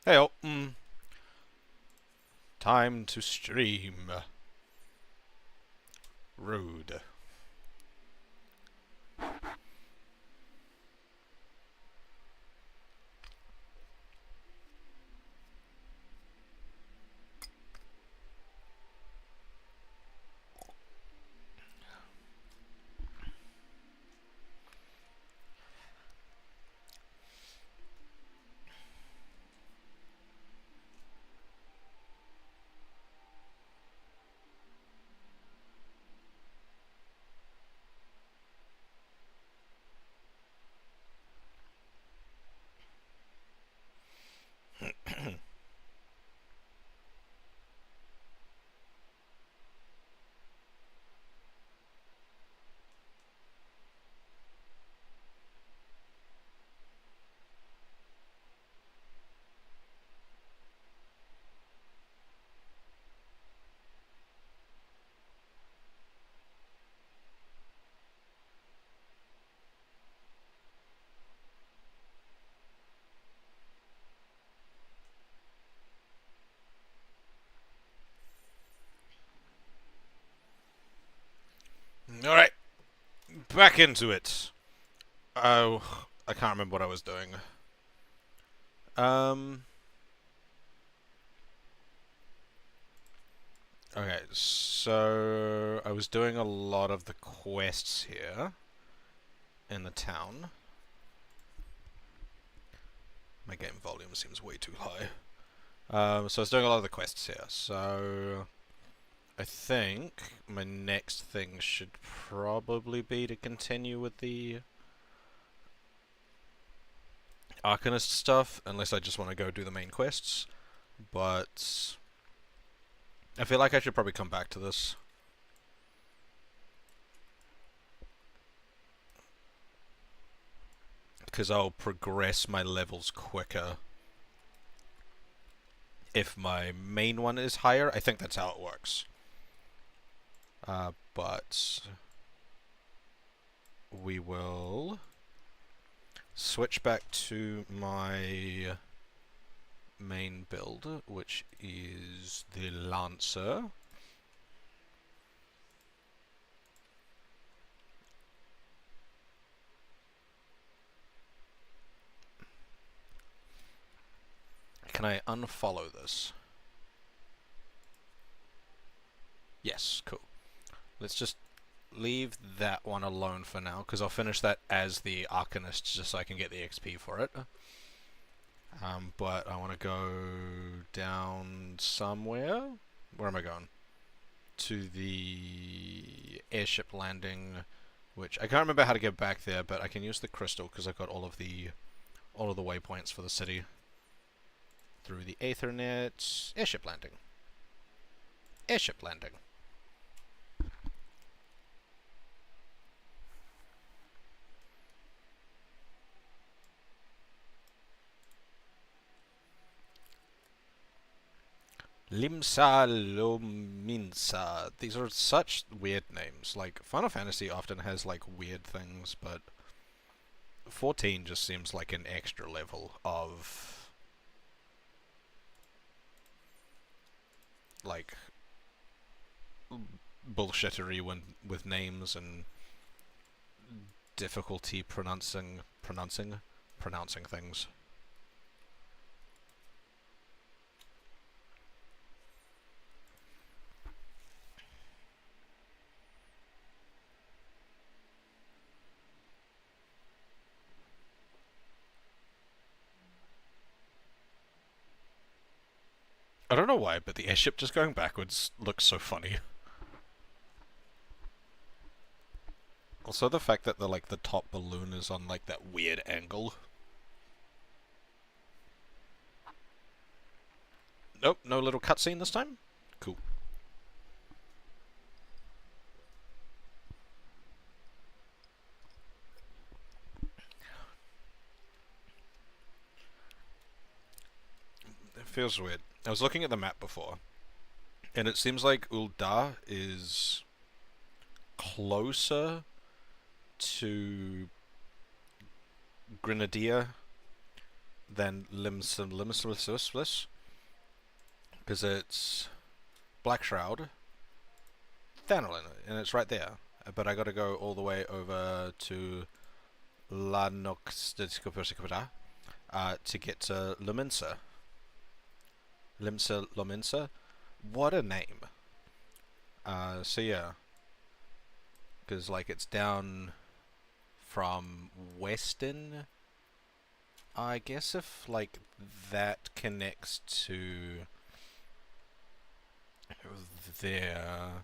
Hey, time to stream. Rude. Alright, back into it. Oh, I can't remember what I was doing. Um. Okay, so I was doing a lot of the quests here in the town. My game volume seems way too high. So I was doing a lot of the quests here. So I think my next thing should probably be to continue with the Arcanist stuff, unless I just want to go do the main quests. But I feel like I should probably come back to this. Because I'll progress my levels quicker if my main one is higher. I think that's how it works. But we will switch back to my main build, which is the Lancer. Can I unfollow this? Yes, cool. Let's just leave that one alone for now, because I'll finish that as the Arcanist just so I can get the XP for it. But I want to go down somewhere. Where am I going? To the airship landing, which I can't remember how to get back there, but I can use the crystal because I've got all of the waypoints for the city. Through the Aethernet, airship landing. Airship landing. Limsa Lominsa. These are such weird names. Like, Final Fantasy often has, like, weird things, but 14 just seems like an extra level of, like, bullshittery with names and difficulty pronouncing things. I don't know why, but the airship just going backwards looks so funny. Also, the fact that the top balloon is on like that weird angle. Nope, no little cutscene this time. Cool. It feels weird. I was looking at the map before, and it seems like Ul'dah is closer to Grenadier then Limslis, because it's Black Shroud, Thanolin, and it's right there. But I got to go all the way over to Lanoxtiscopusicopita to get to Luminsa. Luminsa? What a name. So yeah, because like it's down from Western, I guess if like that connects to there,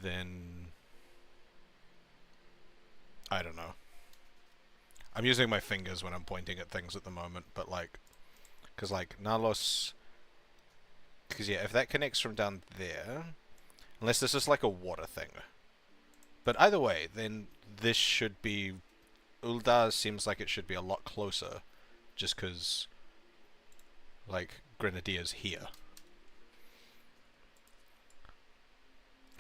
then I don't know. I'm using my fingers when I'm pointing at things at the moment, but like, because like Nalos, because yeah, if that connects from down there, unless this is like a water thing. But either way, then this should be, Uldar seems like it should be a lot closer, just because, like, Grenadier's here.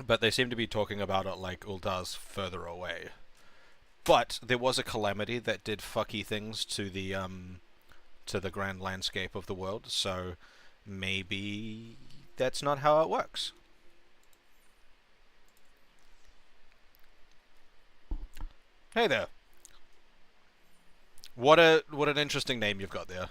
But they seem to be talking about it like Uldar's further away. But there was a calamity that did fucky things to the grand landscape of the world, so maybe that's not how it works. Hey there. What an interesting name you've got there.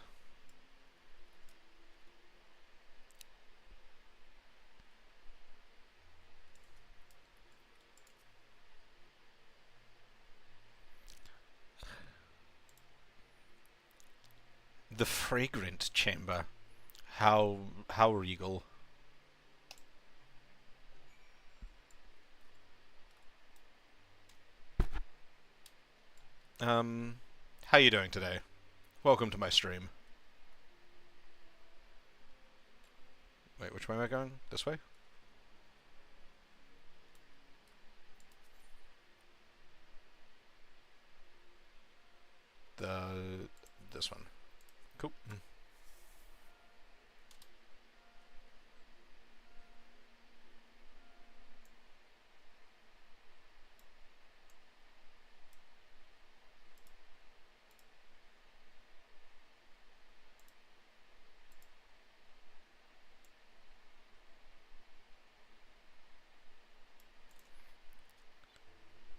The Fragrant Chamber. How regal. How you doing today? Welcome to my stream. Wait, which way am I going? This way? This one. Cool.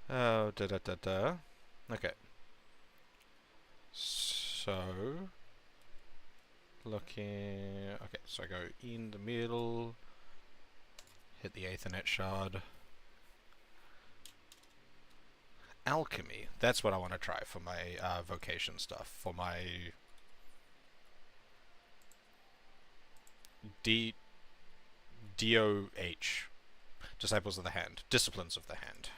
Oh, da da da da. Okay. So, looking. Okay, so I go in the middle, hit the Aethernet shard. Alchemy. That's what I want to try for my vocation stuff. For my DOH. Disciples of the Hand. Disciplines of the Hand.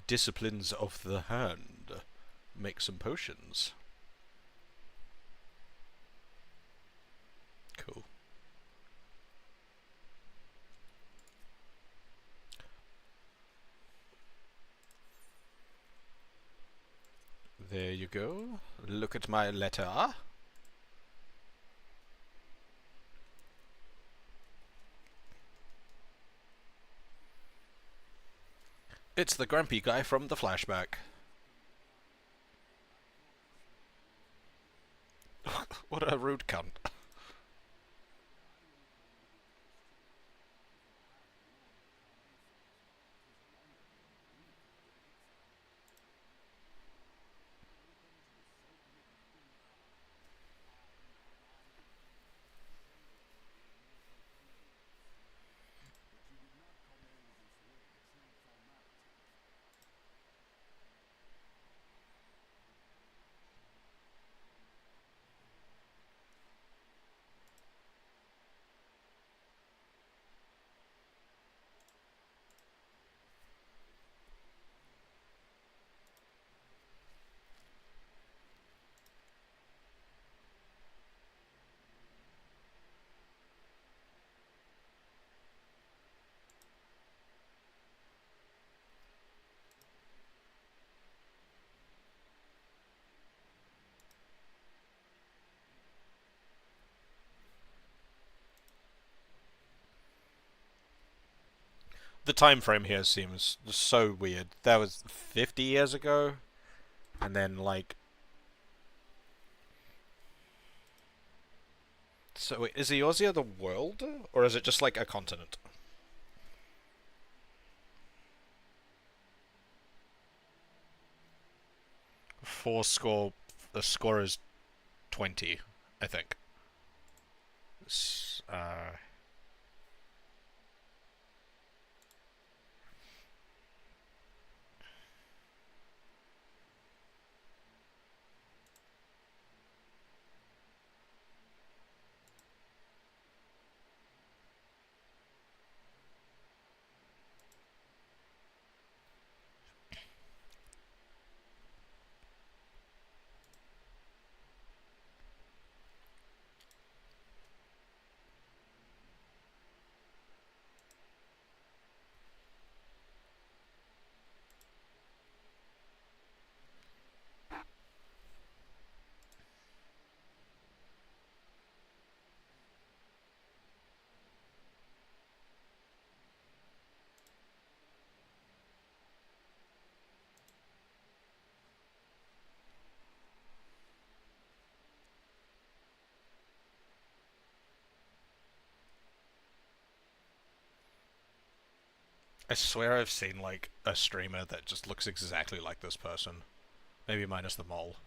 Disciplines of the Hand. Make some potions. Cool. There you go. Look at my letter. It's the grumpy guy from the flashback. What a rude cunt. The time frame here seems so weird. That was 50 years ago, and then like. So wait, is Eorzea the world, or is it just like a continent? Four score. The score is 20, I think. S- Uh, I swear I've seen like a streamer that just looks exactly like this person. Maybe minus the mole.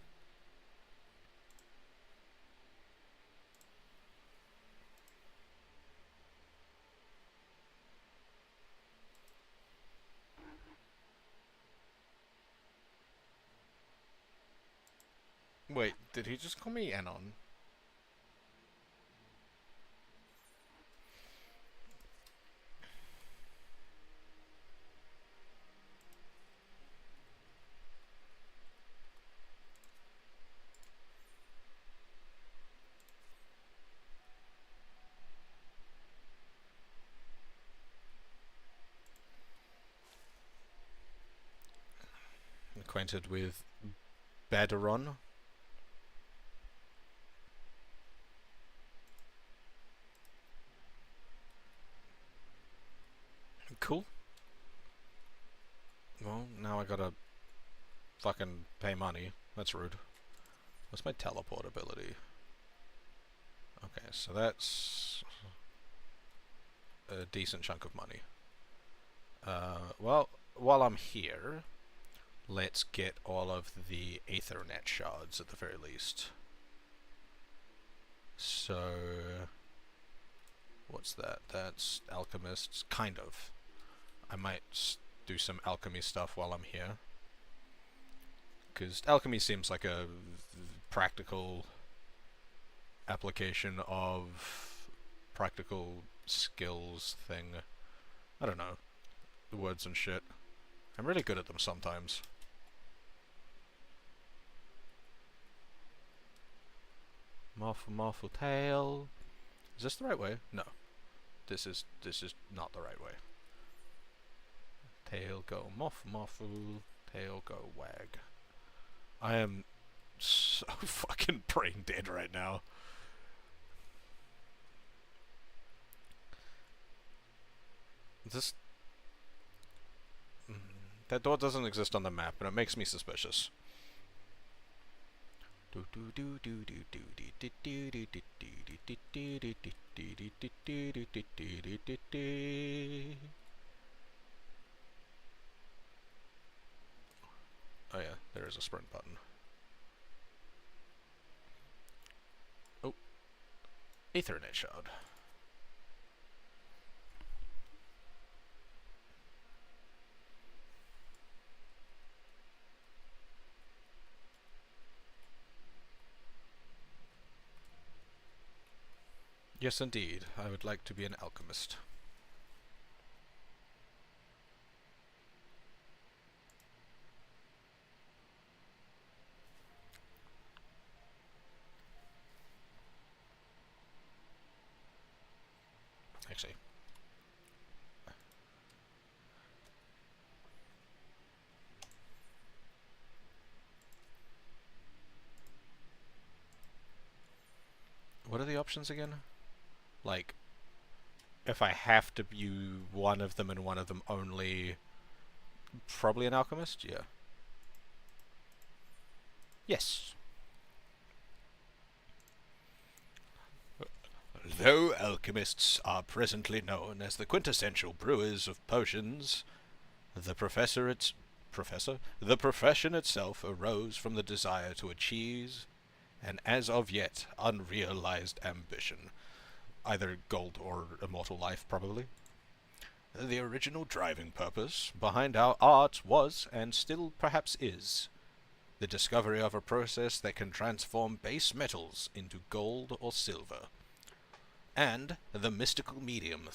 Wait, did he just call me Anon? Acquainted with Baderon? Cool. Well, now I gotta fucking pay money. That's rude. What's my teleport ability? Okay, so that's a decent chunk of money. Well, while I'm here, let's get all of the Aethernet shards at the very least. So, what's that? That's alchemists, kind of. I might do some alchemy stuff while I'm here, because alchemy seems like a practical application of practical skills thing. I don't know, the words and shit. I'm really good at them sometimes. Morphle tail. Is this the right way? No. This is not the right way. Tail go morphle, tail go wag. I am so fucking brain dead right now. This that door doesn't exist on the map, and it makes me suspicious. Oh yeah, there is a sprint button. Oh, Ethernet shard. Yes, indeed. I would like to be an alchemist. Actually, what are the options again? Like, if I have to be one of them and one of them only, probably an alchemist, yeah. Yes. Though alchemists are presently known as the quintessential brewers of potions, the the profession itself arose from the desire to achieve an as of yet unrealized ambition, either gold or immortal life, probably. The original driving purpose behind our art was, and still perhaps is, the discovery of a process that can transform base metals into gold or silver, and the mystical medium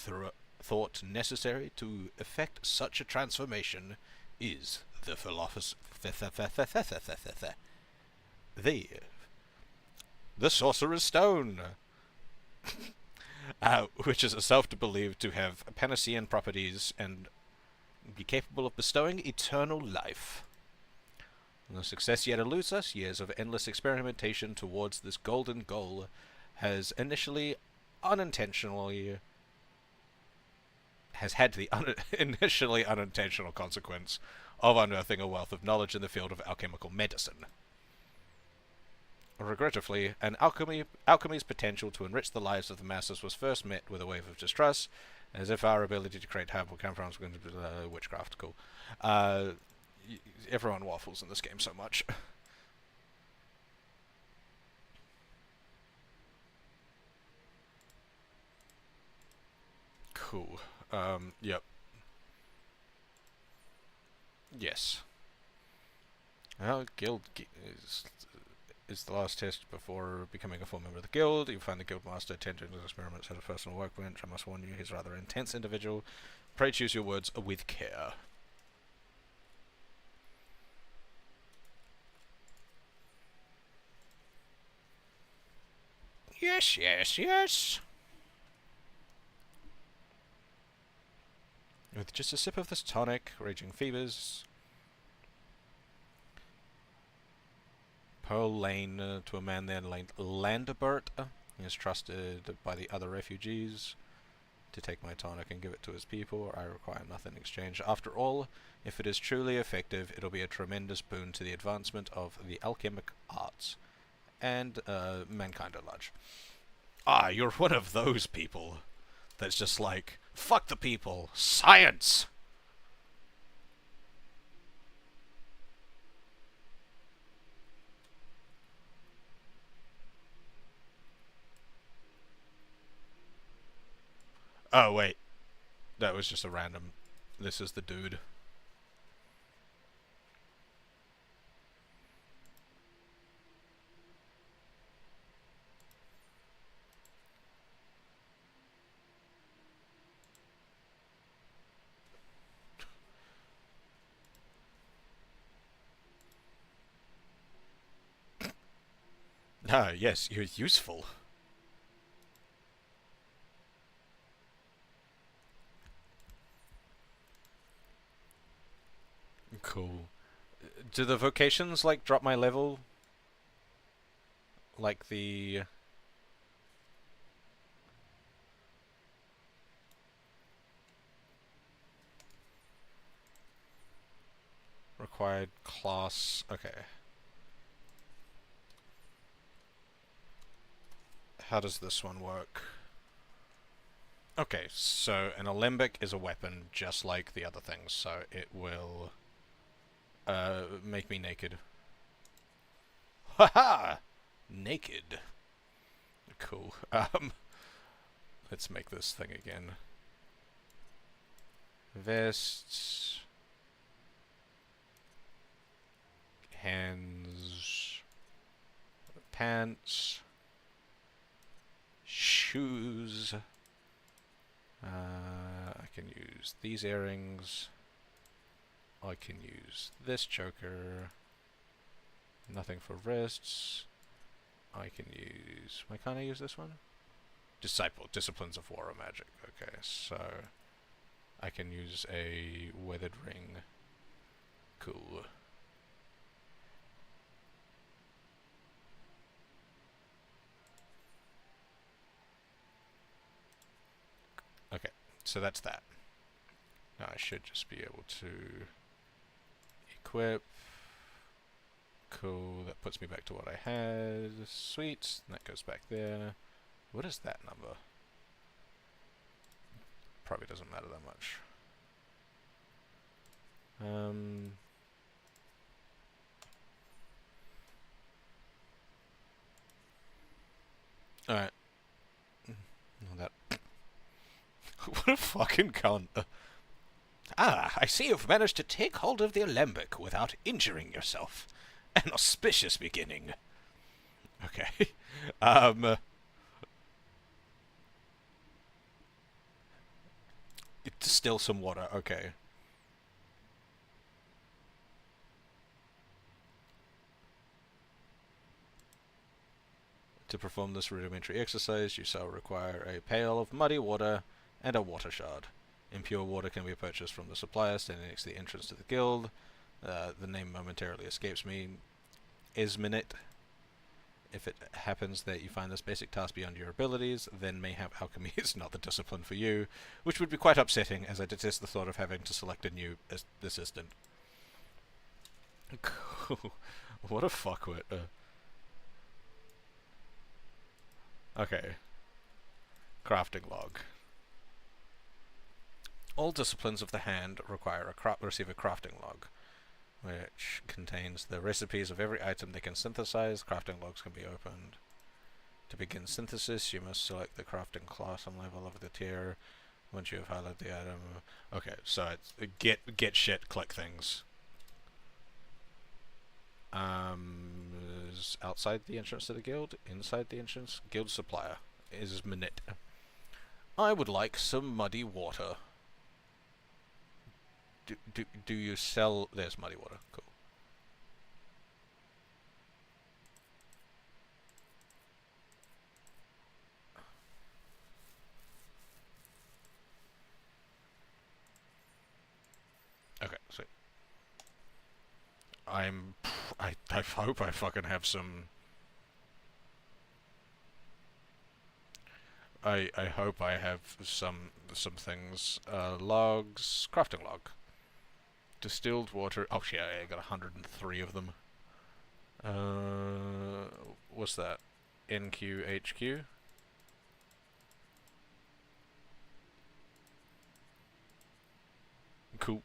thought necessary to effect such a transformation is the the Sorcerer's Stone, which is itself believed to have Panacean properties and be capable of bestowing eternal life. No success yet eludes us. Years of endless experimentation towards this golden goal has had the initially unintentional consequence of unearthing a wealth of knowledge in the field of alchemical medicine. Regrettably, alchemy's potential to enrich the lives of the masses was first met with a wave of distrust, as if our ability to create herbal compounds was going to be witchcraft. Cool. Everyone waffles in this game so much. Cool. Yep. Yes. Well, guild is the last test before becoming a full member of the guild. You find the guildmaster attending his experiments at a personal workbench. I must warn you, he's a rather intense individual. Pray choose your words with care. Yes, yes, yes. With just a sip of this tonic, raging fevers. Pearl Lane to a man there named Landebert. He is trusted by the other refugees to take my tonic and give it to his people. I require nothing in exchange. After all, if it is truly effective, it'll be a tremendous boon to the advancement of the alchemic arts and mankind at large. Ah, you're one of those people that's just like, fuck the people, science! Oh, wait. That was just a random... This is the dude. Ah, yes, you're useful. Cool. Do the vocations, like, drop my level? Like the... required class... Okay. How does this one work? Okay, so an alembic is a weapon just like the other things, so it will make me naked. Haha! Naked. Cool. Let's make this thing again. Vests. Hands. Pants. Shoes. I can use these earrings. I can use this choker. Nothing for wrists. I can use... Why can't I use this one? Disciple. Disciplines of War or Magic. Okay, so... I can use a weathered ring. Cool. Okay, So that's that. Now I should just be able to equip. Cool, that puts me back to what I had. Sweet, and that goes back there. What is that number? Probably doesn't matter that much. Alright. That. What a fucking cunt. Ah, I see you've managed to take hold of the alembic without injuring yourself. An auspicious beginning. Okay. Distill some water, okay. To perform this rudimentary exercise, you shall require a pail of muddy water and a water shard. Impure water can be purchased from the supplier standing next to the entrance to the guild. The name momentarily escapes me. Esminit. If it happens that you find this basic task beyond your abilities, then mayhap alchemy is not the discipline for you, which would be quite upsetting, as I detest the thought of having to select a new assistant. What a fuckwit. Okay. Crafting log. All disciplines of the hand require receive a crafting log, which contains the recipes of every item they can synthesize. Crafting logs can be opened. To begin synthesis, you must select the crafting class and level of the tier. Once you have highlighted the item... Okay, so it's get shit, click things. Is outside the entrance to the guild, inside the entrance, guild supplier is Minute. I would like some muddy water. Do you sell? There's muddy water. Cool. Okay, so I hope I fucking have some. I hope I have some things. Logs, crafting log, distilled water. Oh shit! I got 103 of them. What's that? NQHQ. Cool.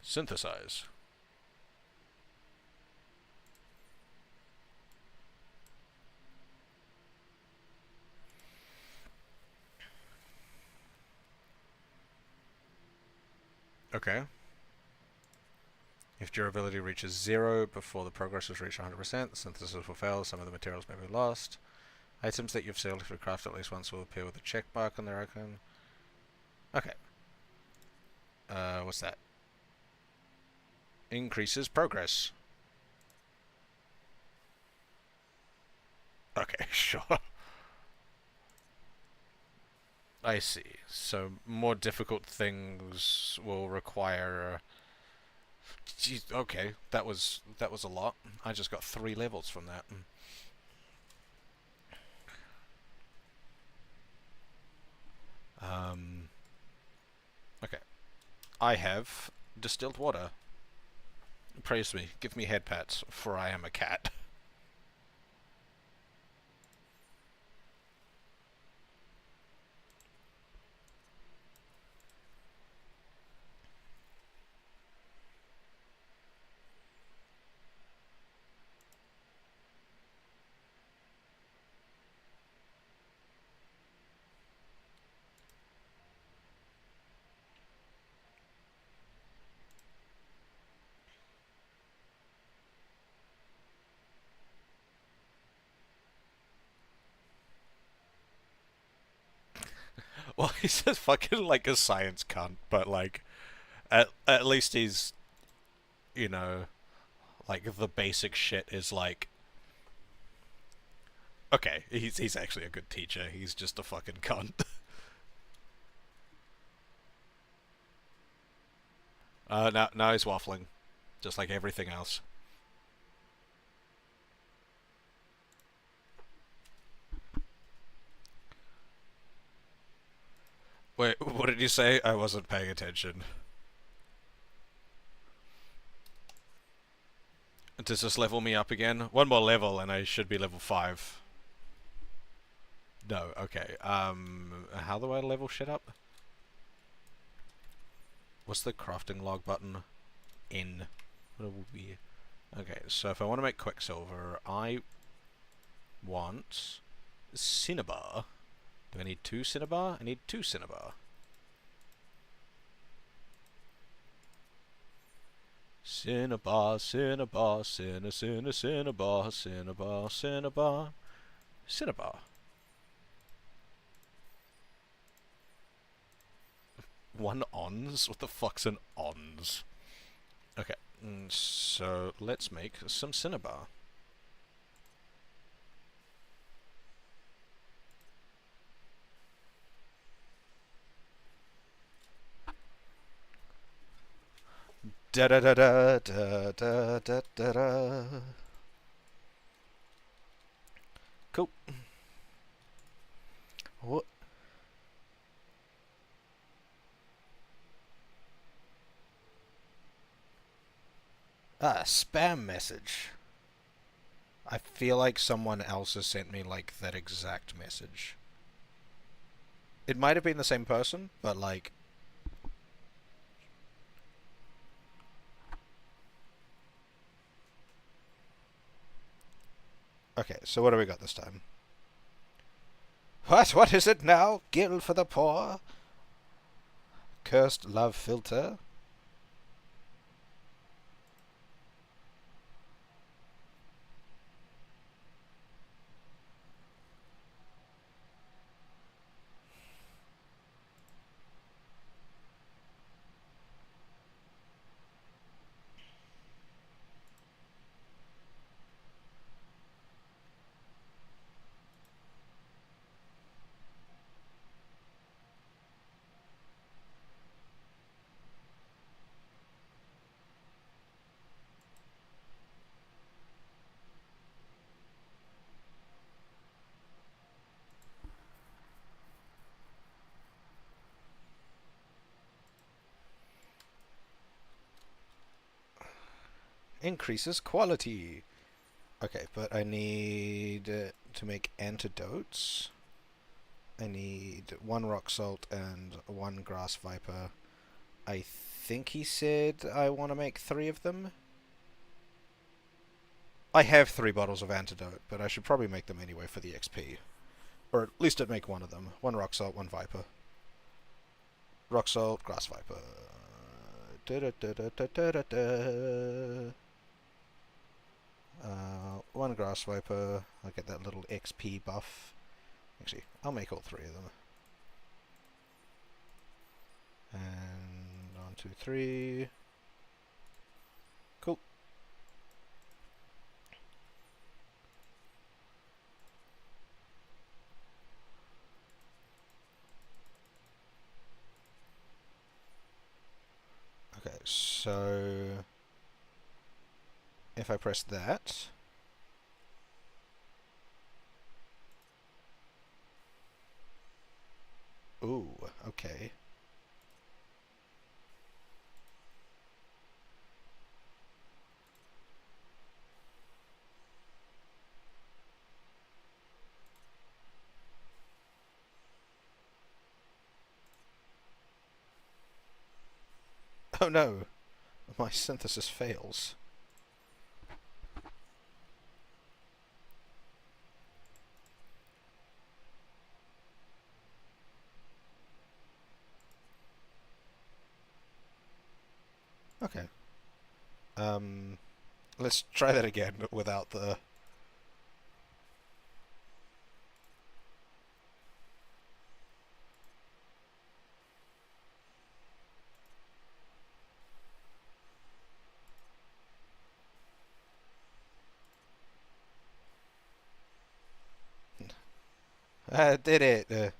Synthesize. Okay. If durability reaches 0 before the progress has reached 100%, the synthesis will fail. Some of the materials may be lost. Items that you've selected to craft at least once will appear with a check mark on their icon. Okay. What's that? Increases progress. Okay, sure. I see. So more difficult things will require... Jeez, okay, that was a lot. I just got 3 levels from that. Okay. I have distilled water. Praise me. Give me head pats, for I am a cat. Well, he's just fucking like a science cunt, but like, at least he's, you know, like the basic shit is like, okay, he's actually a good teacher. He's just a fucking cunt. Now he's waffling, just like everything else. Wait, what did you say? I wasn't paying attention. Does this level me up again? One more level and I should be level 5. No, okay. How do I level shit up? What's the crafting log button? N. What will be? Okay, so if I want to make Quicksilver, I want Cinnabar. Do I need 2 Cinnabar? I need 2 Cinnabar. Cinnabar, Cinnabar, Cinnabar, Cinnabar, Cinnabar, Cinnabar. One ons? What the fuck's an ons? Okay, so let's make some Cinnabar. Da da da da da da da da da. Cool. What? Ah, spam message. I feel like someone else has sent me, like, that exact message. It might have been the same person, but, like... Okay, so what do we got this time? What is it now? Guild for the poor? Cursed love filter? Increases quality. Okay, but I need to make antidotes. I need 1 rock salt and 1 grass viper. I think he said I want to make 3 of them. I have 3 bottles of antidote, but I should probably make them anyway for the XP. Or at least I'd make 1 of them. 1 rock salt, 1 viper. Rock salt, grass viper. Da -da -da -da -da -da -da -da. 1 grass viper. I'll get that little XP buff. Actually, I'll make all 3 of them. And 1, 2, 3. Cool. Okay, so if I press that, ooh, okay. Oh no, my synthesis fails. Okay. Let's try that again without the... I did it!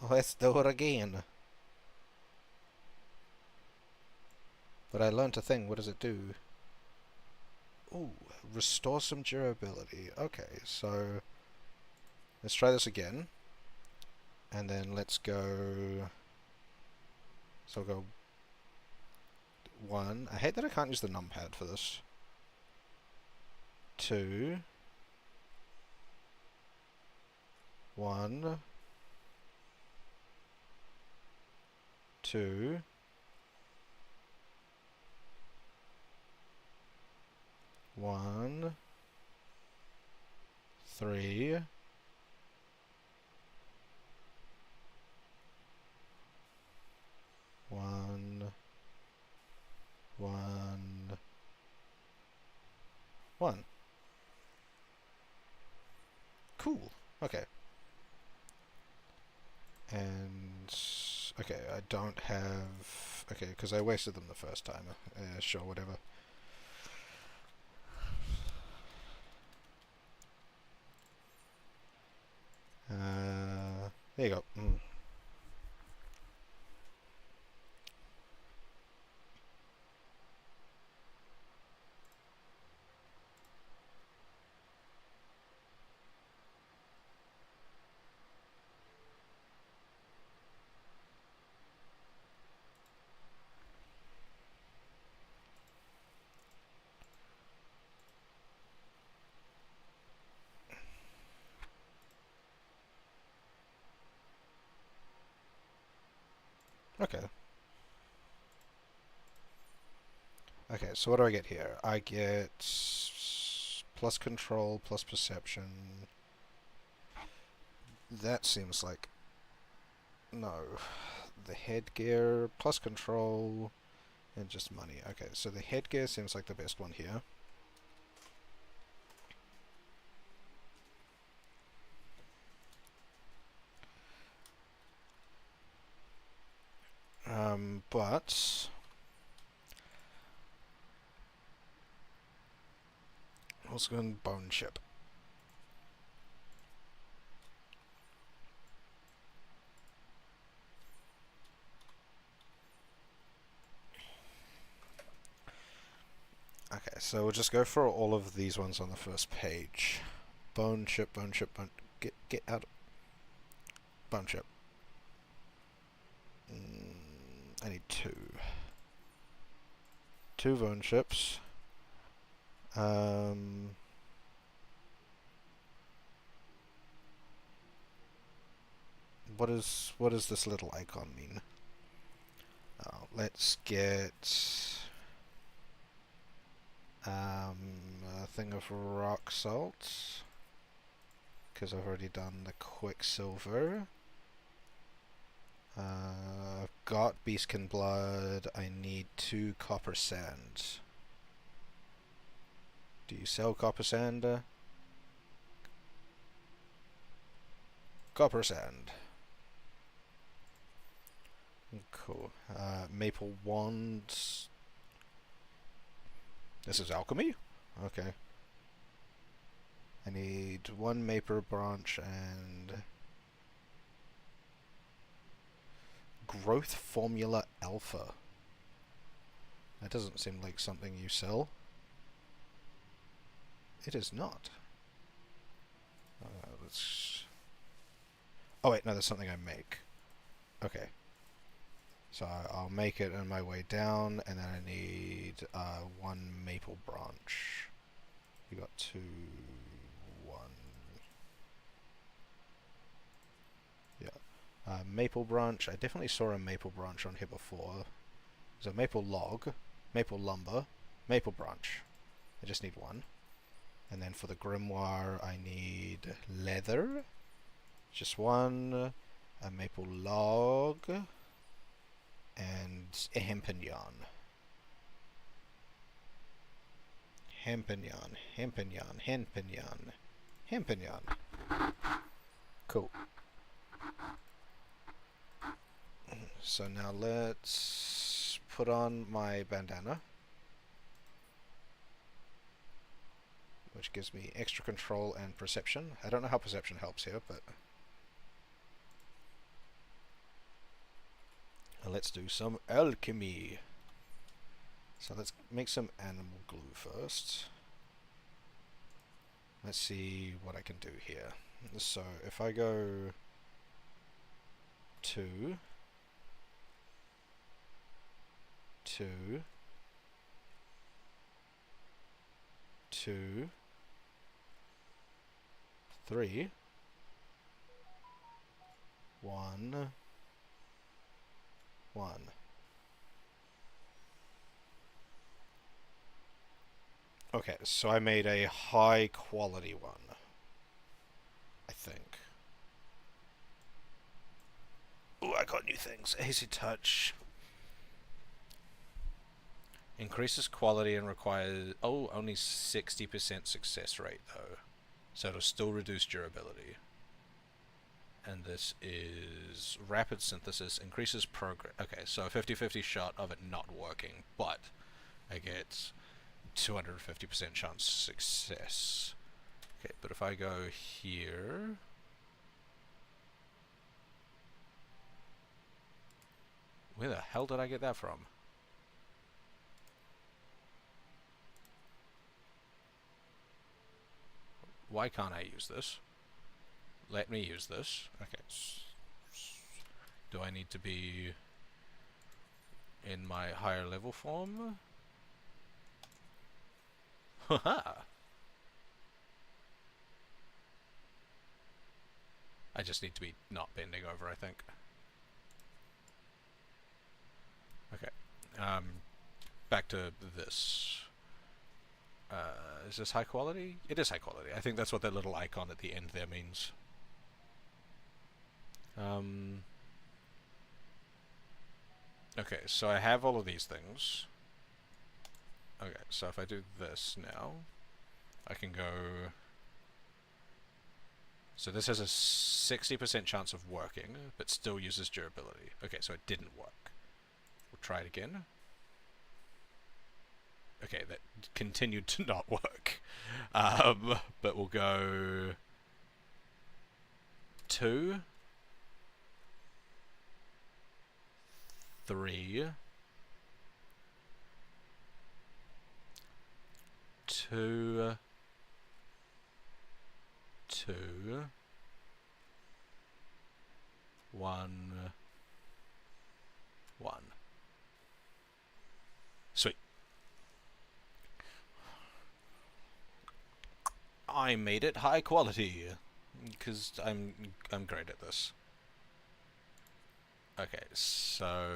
Let's do it again. But I learned a thing. What does it do? Ooh, restore some durability. Okay, so let's try this again. And then let's go... So I'll go 1. I hate that I can't use the numpad for this. 2. 1. 2. 1. 3. 1. 1. 1. Cool. Okay. And... okay, I don't have... okay, because I wasted them the first time. Sure, whatever. There you go. Okay. Okay, so what do I get here? I get plus control, plus perception. That seems like... no. The headgear, plus control, and just money. Okay, so the headgear seems like the best one here. But... let's go and bone chip. Okay, so we'll just go for all of these ones on the first page. Bone chip, bone chip, bone... Get out. Bone chip. I need 2. 2 bone chips. What does this little icon mean? Let's get a thing of rock salt, because I've already done the quicksilver. I've got beastkin blood. I need 2 copper sand. Do you sell copper sand? Copper sand. Cool. Maple wands. This is alchemy? Okay. I need 1 maple branch and... growth formula alpha. That doesn't seem like something you sell. It is not. Let's... oh wait, no, that's something I make. Okay. So I'll make it on my way down, and then I need 1 maple branch. You got 2, 1. Yeah. Maple branch. I definitely saw a maple branch on here before. There's a maple log, maple lumber, maple branch. I just need 1. And then for the grimoire, I need leather. Just 1. A maple log. And a hempen yarn. Hempen yarn, hempen yarn, hempen yarn, hempen yarn. Cool. So now let's put on my bandana, which gives me extra control and perception. I don't know how perception helps here, but... let's do some alchemy. So let's make some animal glue first. Let's see what I can do here. So if I go 2, 2, 2, 3, 1, 1. Okay, so I made a high quality one, I think. Ooh, I got new things. Easy touch. Increases quality and requires... Oh, only 60% success rate, though. So it'll still reduce durability. And this is rapid synthesis, increases progress. Okay, so a 50-50 shot of it not working, but I get 250% chance success. Okay, but if I go here... Where the hell did I get that from? Why can't I use this? Let me use this. Okay. Do I need to be in my higher level form? Haha! I just need to be not bending over, I think. Okay. Back to this. Is this high quality? It is high quality. I think that's what that little icon at the end there means. Okay, so I have all of these things. Okay, so if I do this now, I can go... So this has a 60% chance of working, but still uses durability. Okay, so it didn't work. We'll try it again. Okay, that continued to not work. But we'll go... 2... 3... 2... 2... 1... 1. Sweet. I made it high quality, because I'm great at this. Okay, so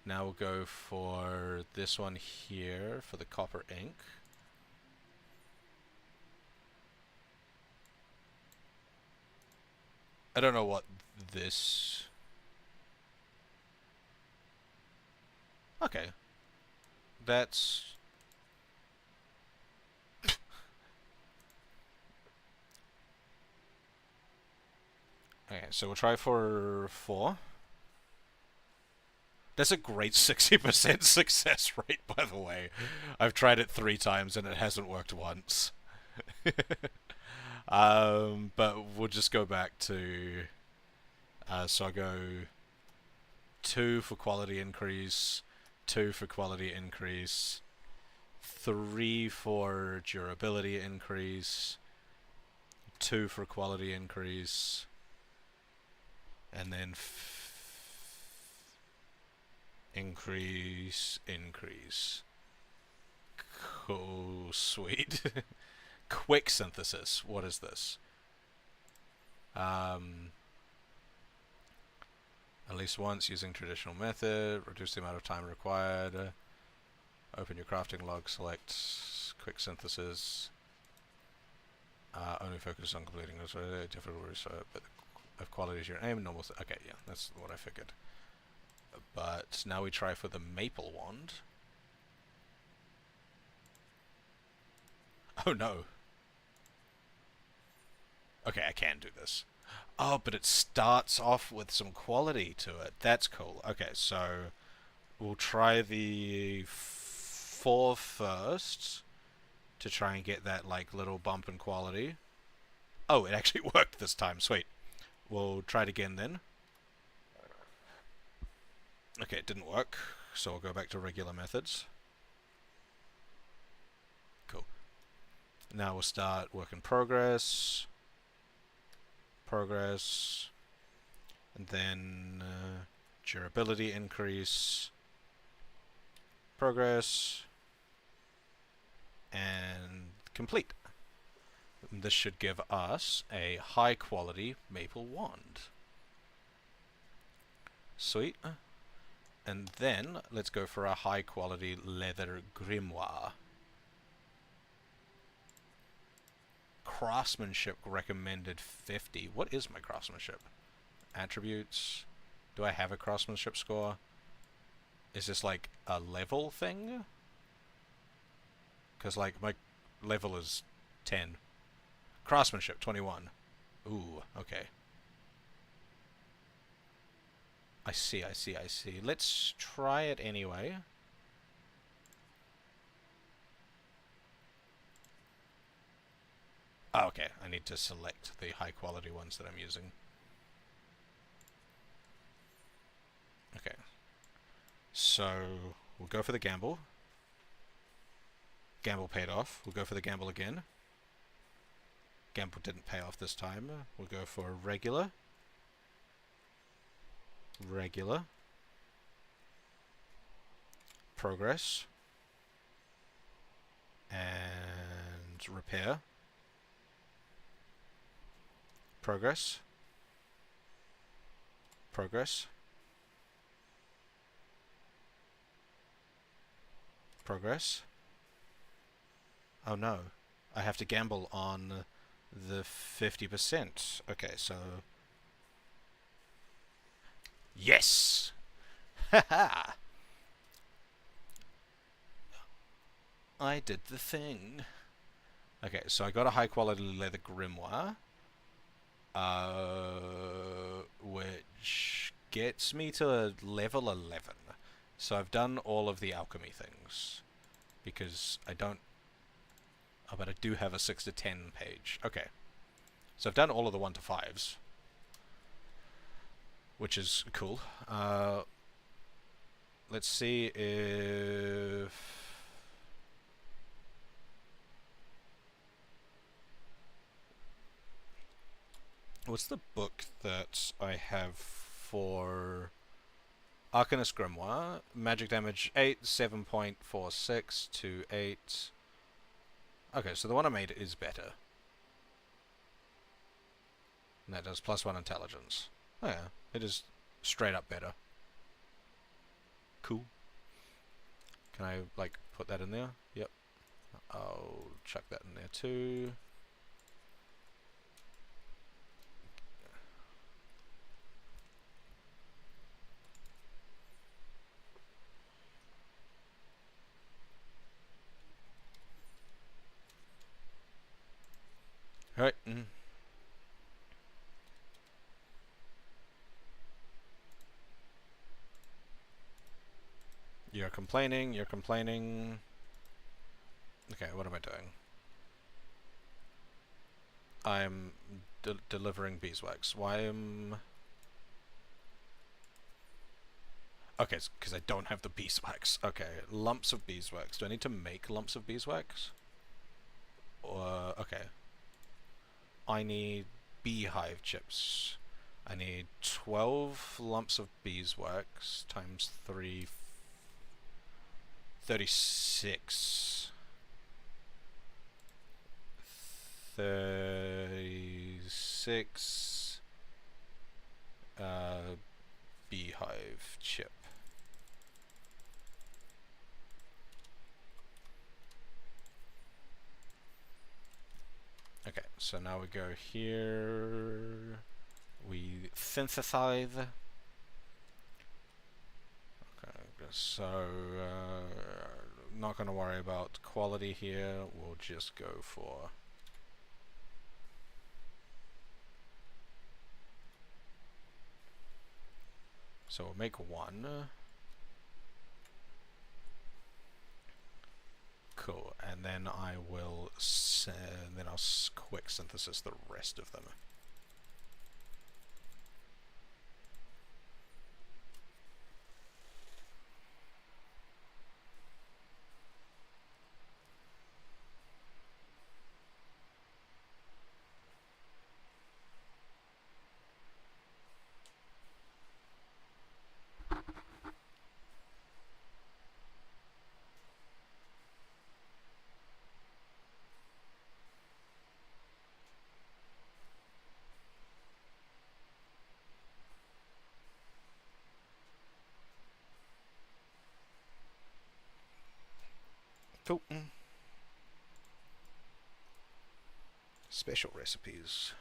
now we'll go for this one here for the copper ink. I don't know what this... Okay. That's... Okay, so we'll try for 4. That's a great 60% success rate, by the way. I've tried it 3 times and it hasn't worked once. But we'll just go back to... so I'll go 2 for quality increase, 2 for quality increase, 3 for durability increase, 2 for quality increase, and then increase. Cool, sweet. Quick synthesis. What is this? At least once using traditional method. Reduce the amount of time required. Open your crafting log. Select quick synthesis. Only focus on completing this. Difficult but of quality is your aim. Normal. Okay, yeah, that's what I figured. But now we try for the maple wand. Oh no. Okay, I can do this. Oh, but it starts off with some quality to it. That's cool. Okay, so we'll try the 4 first to try and get that like little bump in quality. Oh, it actually worked this time. Sweet. We'll try it again then. Okay, it didn't work, so we'll go back to regular methods. Cool. Now we'll start work in progress. And then durability increase, progress, and complete. This should give us a high quality maple wand. Sweet. And then let's go for a high quality leather grimoire. Craftsmanship recommended 50. What is my craftsmanship? Attributes. Do I have a craftsmanship score? Is this like a level thing? Because like my level is 10. Craftsmanship 21. Ooh, okay. I see. Let's try it anyway. Oh, okay, I need to select the high quality ones that I'm using. Okay. So, we'll go for the gamble. Gamble paid off. We'll go for the gamble again. Gamble didn't pay off this time. We'll go for regular. Regular. Progress. And repair. Progress. Progress. Progress. Oh no. I have to gamble on the 50%. Okay, so... Yes! Haha! I did the thing. Okay, so I got a high quality leather grimoire. Which gets me to level 11. So I've done all of the alchemy things. Because I don't... Oh, but I do have a 6 to 10 page. Okay. So I've done all of the 1 to 5s. Which is cool. Let's see if... What's the book that I have for Arcanist Grimoire? Magic damage 8, 7.46 to 8. Okay, so the one I made is better. And that does +1 intelligence. Oh yeah, it is straight up better. Cool. Can I, like, put that in there? Yep. I'll chuck that in there too. Alright. You're complaining, you're complaining. Okay, what am I doing? I'm delivering beeswax. Why am... Okay, it's because I don't have the beeswax. Okay, lumps of beeswax. Do I need to make lumps of beeswax? Okay. I need beehive chips. I need 12 lumps of beeswax times 3... 36. 36 beehive chip. Okay, so now we go here, we synthesize. Okay, so not going to worry about quality here, we'll just go for... So we'll make 1. Cool, and then I will then I'll quick synthesis the rest of them. Cool. Special recipes.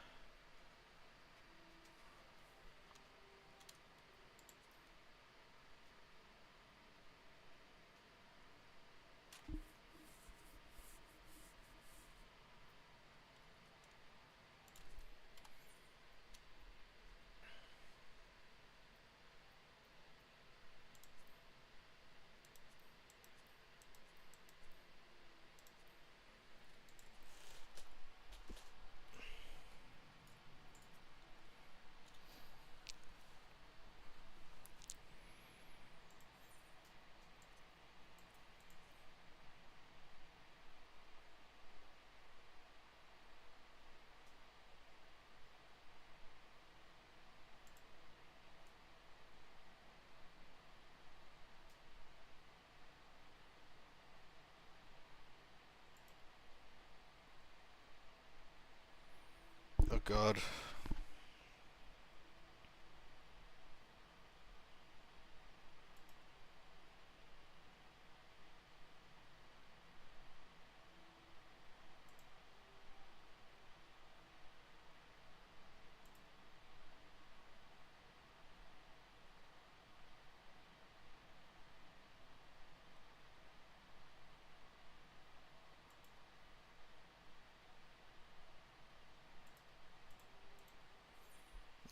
Oh god.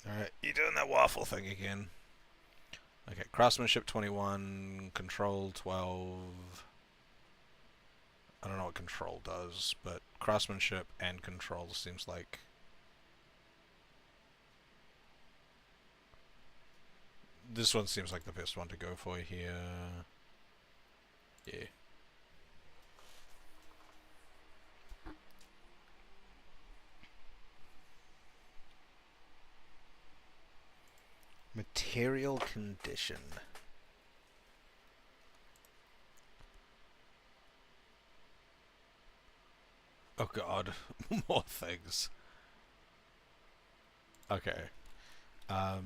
Alright, you're doing that waffle thing again. Okay, craftsmanship 21, control 12. I don't know what control does, but craftsmanship and control seems like... This one seems like the best one to go for here. Yeah. Material condition. Oh god, more things. Okay. Oh,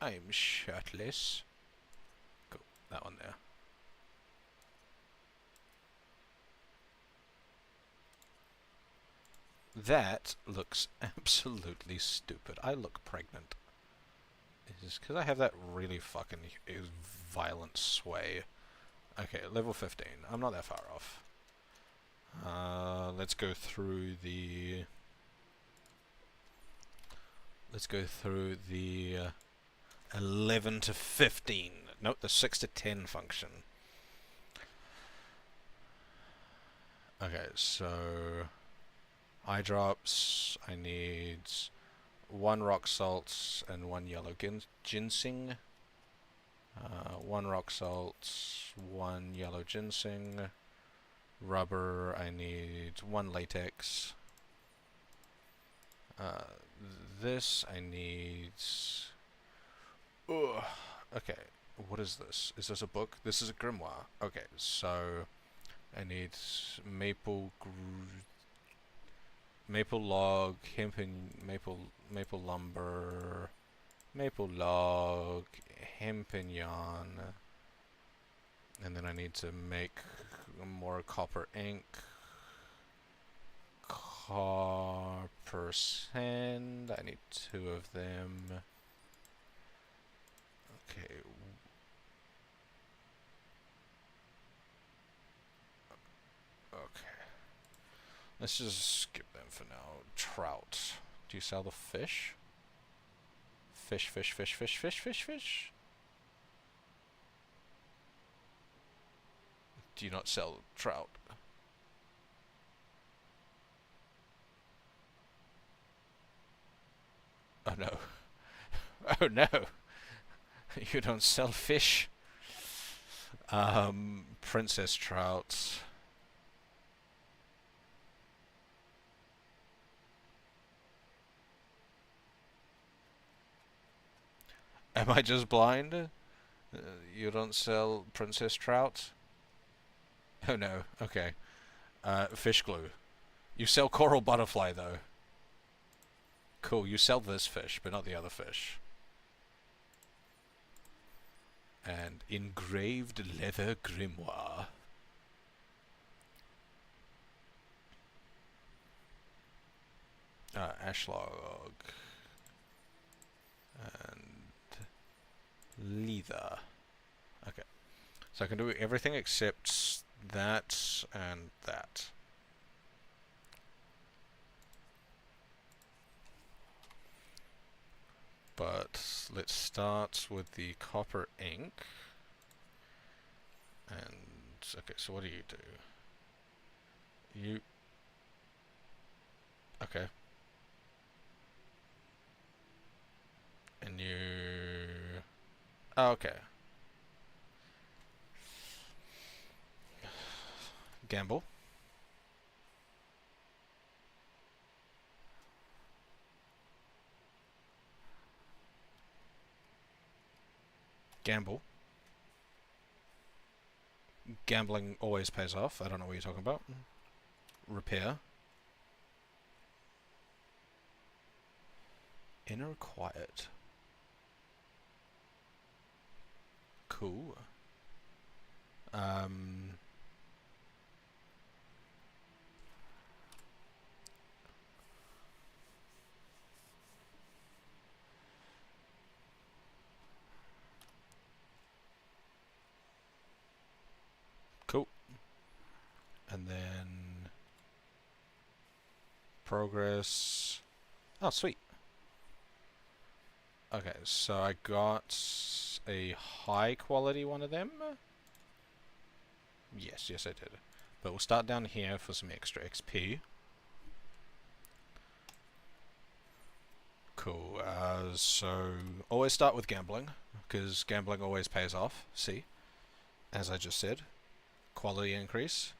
I'm shirtless. Cool, that one there. That looks absolutely stupid. I look pregnant. Is because I have that really fucking violent sway. Okay, level 15. I'm not that far off. Let's go through the... Let's go through the 11 to 15. Nope, the 6 to 10 function. Okay, so... Eye drops. I need 1 rock salt and 1 yellow ginseng. 1 rock salt, 1 yellow ginseng. Rubber, I need 1 latex. This I need... Ugh. Okay, what is this? Is this a book? This is a grimoire. Okay, so I need maple log, maple lumber, maple log, hempen yarn, and then I need to make more copper ink, copper sand. I need 2 of them. Okay. Okay. Let's just skip them for now. Trout. Do you sell the fish? Fish, fish, fish, fish, fish, fish, fish. Do you not sell trout? Oh no. Oh no. You don't sell fish. Princess trout. Am I just blind? You don't sell princess trout? Oh no, okay. Fish glue. You sell coral butterfly though. Cool, you sell this fish, but not the other fish. And engraved leather grimoire. Ashlog. And leather. Okay. So I can do everything except that and that. But let's start with the copper ink. And, okay, so what do you do? You... Okay. And you... Oh, okay. Gamble. Gamble. Gambling always pays off. I don't know what you're talking about. Repair. Inner quiet. Cool. Cool. And then progress. Oh, sweet. Okay, so I got a high quality one of them. Yes, I did. But we'll start down here for some extra XP. Cool. So always start with gambling, because gambling always pays off. See, as I just said, quality increase,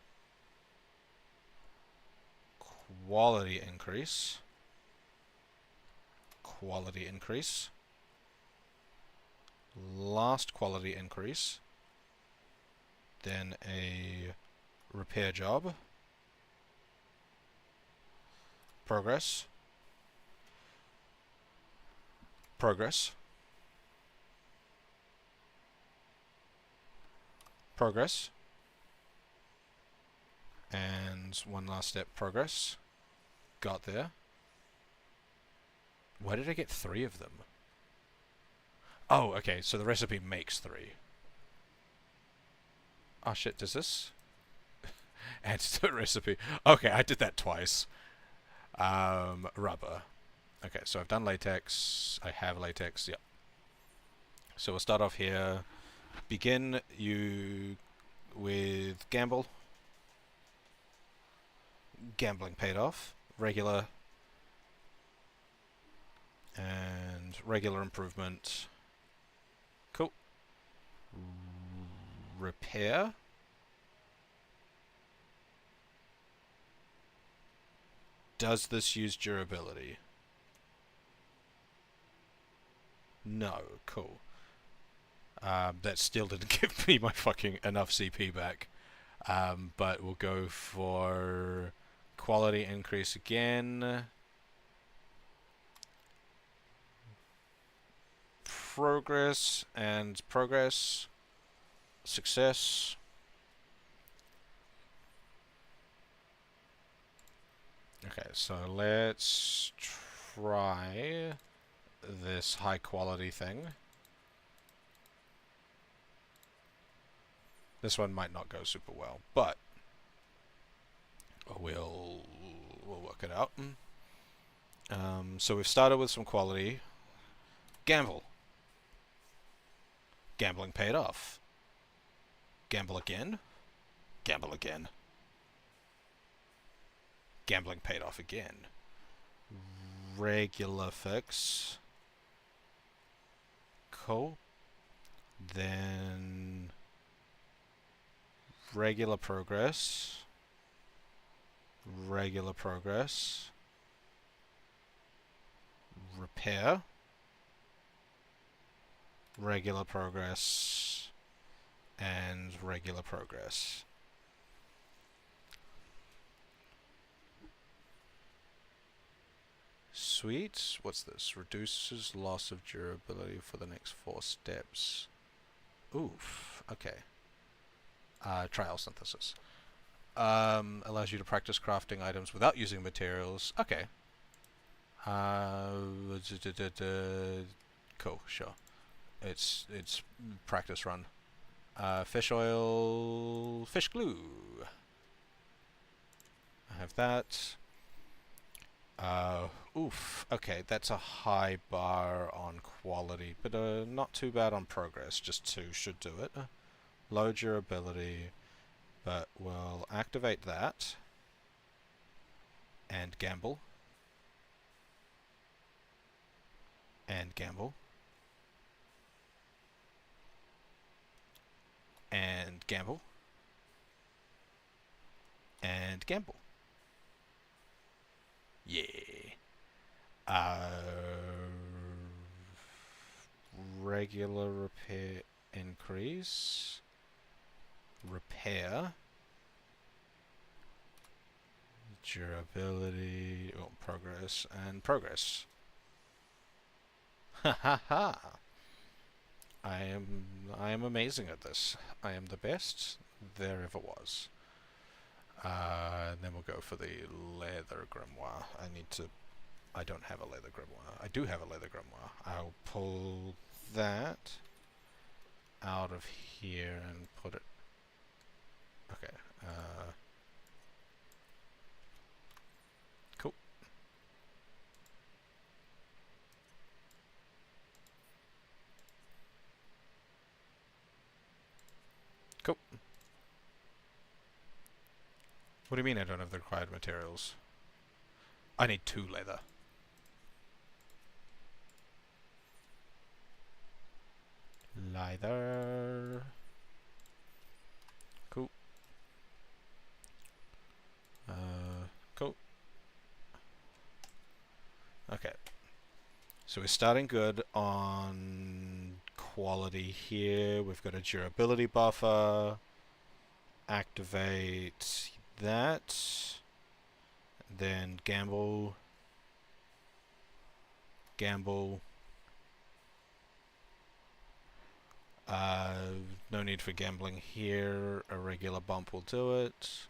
quality increase, quality increase, last quality increase, then a repair job, progress, progress, progress, and one last step, progress. Got there. Why did I get 3 of them? Oh, okay, so the recipe makes 3. Oh shit, does this? Add to the recipe. Okay, I did that twice. Rubber. Okay, so I've done latex. I have latex, yep. So we'll start off here. Begin you with gamble. Gambling paid off. Regular. And regular improvement. Cool. Repair. Does this use durability? No. Cool. That still didn't give me my fucking enough CP back. But we'll go for quality increase again. Progress and progress. Success. Okay, so let's try this high quality thing. This one might not go super well, but we'll work it out. So we've started with some quality. Gamble. Gambling paid off. Gamble again. Gamble again. Gambling paid off again. Regular fix. Cool. Then regular progress. Regular progress. Repair. Regular progress. And regular progress. Sweet. What's this? Reduces loss of durability for the next 4 steps. Oof. Okay. Trial synthesis. Allows you to practice crafting items without using materials. Okay. Cool. Sure. It's practice run. Fish oil, fish glue. I have that. Oof. Okay, that's a high bar on quality, but not too bad on progress. Just 2 should do it. Low durability, but we'll activate that and gamble and gamble and gamble and gamble. Yeah. Regular repair increase. Repair. Durability. Oh, progress and progress. Ha ha ha. I am amazing at this. I am the best there ever was. And then we'll go for the leather grimoire. I don't have a leather grimoire. I do have a leather grimoire. I'll pull that out of here and put it... Okay. Cool. Cool. What do you mean I don't have the required materials? I need 2 leather. Leather. Cool. Cool. Okay. So we're starting good on quality here. We've got a durability buffer. Activate that. Then gamble. Gamble. No need for gambling here. A regular bump will do it.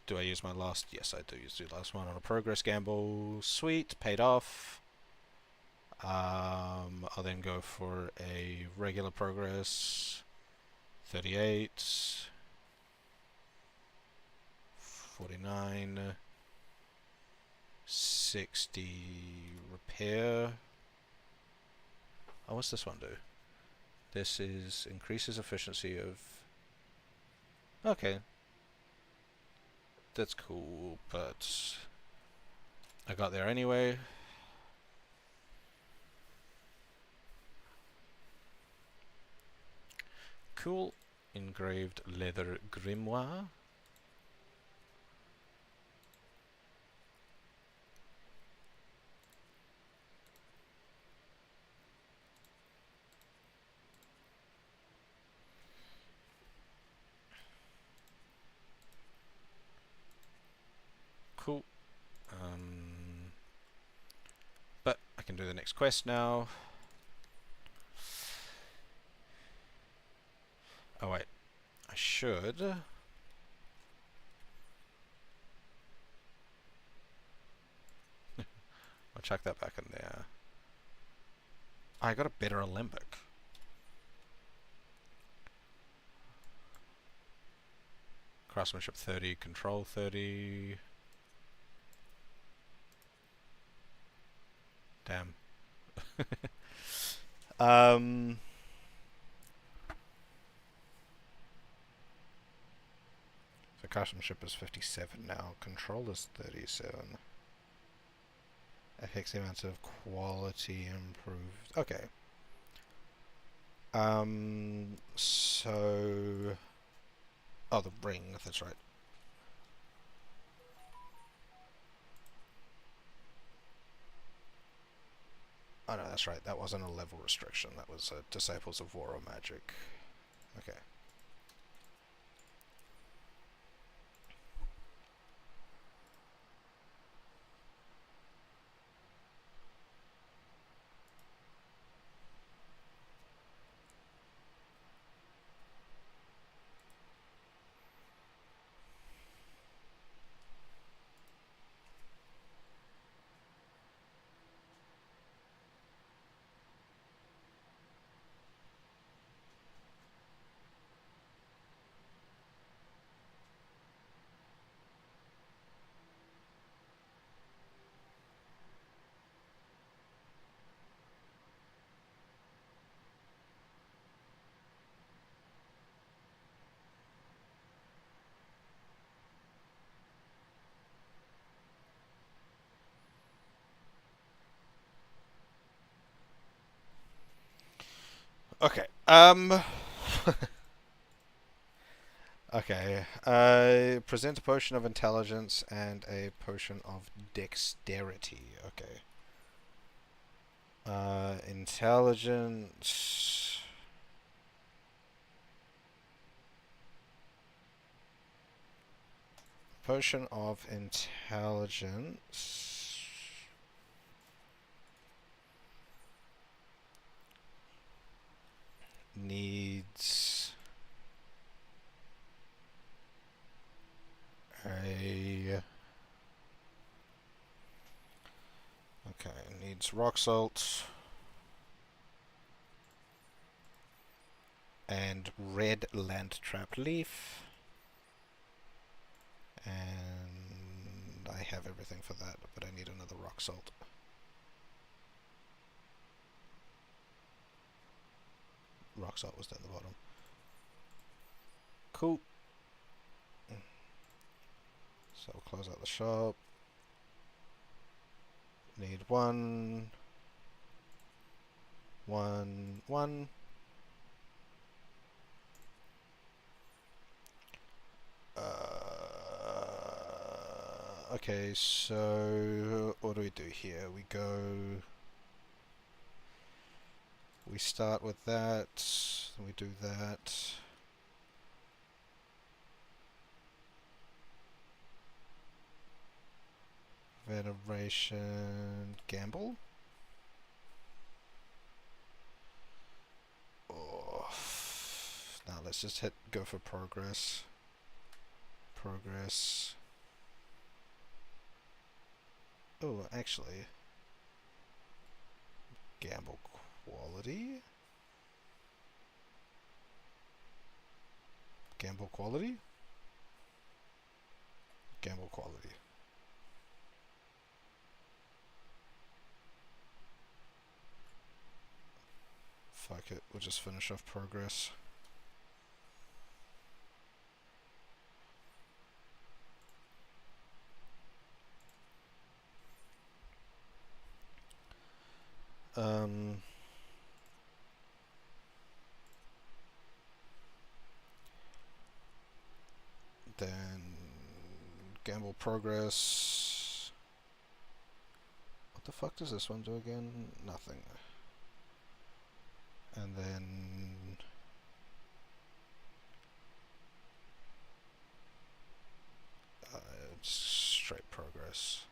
Do I use my last? Yes, I do use the last one on a progress gamble. Sweet, paid off. I'll then go for a regular progress. 38. 49. 60 repair. Oh, what's this one do? This is increases efficiency of... Okay. That's cool, but I got there anyway. Cool. Engraved leather grimoire. Cool. But I can do the next quest now. Oh wait, I should. I'll chuck that back in there. I got a better Alembic. Craftsmanship 30, control 30. Damn. So craftsmanship is 57 now. Control is 37. FX amounts of quality improved. Okay. So... Oh, the ring, that's right. Oh no, that's right. That wasn't a level restriction. That was Disciples of War or Magic. Okay. Okay. Okay. Present a potion of intelligence and a potion of dexterity. Okay. Intelligence. Potion of intelligence needs a... Okay, needs rock salt and red land trap leaf. And I have everything for that, but I need another rock salt. Rock salt was down the bottom. Cool. So we'll close out the shop. Need one. Okay, so what do we do here? We start with that, we do that. Veneration, gamble. Oh. Now let's just go for progress. Progress. Oh, actually, gamble quality. Gamble quality. Gamble quality. Fuck it, we'll just finish off progress. Then gamble progress. What the fuck does this one do again? Nothing. And then straight progress.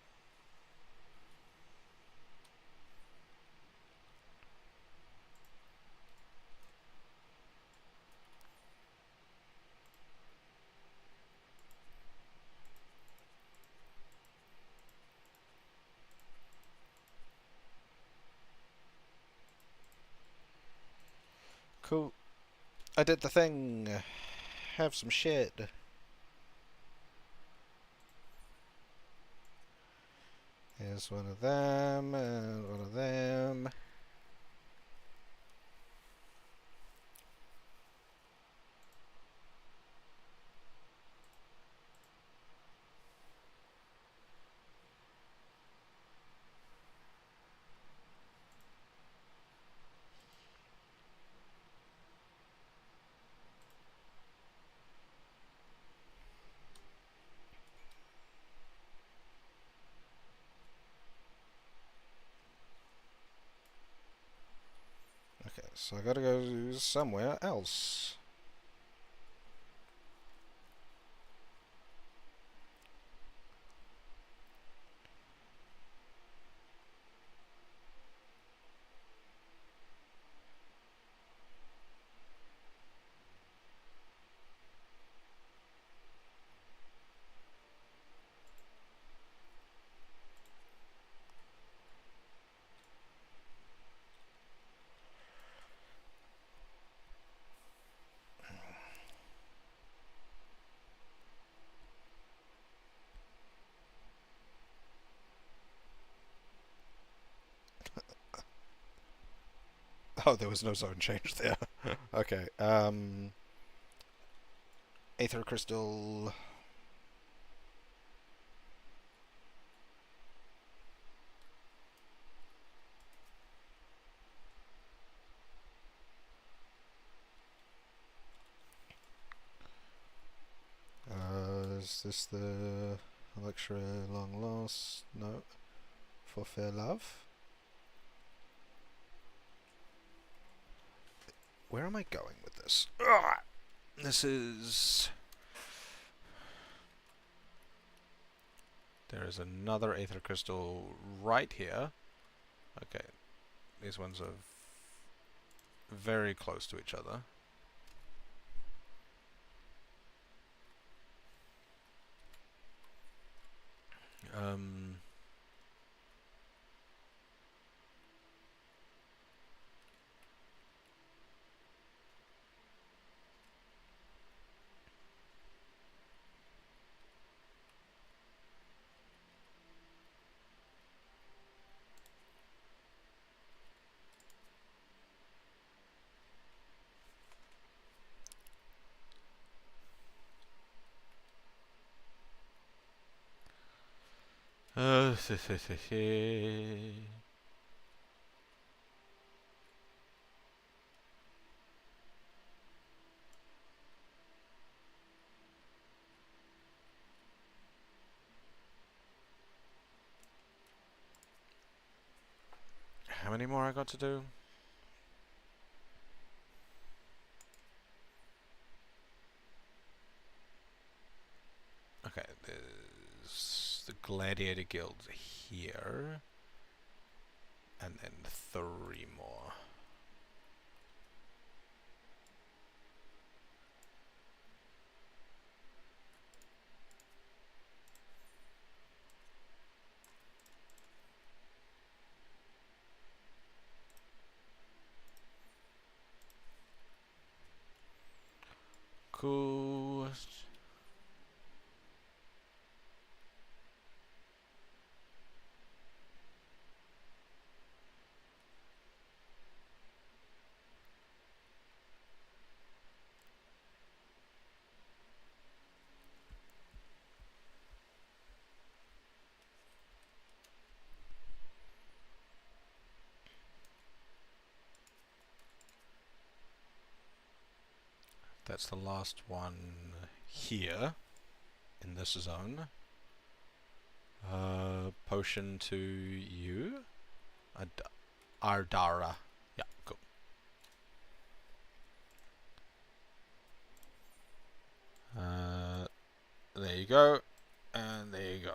Cool. I did the thing. Have some shit. Here's one of them, and one of them. Okay, so I gotta go somewhere else. Oh, there was no zone change there. Okay, Aether Crystal. Is this the lecture long lost? No. For fair love? Where am I going with this? Ugh! This is... There is another aether crystal right here. Okay, these ones are very close to each other. How many more I got to do? Okay, there's the Gladiator Guild here, and then 3 more. Cool. That's the last one here in this zone. Potion to you? Ardara. Yeah, cool. There you go. And there you go.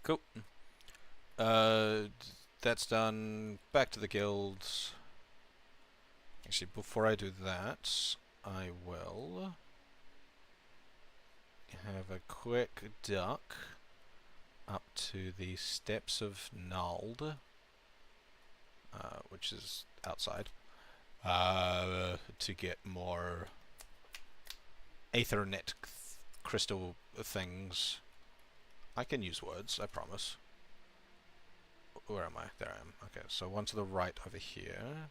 Cool. That's done. Back to the guilds. Actually, before I do that, I will have a quick duck up to the steps of Nald, which is outside, to get more Aethernet crystal things. I can use words, I promise. Where am I? There I am. Okay, so one to the right over here.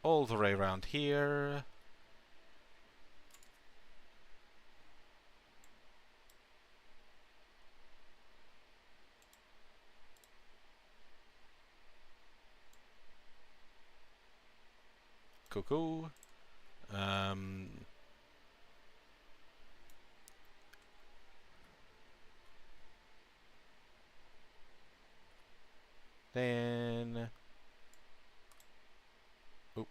All the way around here. Cool. Then... Oop.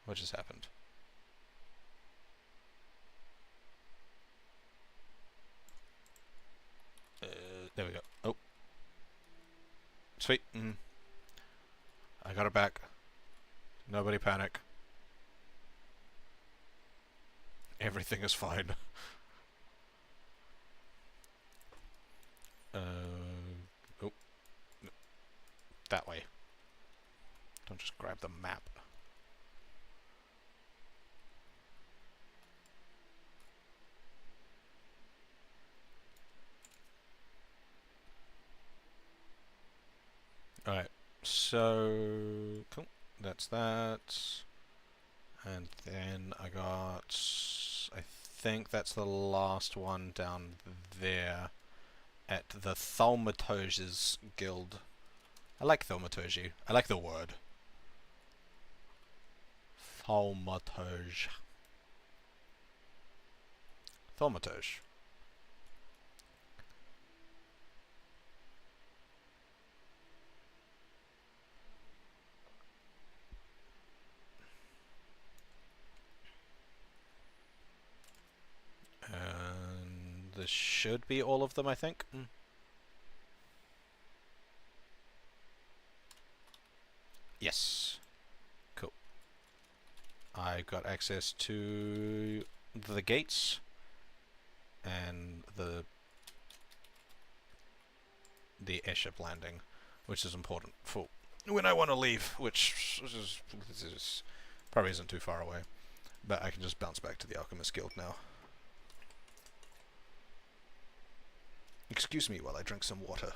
What just happened? There we go. Oh. Sweet. I got it back. Nobody panic. Everything is fine. Oh. That way. Don't just grab the map. Alright, so... Cool. That's that. And then I got... I think that's the last one down there at the Thaumaturge's Guild. I like Thaumaturge. I like the word. Thaumaturge. Thaumaturge. And this should be all of them, I think. Yes. Cool. I got access to the gates and the airship landing, which is important for when I want to leave, which is probably isn't too far away. But I can just bounce back to the Alchemist Guild now. Excuse me while I drink some water.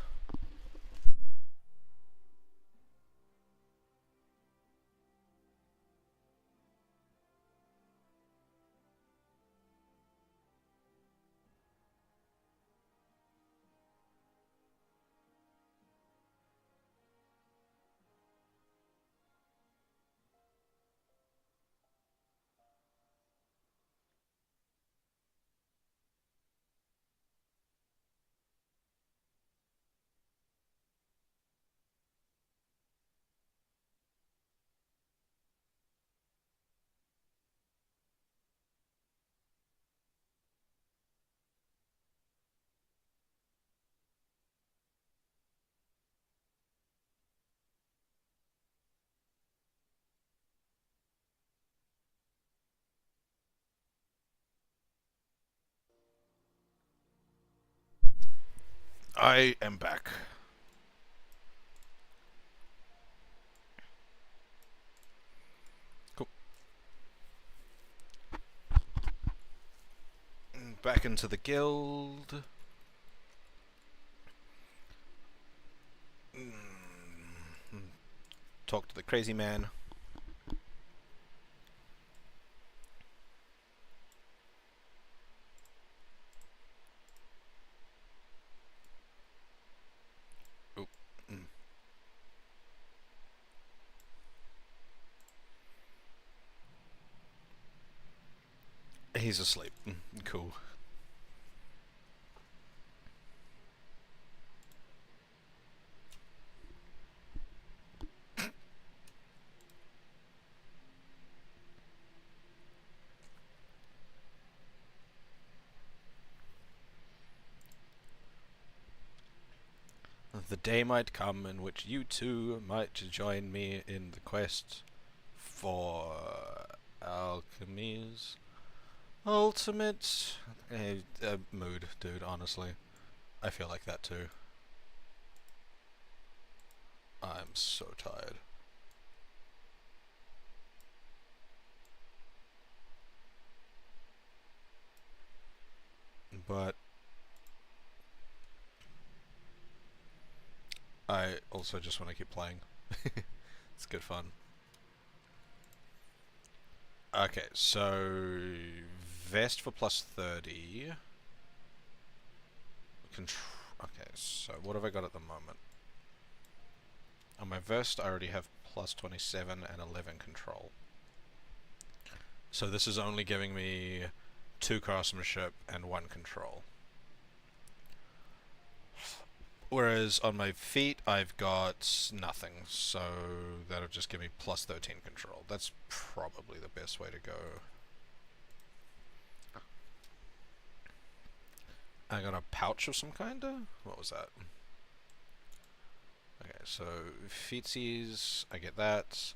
I am back. Cool. Back into the guild. Talk to the crazy man. He's asleep. Cool. The day might come in which you two might join me in the quest for alchemy's ultimate mood, dude, honestly. I feel like that too. I'm so tired. But I also just want to keep playing. It's good fun. Okay, so vest for plus 30. Okay, so what have I got at the moment? On my vest, I already have plus 27 and 11 control. So this is only giving me 2 craftsmanship and 1 control. Whereas on my feet, I've got nothing, so that'll just give me plus 13 control. That's probably the best way to go. I got a pouch of some kind? What was that? Okay, so feetsies, I get that.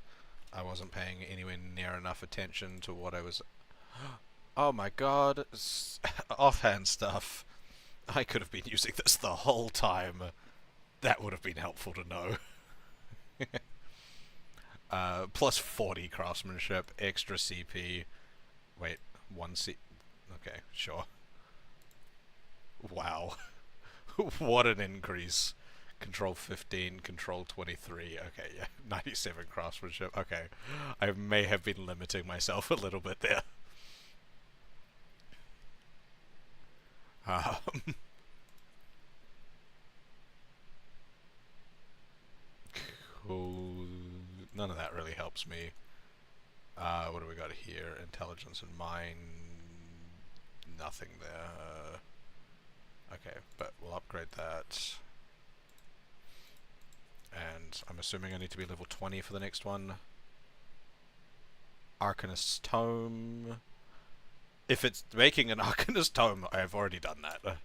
I wasn't paying anywhere near enough attention to what I was... Oh my god, offhand stuff. I could have been using this the whole time. That would have been helpful to know. Plus 40 craftsmanship, extra CP. Wait, 1 C. Okay, sure. Wow. What an increase. Control 15, control 23. Okay, yeah. 97 craftsmanship. Okay. I may have been limiting myself a little bit there. Um, cool. None of that really helps me. What do we got here? Intelligence and mind. Nothing there. Okay, but we'll upgrade that. And I'm assuming I need to be level 20 for the next one. Arcanist's Tome. If it's making an Arcanist Tome, I've already done that.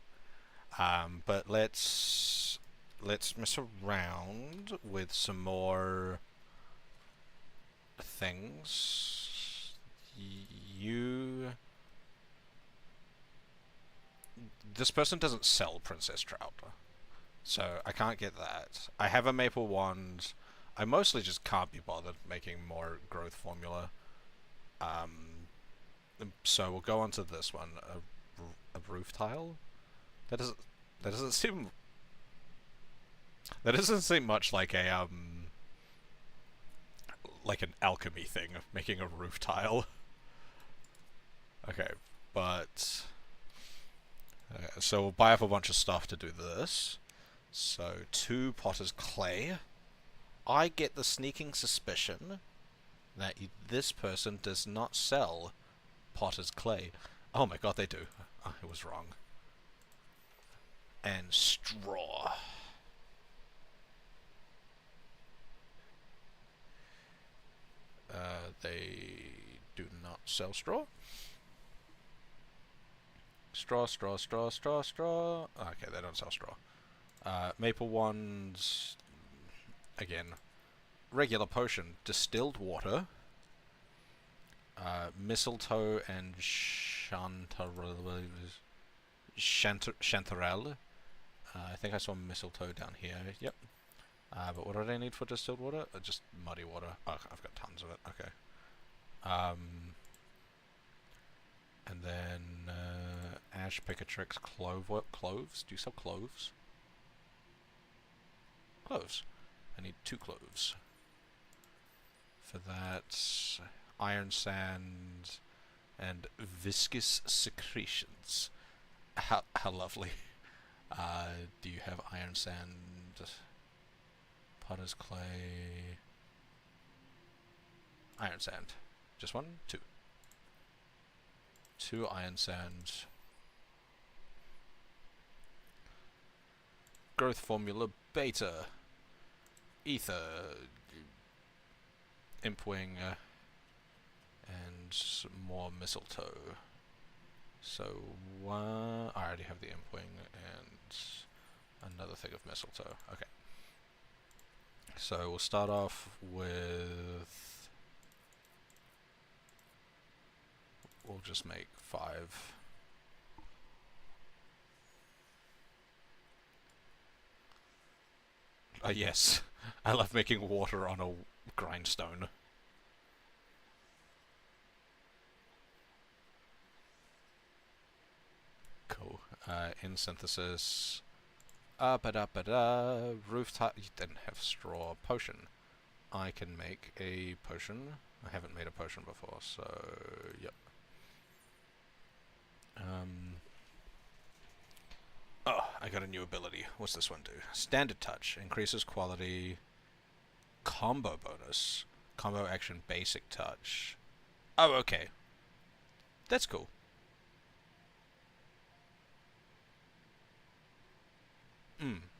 But let's mess around with some more things. This person doesn't sell Princess Trout, so I can't get that. I have a maple wand. I mostly just can't be bothered making more growth formula. So we'll go on to this one, a roof tile. That doesn't seem much like a like an alchemy thing, making a roof tile. Okay, but so we'll buy up a bunch of stuff to do this. So 2 potter's clay. I get the sneaking suspicion that this person does not sell potter's clay. Oh my god, they do. I was wrong. And straw. They do not sell straw. Straw. Okay, they don't sell straw. Maple wands. Again. Regular potion. Distilled water. Mistletoe and chanterelle. I think I saw mistletoe down here. Yep. But what do I need for distilled water? Just muddy water. Oh, I've got tons of it. Okay. And then ash, picatrix, cloves. Do you sell cloves? Cloves. I need 2 cloves. For that, iron sand and viscous secretions. How lovely. Do you have iron sand? Potter's clay. Iron sand. Just 1? 2. 2 iron sand. Growth formula beta. Ether. Impwing. And more mistletoe. So one. I already have the impwing and another thing of mistletoe. Okay. So we'll start off with. We'll just make 5. Yes. I love making water on a grindstone. Cool. In synthesis. Roof tile. You didn't have straw. Potion. I can make a potion. I haven't made a potion before, so yep. Oh, I got a new ability. What's this one do? Standard touch. Increases quality. Combo bonus. Combo action basic touch. Oh, okay. That's cool.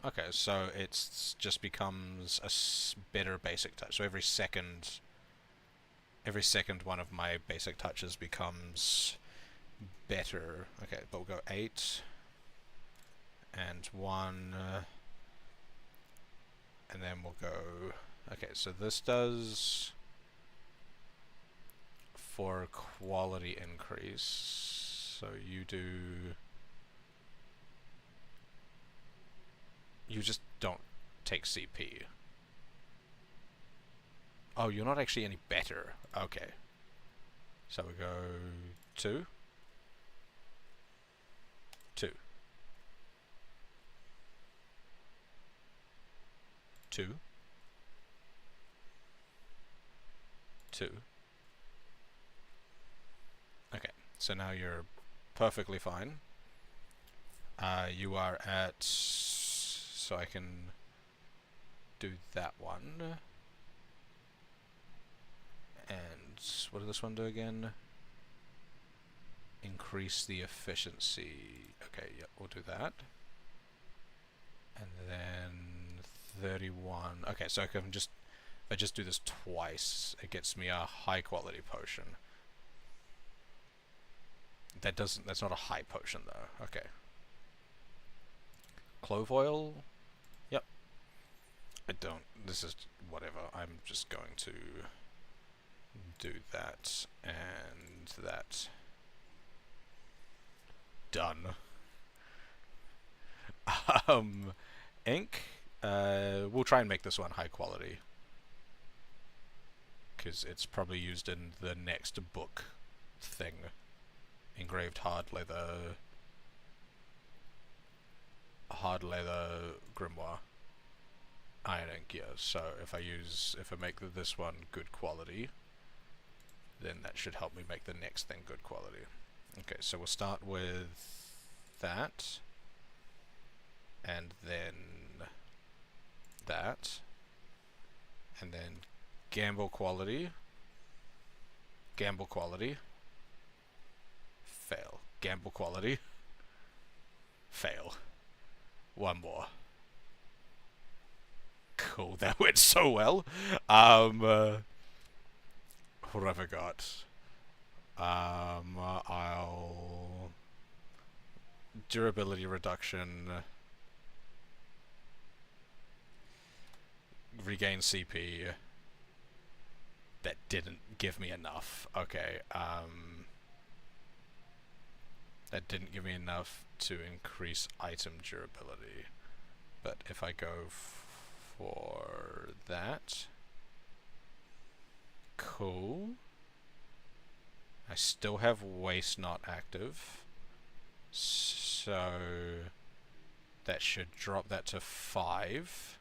Okay, so it's just becomes a better basic touch. So every second one of my basic touches becomes better. Okay, but we'll go 8 and 1, and then we'll go. Okay, so this does for quality increase. So you do. You just don't take CP. Oh, you're not actually any better. Okay. So we go 2, 2, 2, 2. Okay, so now you're perfectly fine. You are at... So I can do that one. And what does this one do again? Increase the efficiency. Okay, yep, we'll do that. And then 31. Okay, so I can just... If I just do this twice, it gets me a high quality potion. That doesn't... That's not a high potion though. Okay. Clove oil? Yep. I don't... This is... whatever. I'm just going to do that and that. Done. Ink. We'll try and make this one high quality, because it's probably used in the next book thing. Engraved hard leather grimoire. Iron ink, yeah. So if I make this one good quality, then that should help me make the next thing good quality. Okay, so we'll start with that, and then that, and then gamble quality, fail, gamble quality, fail. One more. Cool, that went so well. What have I got? I'll... Durability reduction. Regain CP. That didn't give me enough. Okay, that didn't give me enough to increase item durability. But if I go for that... Cool. I still have waste not active, so that should drop that to 5.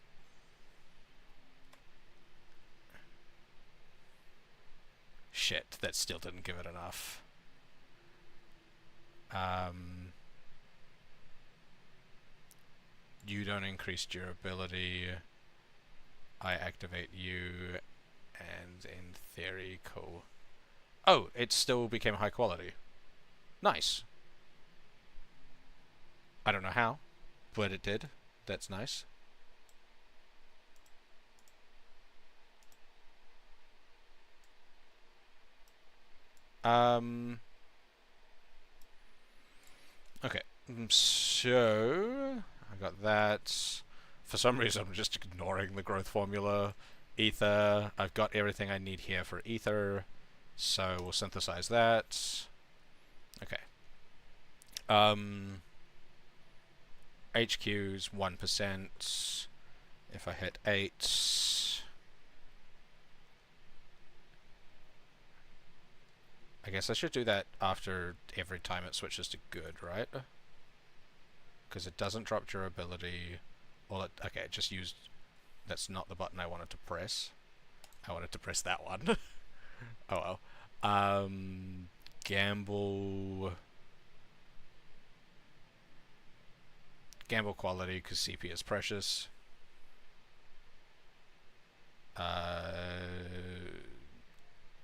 Shit, that still didn't give it enough. You don't increase durability. I activate you, and in theory, cool. Oh, it still became high quality. Nice. I don't know how, but it did. That's nice. Okay, so I got that. For some reason, I'm just ignoring the growth formula. Ether. I've got everything I need here for ether, so we'll synthesize that. Okay. HQ's 1%. If I hit 8, I guess I should do that after every time it switches to good, right? Because it doesn't drop durability. Well, okay, it just used... That's not the button I wanted to press. I wanted to press that one. Oh well. Gamble quality, because CP is precious.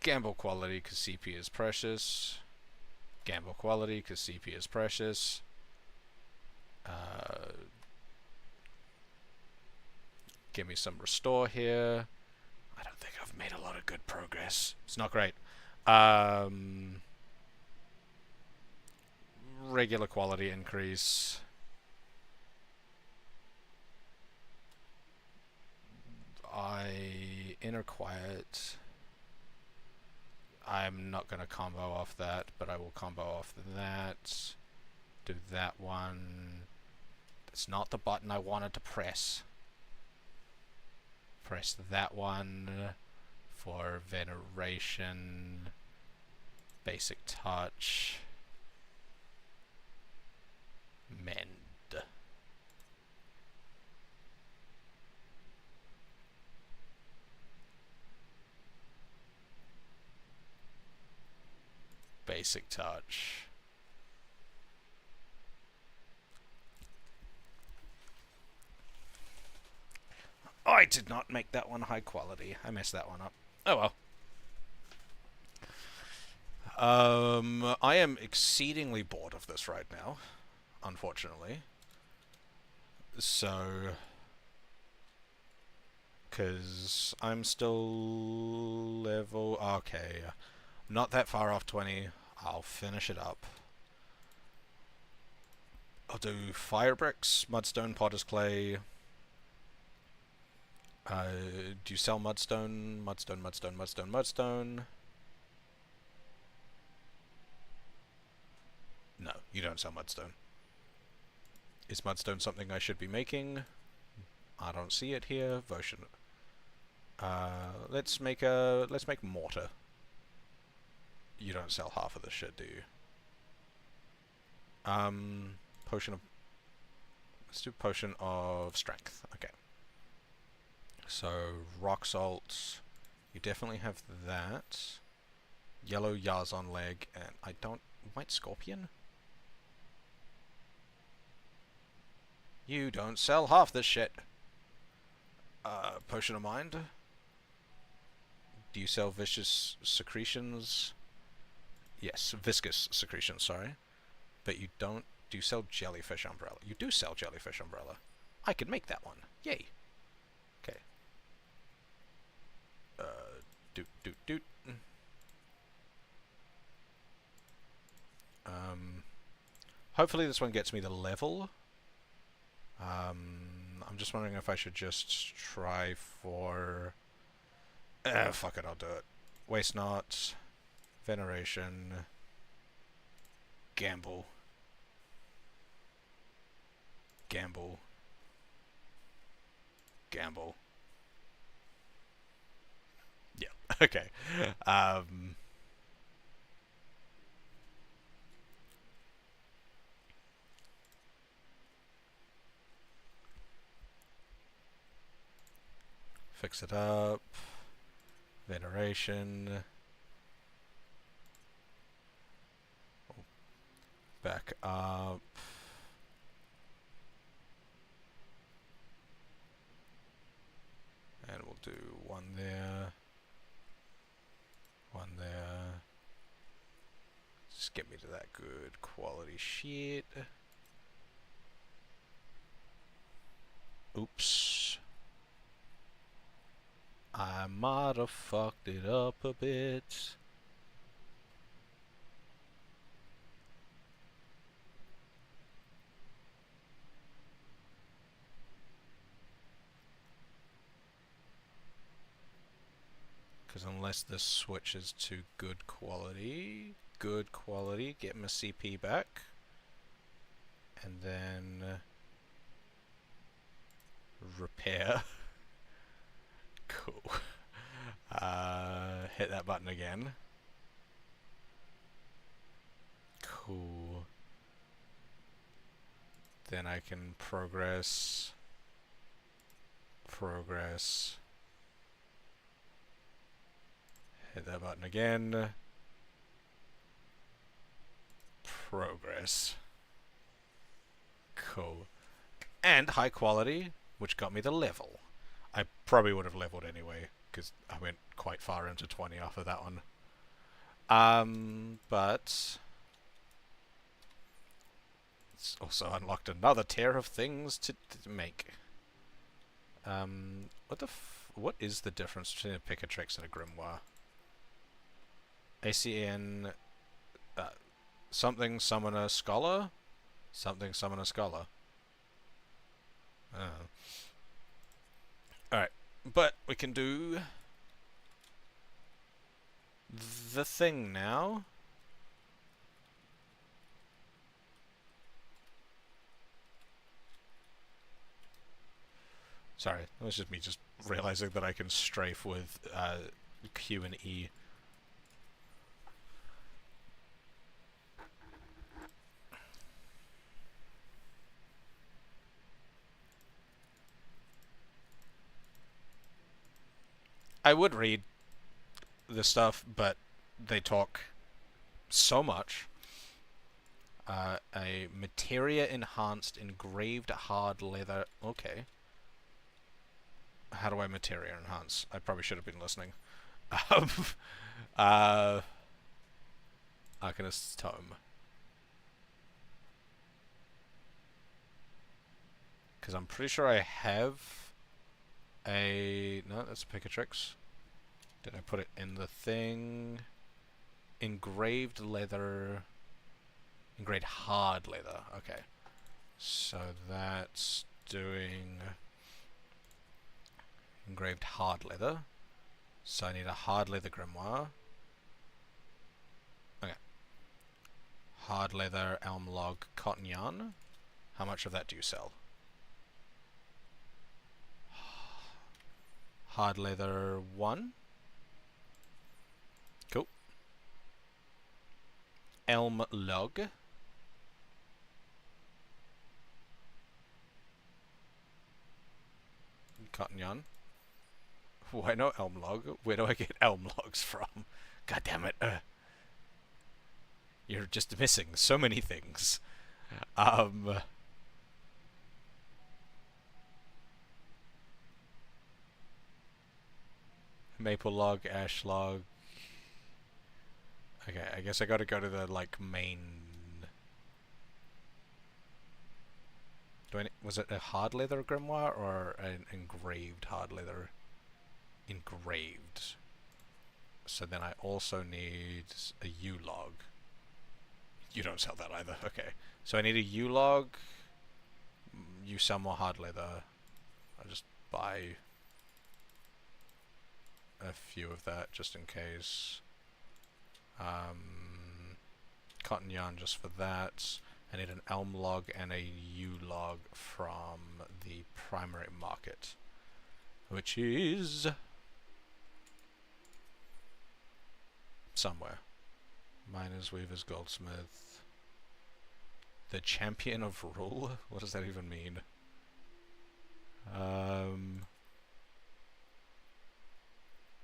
Gamble quality, because CP is precious. Gamble quality, because CP is precious. Give me some restore here. I don't think I've made a lot of good progress. It's not great. Regular quality increase. Inner quiet. I'm not going to combo off that, but I will combo off that. Do that one. That's not the button I wanted to press. Press that one. for veneration, basic touch, mend. Basic touch. Oh, I did not make that one high quality. I messed that one up. Oh well. I am exceedingly bored of this right now, unfortunately. So, because I'm still level... Okay, not that far off 20. I'll finish it up. I'll do fire bricks, mudstone, potter's clay. Do you sell mudstone? Mudstone, mudstone, mudstone, mudstone. No, you don't sell mudstone. Is mudstone something I should be making? I don't see it here. Version. Let's make mortar. You don't sell half of this shit, do you? Potion of... Let's do potion of strength. Okay. So, rock salt. You definitely have that. Yellow Yazon leg, and I don't... White scorpion? You don't sell half this shit. Potion of mind. Do you sell vicious secretions? Yes, viscous secretions, sorry. But you don't... Do you sell jellyfish umbrella? You do sell jellyfish umbrella. I could make that one. Yay. Okay. Doot. Hopefully this one gets me the level. I'm just wondering if I should just try for... fuck it, I'll do it. Waste not. Veneration. Gamble. Gamble. Gamble. Yeah, okay. Fix it up. Veneration. Back up. And we'll do one there. One there. Just get me to that good quality shit. Oops. I might have fucked it up a bit. Because unless this switches to good quality, get my CP back. And then repair. Cool. Hit that button again. Cool. Then I can progress. Hit that button again. Progress. Cool. And high quality, which got me the level. I probably would have leveled anyway, because I went quite far into 20 after that one. But it's also unlocked another tier of things to make. What is the difference between a Picatrix and a Grimoire? ACN... something Summoner Scholar? Something Summoner Scholar. Alright, but we can do the thing now. Sorry, that was just me just realizing that I can strafe with Q and E. I would read the stuff, but they talk so much. A materia enhanced engraved hard leather. Okay. How do I materia enhance? I probably should have been listening. Um, uh, Arcanist's Tome. Because I'm pretty sure I have a... No, that's Picatrix. Did I put it in the thing? Engraved leather... Engraved hard leather. Okay. So that's doing... Engraved hard leather. So I need a hard leather grimoire. Okay. Hard leather, elm log, cotton yarn. How much of that do you sell? Hard leather 1. Cool. Elm log. Cotton yarn. Why no elm log? Where do I get elm logs from? God damn it. You're just missing so many things. Maple log, ash log. Okay, I guess I gotta go to the, like, main... Was it a hard leather grimoire or an engraved hard leather? Engraved. So then I also need a U-log. You don't sell that either. Okay. So I need a U-log. You sell more hard leather. I'll just buy a few of that just in case. Cotton yarn just for that. I need an elm log and a U-log from the primary market, which is somewhere. Miners, weavers, goldsmith. The champion of rule? What does that even mean?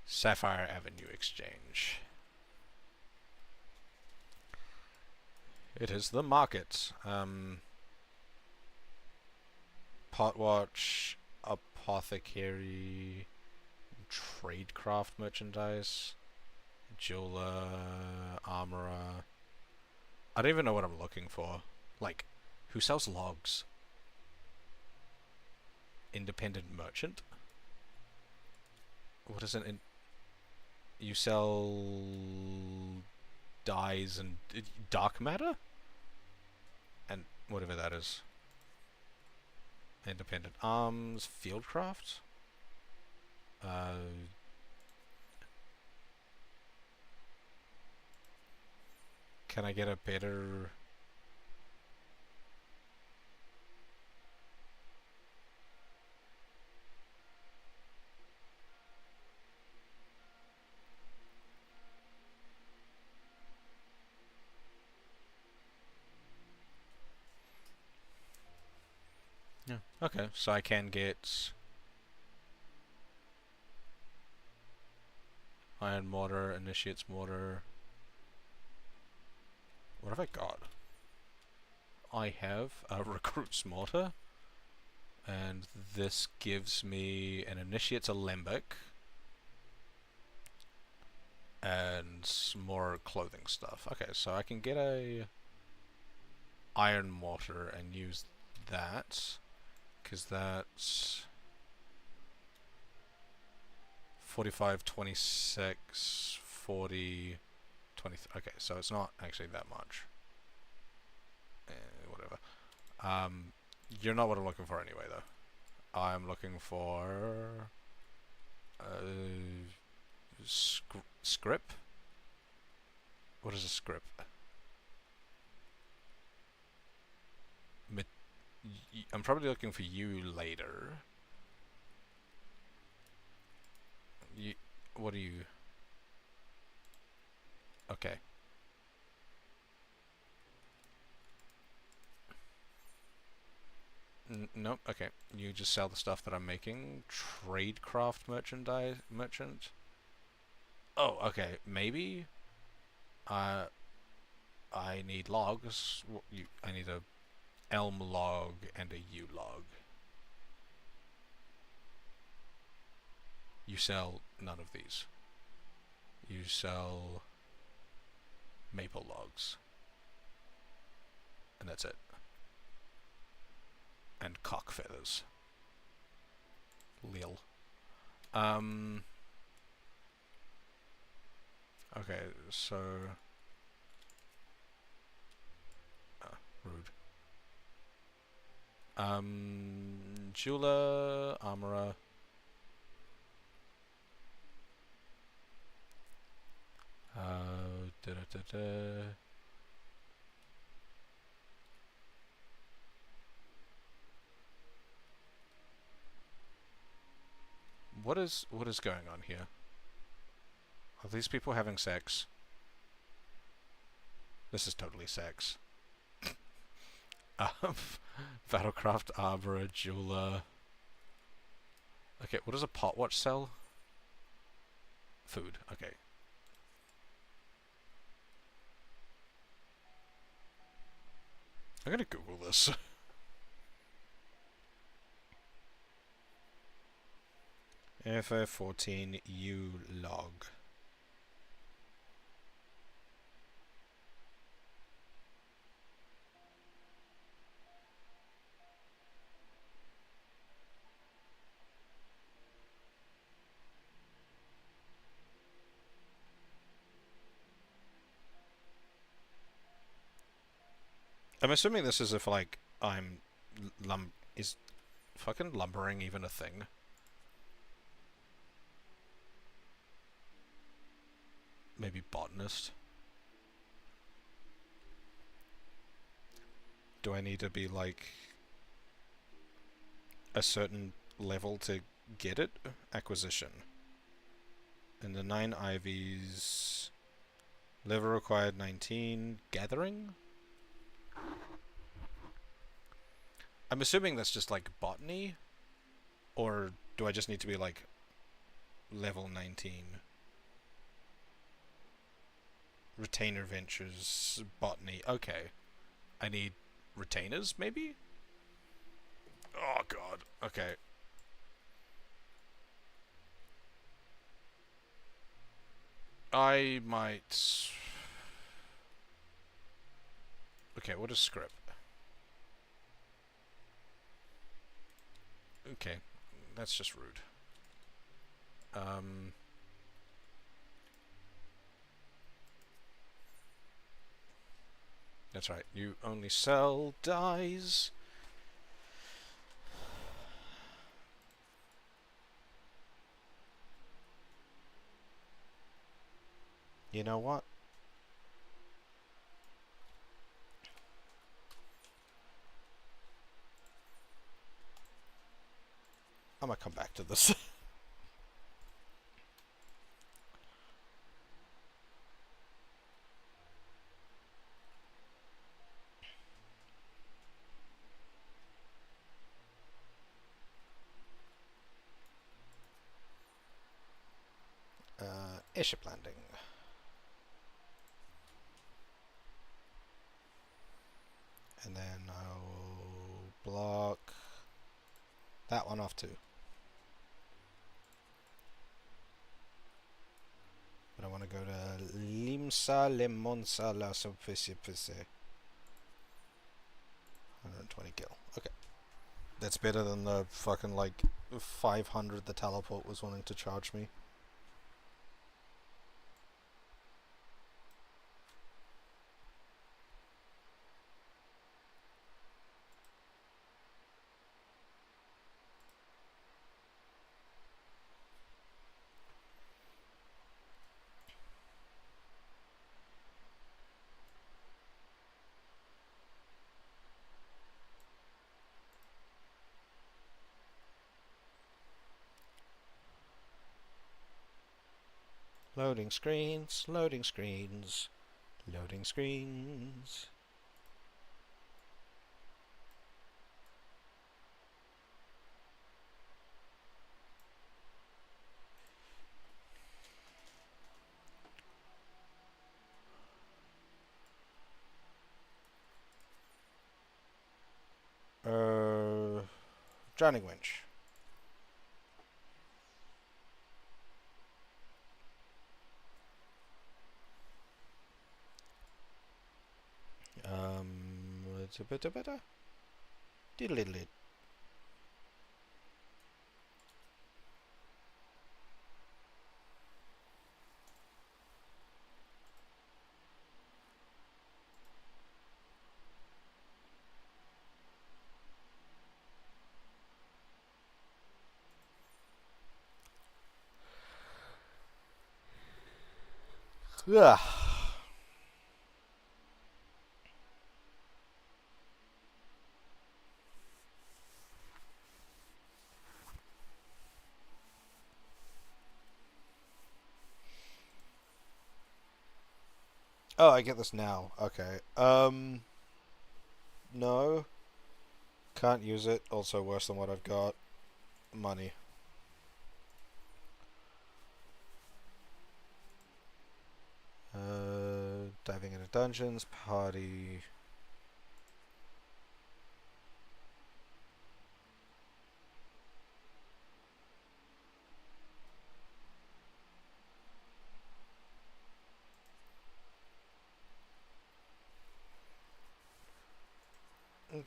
Sapphire Avenue Exchange. It is the market. Potwatch, apothecary, tradecraft merchandise, jeweler, armorer. I don't even know what I'm looking for. Like, who sells logs? Independent merchant? What is an... You sell... dyes and... dark matter? And whatever that is. Independent arms, fieldcraft? Can I get a better... Yeah. Okay, so I can get iron mortar, initiates mortar. What have I got? I have a recruit's mortar, and this gives me an initiate's alembic and some more clothing stuff. Okay, so I can get a iron mortar and use that. Because that's 45, 26, 40, 20. Okay, so it's not actually that much. Whatever. You're not what I'm looking for anyway, though. I'm looking for script. What is a script? I'm probably looking for you later. What are you? Okay. Nope. Okay. You just sell the stuff that I'm making. Tradecraft merchant. Oh, okay. Maybe. Uh, I need logs. I need a elm log and a yew log. You sell none of these. You sell maple logs. And that's it. And cock feathers. Lil. Okay, so... rude. Jeweler, armorer. Da -da -da -da. What is going on here? Are these people having sex? This is totally sex. Battlecraft, armorer, jeweler. Okay, what does a potwatch sell? Food. Okay. I'm gonna Google this. FO14 U log. I'm assuming this is if, like, I'm... is fucking lumbering even a thing? Maybe botanist? Do I need to be, like, a certain level to get it? Acquisition. And the 9 ivies... Level required 19. Gathering? I'm assuming that's just, like, botany? Or do I just need to be, like, level 19? Retainer ventures, botany. Okay. I need retainers, maybe? Oh, God. Okay. I might... Okay, what is script? Okay, that's just rude. That's right, you only sell dyes. You know what? I'm gonna come back to this. Airship landing. And then I'll block that one off too. But I want to go to Limsa Lemonsa La Superficie. 120 gil. Okay. That's better than the fucking, like, 500 the teleport was wanting to charge me. Loading screens, loading screens, loading screens. Drowning winch. It's a bit better. Diddle-diddle-it. Ugh. Oh, I get this now. Okay. No. Can't use it. Also worse than what I've got. Money. Diving into dungeons. Party.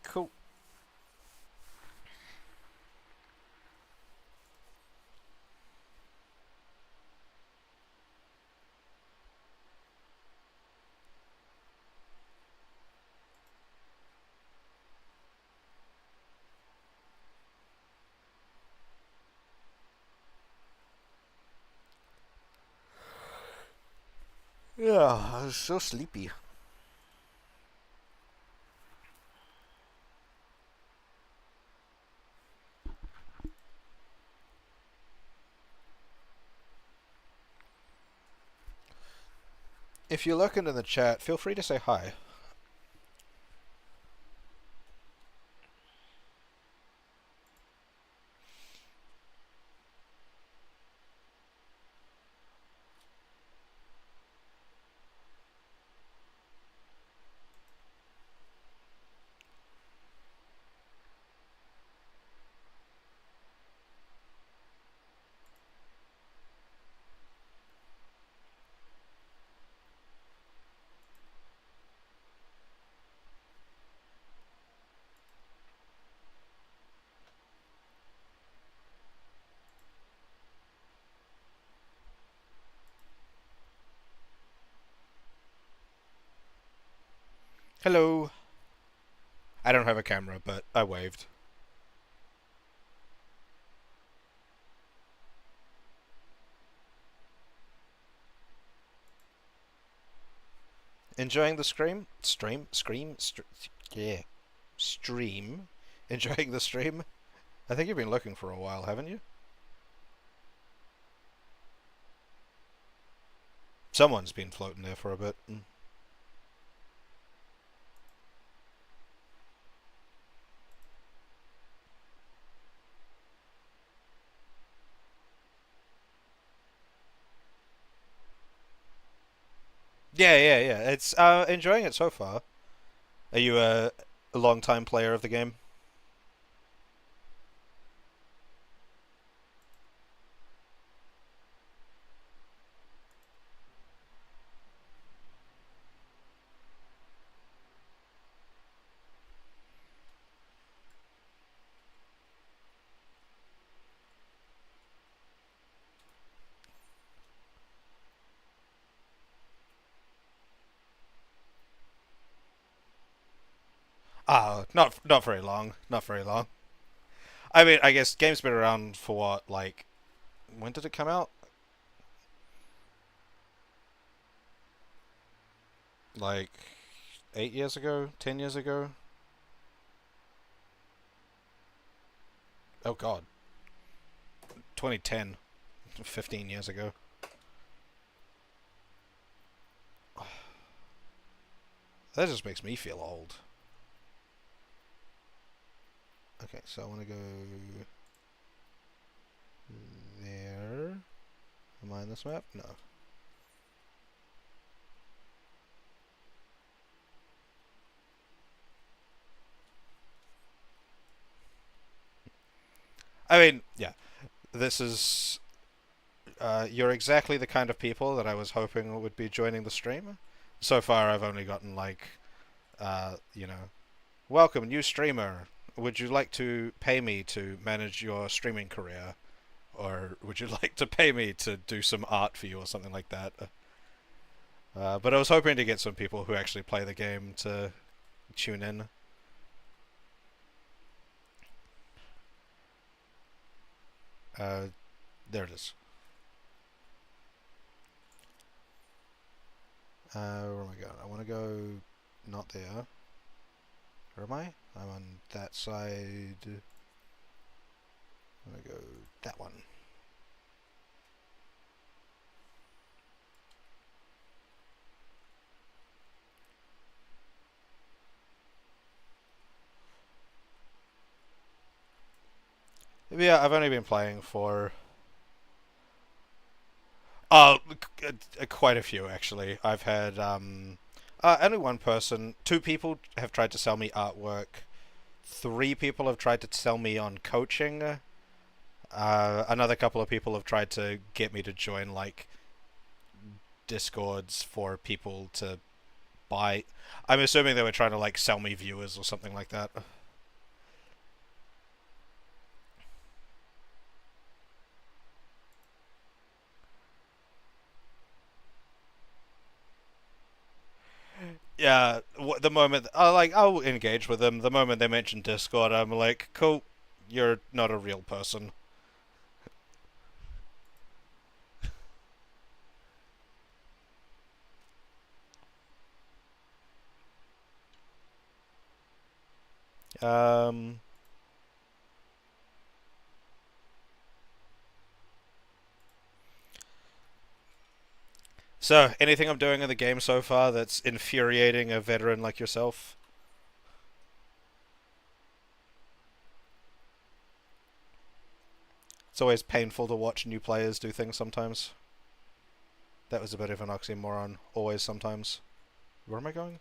Cool. Yeah, I was so sleepy. If you're lurking in the chat, feel free to say hi. Hello. I don't have a camera, but I waved. Enjoying the yeah, stream. Enjoying the stream. I think you've been looking for a while, haven't you? Someone's been floating there for a bit. Yeah. It's enjoying it so far. Are you a long time player of the game? Ah, not very long. Not very long. I mean, I guess game's been around for what, like, when did it come out? Like 8 years ago, 10 years ago. Oh God, 2010, 15 years ago. That just makes me feel old. Okay, so I want to go there. Am I on this map? No. I mean, yeah, this is you're exactly the kind of people that I was hoping would be joining the stream. So far, I've only gotten like, you know, welcome, new streamer. Would you like to pay me to manage your streaming career? Or would you like to pay me to do some art for you or something like that? But I was hoping to get some people who actually play the game to tune in. There it is. Where am I going? I want to go not there. Where am I? I'm on that side. I'm going to go that one. Yeah, I've only been playing for quite a few actually. I've had only one person, two people have tried to sell me artwork. Three people have tried to sell me on coaching. Another couple of people have tried to get me to join like discords for people to buy. I'm assuming they were trying to like sell me viewers or something like that. Yeah, the moment I'll engage with them. The moment they mention Discord, I'm like, cool, you're not a real person. Um, so anything I'm doing in the game so far that's infuriating a veteran like yourself? It's always painful to watch new players do things sometimes. That was a bit of an oxymoron. Always sometimes. Where am I going?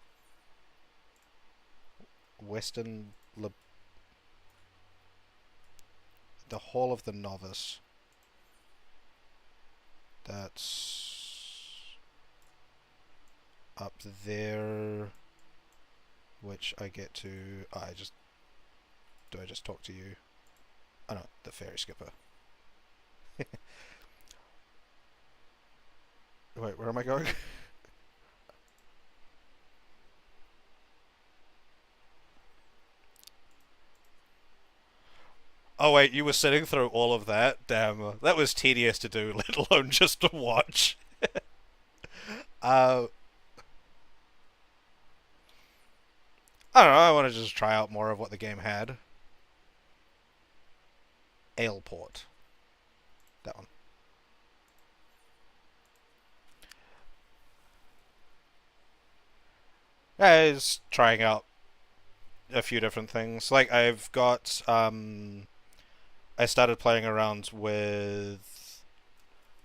Western... the Hall of the Novice. That's... up there... which I get to... Oh, do I just talk to you? Oh no, the ferry skipper. Wait, where am I going? Oh wait, you were sitting through all of that? Damn, that was tedious to do, let alone just to watch. uh, I don't know, I want to just try out more of what the game had. Aleport. That one. Yeah, it's trying out a few different things. Like, I've got, I started playing around with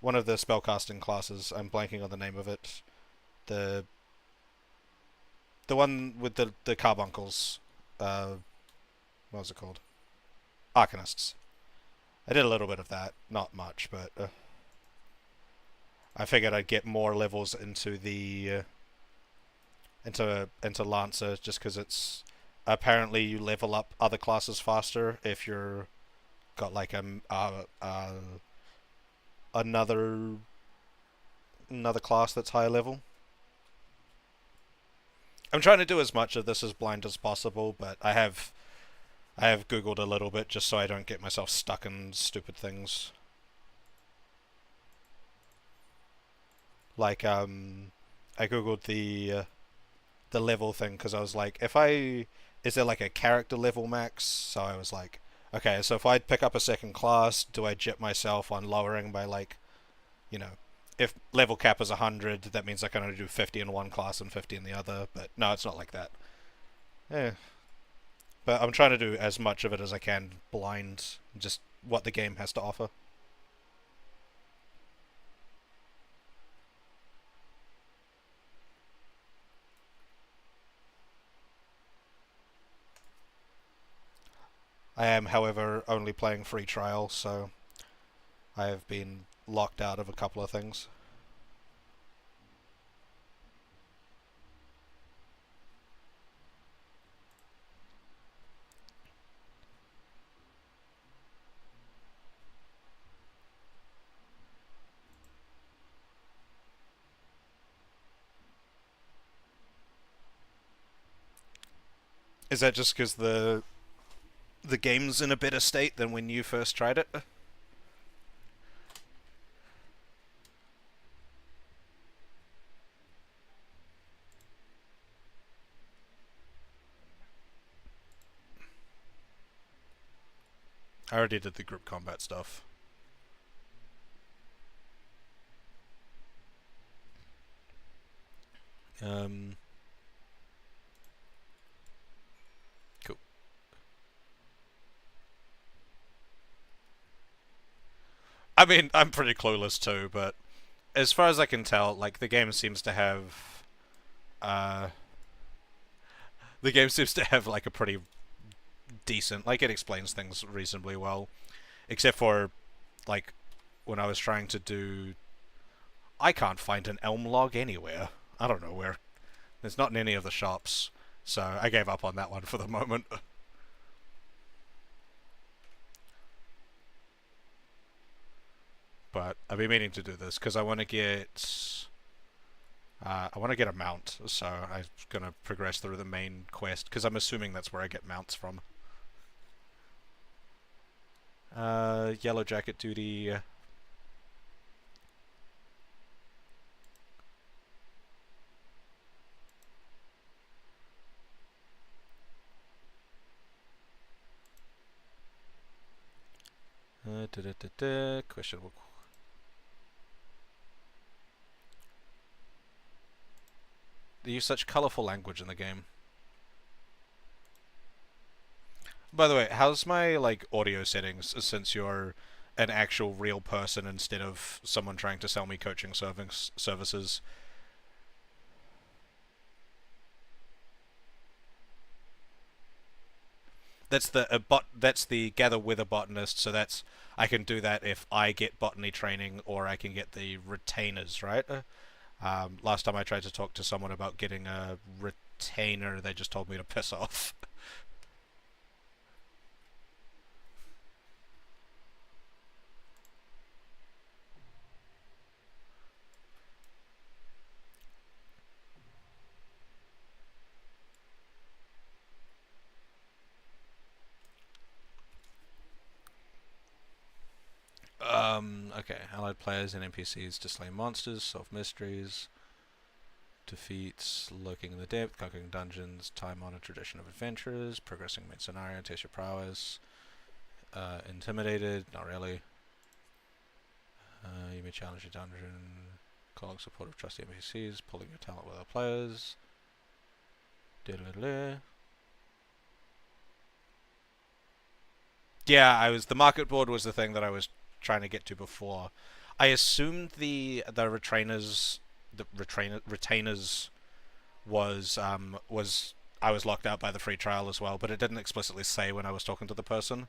one of the spellcasting classes. I'm blanking on the name of it. The one with the carbuncles. What was it called? Arcanists. I did a little bit of that, not much, but I figured I'd get more levels into the into Lancer just because it's apparently you level up other classes faster if you're got like another class that's higher level. I'm trying to do as much of this as blind as possible, but I have googled a little bit just so I don't get myself stuck in stupid things. Like I googled the level thing because I was like, is there like a character level max? So I was like, okay, so if I pick up a second class, do I jip myself on lowering by like, you know, if level cap is 100, that means I can only do 50 in one class and 50 in the other. But no, it's not like that. Yeah. But I'm trying to do as much of it as I can blind, just what the game has to offer. I am, however, only playing free trial, so I have been locked out of a couple of things. Is that just because the game's in a better state than when you first tried it? I already did the group combat stuff. Um, cool. I mean, I'm pretty clueless too, but as far as I can tell, like uh, the game seems to have like a pretty decent, like it explains things reasonably well, except for like when I was trying to do, I can't find an elm log anywhere. I don't know where. It's not in any of the shops, so I gave up on that one for the moment. But I've been meaning to do this because I want to get a mount, so I'm gonna progress through the main quest because I'm assuming that's where I get mounts from. Yellow jacket duty. Questionable. They use such colorful language in the game. By the way, how's my like audio settings since you're an actual real person instead of someone trying to sell me coaching services? That's the that's the gather with a botanist, so that's I can do that if I get botany training or I can get the retainers, right? Last time I tried to talk to someone about getting a retainer, they just told me to piss off. Okay. Allied players and NPCs to slay monsters, solve mysteries, defeats, lurking in the depth, conquering dungeons, time-honored tradition of adventurers, progressing main scenario, test your prowess, intimidated, not really. You may challenge your dungeon, calling support of trusty NPCs, pulling your talent with other players. Yeah, the market board was the thing that I was trying to get to before. I assumed the retainers was I was locked out by the free trial as well, but it didn't explicitly say when I was talking to the person.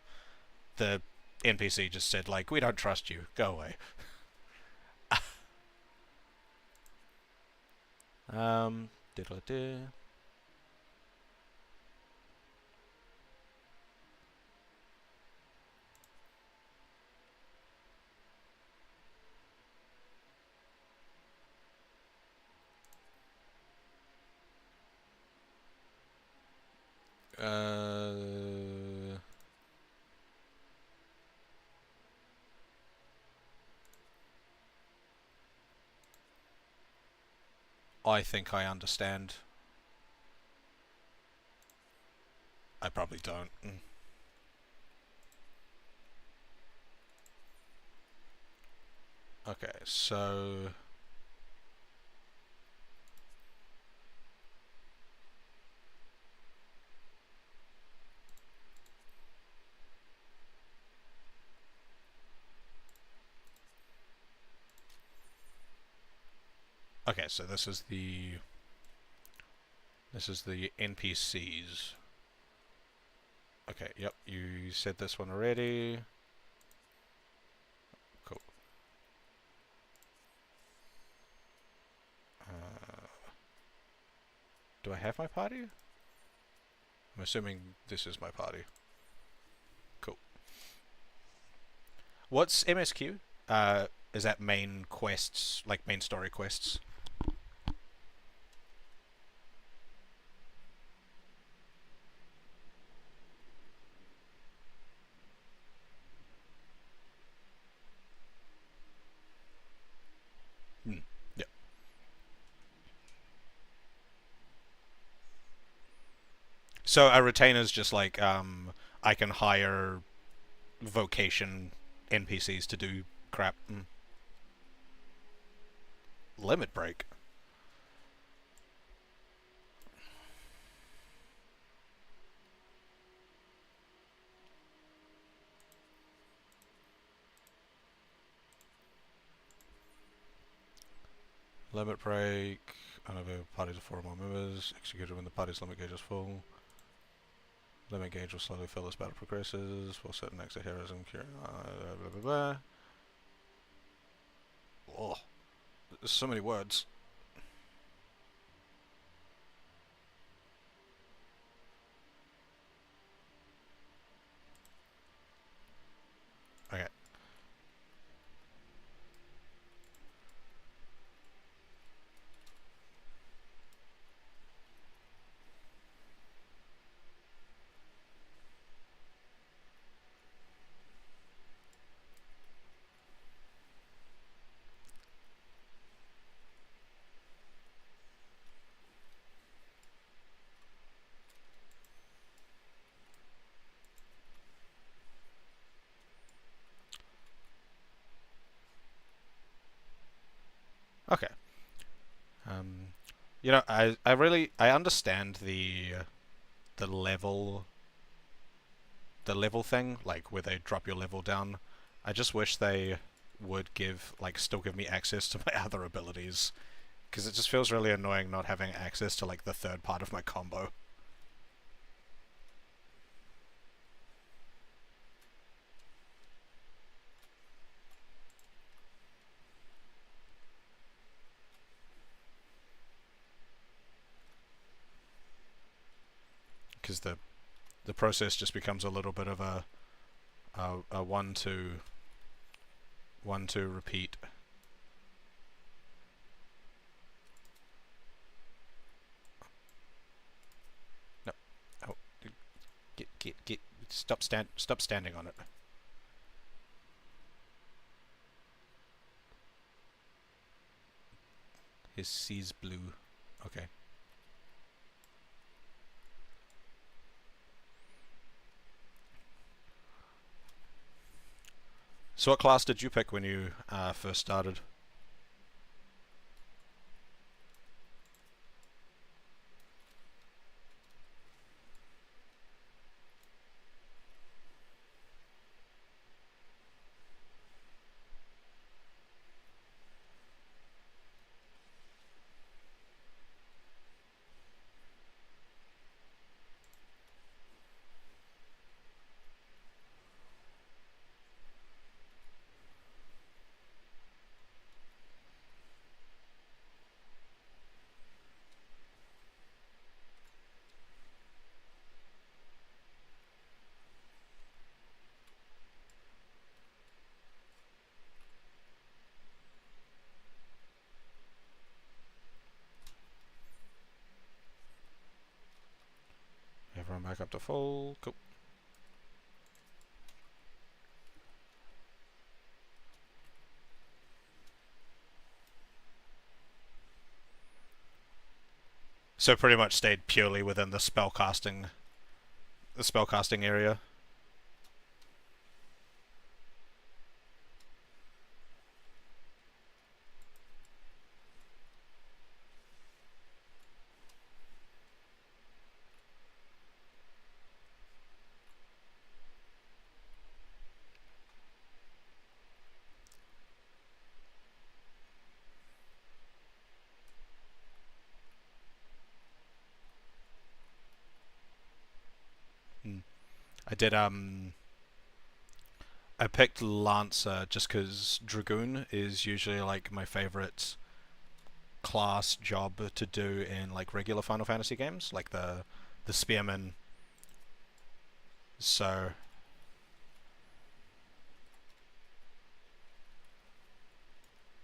The NPC just said like, "We don't trust you. Go away." Diddle-a-doo. I think I understand. I probably don't. Okay, so... Okay, so this is the... This is the NPCs. Okay, yep, you said this one already. Cool. Do I have my party? I'm assuming this is my party. Cool. What's MSQ? Is that main quests, like main story quests? Hmm. Yep. So a retainer's just like, I can hire vocation NPCs to do crap. Limit break. Limit break. Another parties of 4 or more members. Executed when the party's limit gauge is full. Limit gauge will slowly fill as battle progresses. While certain extra heroes and blah blah blah. Oh, there's so many words. Okay. Okay. You know, I understand the level the level thing, like where they drop your level down. I just wish they would still give me access to my other abilities, because it just feels really annoying not having access to like the third part of my combo. Because the process just becomes a little bit of a one two repeat. No, oh, get stop standing on it. His sea's blue. Okay. So what class did you pick when you first started? Everyone back up to full. Cool. So pretty much stayed purely within the spellcasting area. I did I picked Lancer just because Dragoon is usually like my favorite class job to do in like regular Final Fantasy games, like the spearman. So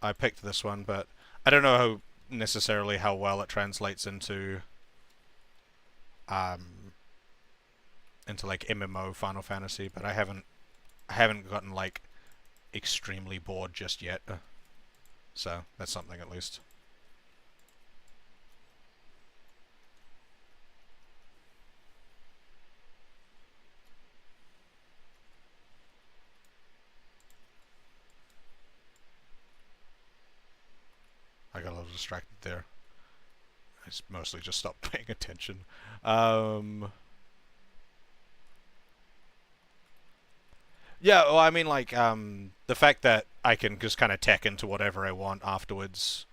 I picked this one, but I don't know how necessarily how well it translates um into like MMO Final Fantasy, but I haven't gotten like extremely bored just yet. So that's something at least. I got a little distracted there. I mostly just stopped paying attention. Um, yeah, well, I mean, like, the fact that I can just kind of tech into whatever I want afterwards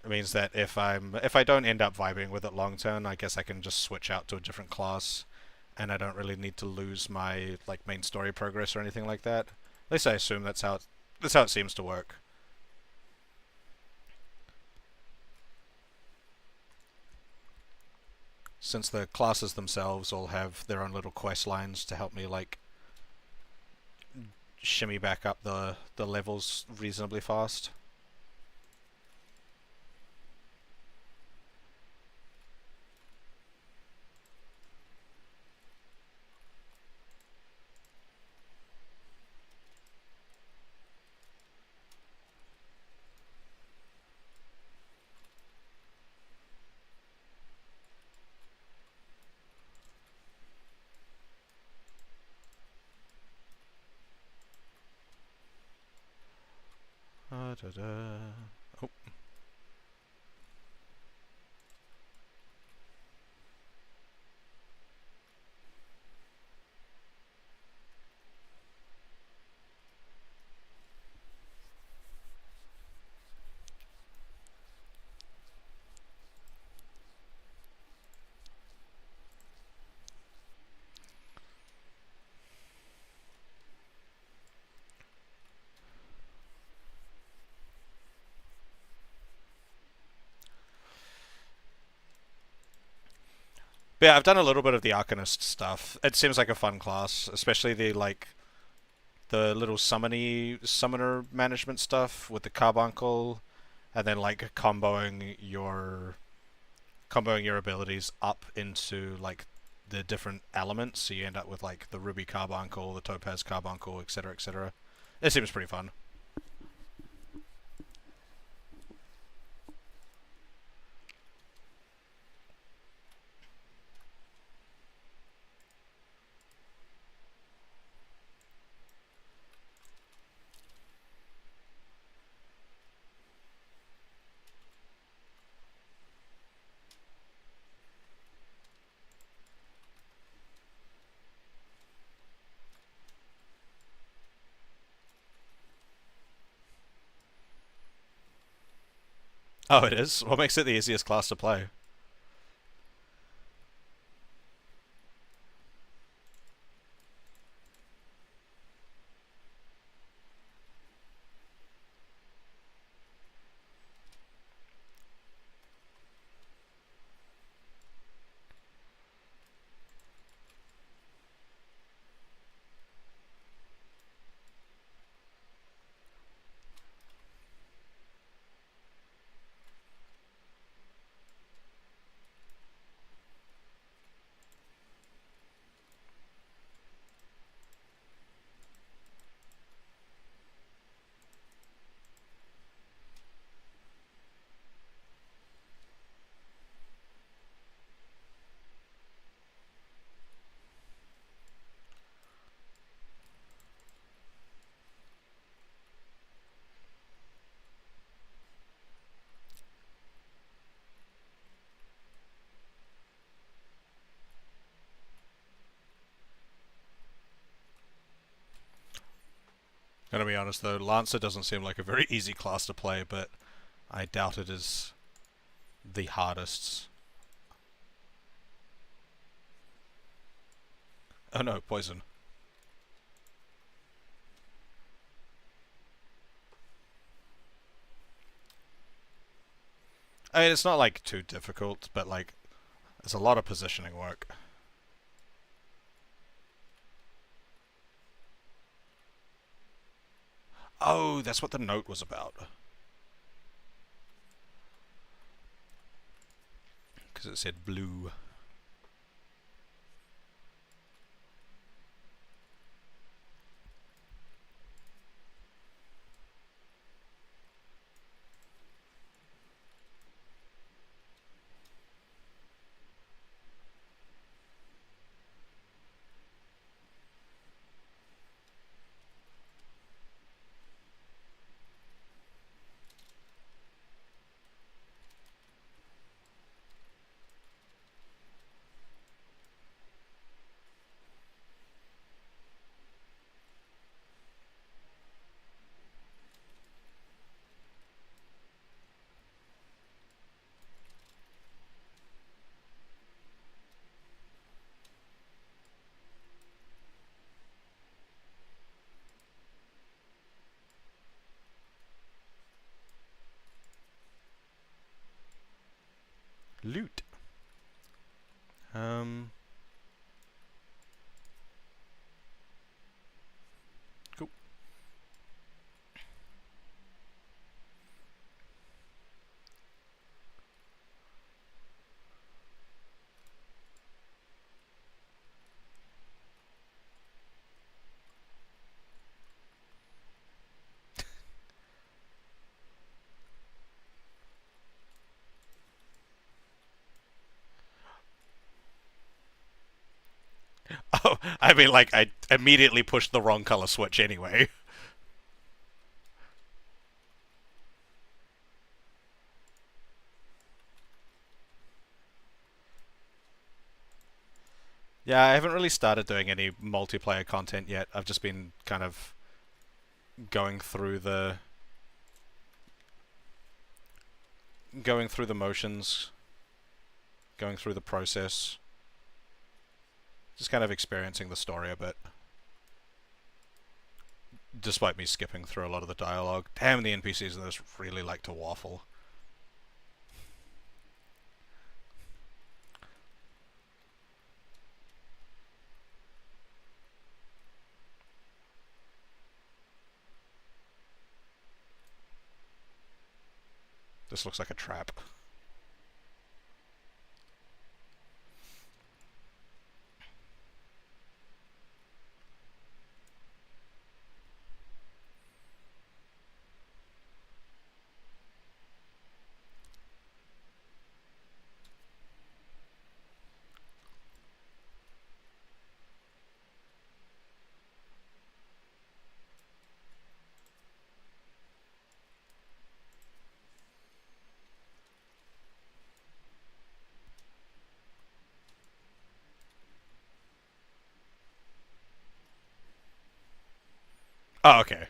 means that if I don't end up vibing with it long term, I guess I can just switch out to a different class, and I don't really need to lose my like main story progress or anything like that. At least I assume that's how it seems to work. Since the classes themselves all have their own little quest lines to help me like shimmy back up the levels reasonably fast. Da, da. Oh, but yeah, I've done a little bit of the Arcanist stuff. It seems like a fun class, especially the little summoner management stuff with the carbuncle, and then like comboing your abilities up into like the different elements, so you end up with like the ruby carbuncle, the topaz carbuncle, etc., etc. It seems pretty fun. Oh, it is. What makes it the easiest class to play? Gonna be honest though, Lancer doesn't seem like a very easy class to play, but I doubt it is the hardest. Oh no, poison. I mean, it's not like too difficult, but like, there's a lot of positioning work. Oh, that's what the note was about. Because it said blue. Loot. Um. Cool. Oh, I mean, like, I immediately pushed the wrong color switch anyway. Yeah, I haven't really started doing any multiplayer content yet. I've just been kind of going through the motions, going through the process, just kind of experiencing the story a bit. Despite me skipping through a lot of the dialogue. Damn, the NPCs in this really like to waffle. This looks like a trap. Oh, okay.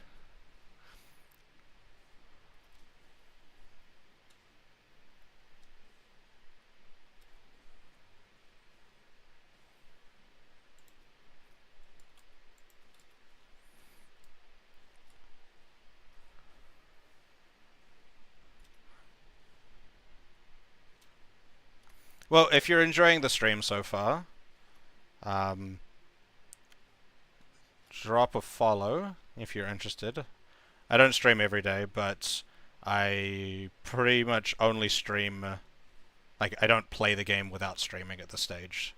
Well, if you're enjoying the stream so far, um, drop a follow if you're interested. I don't stream every day, but I pretty much only stream. Like, I don't play the game without streaming at this stage.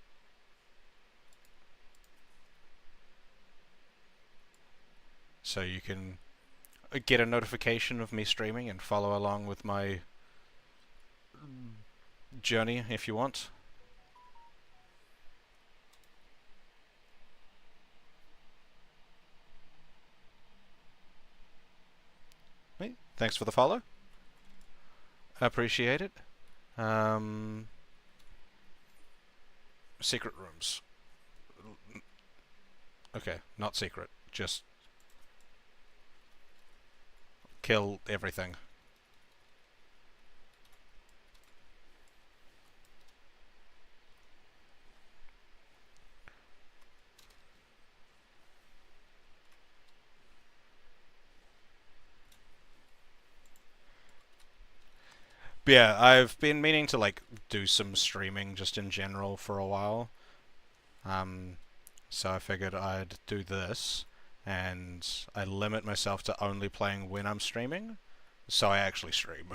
So you can get a notification of me streaming and follow along with my journey if you want. Thanks for the follow. I appreciate it. Secret rooms. Okay, not secret. Just kill everything. But yeah, I've been meaning to like do some streaming just in general for a while. Um, so I figured I'd do this, and I limit myself to only playing when I'm streaming, so I actually stream.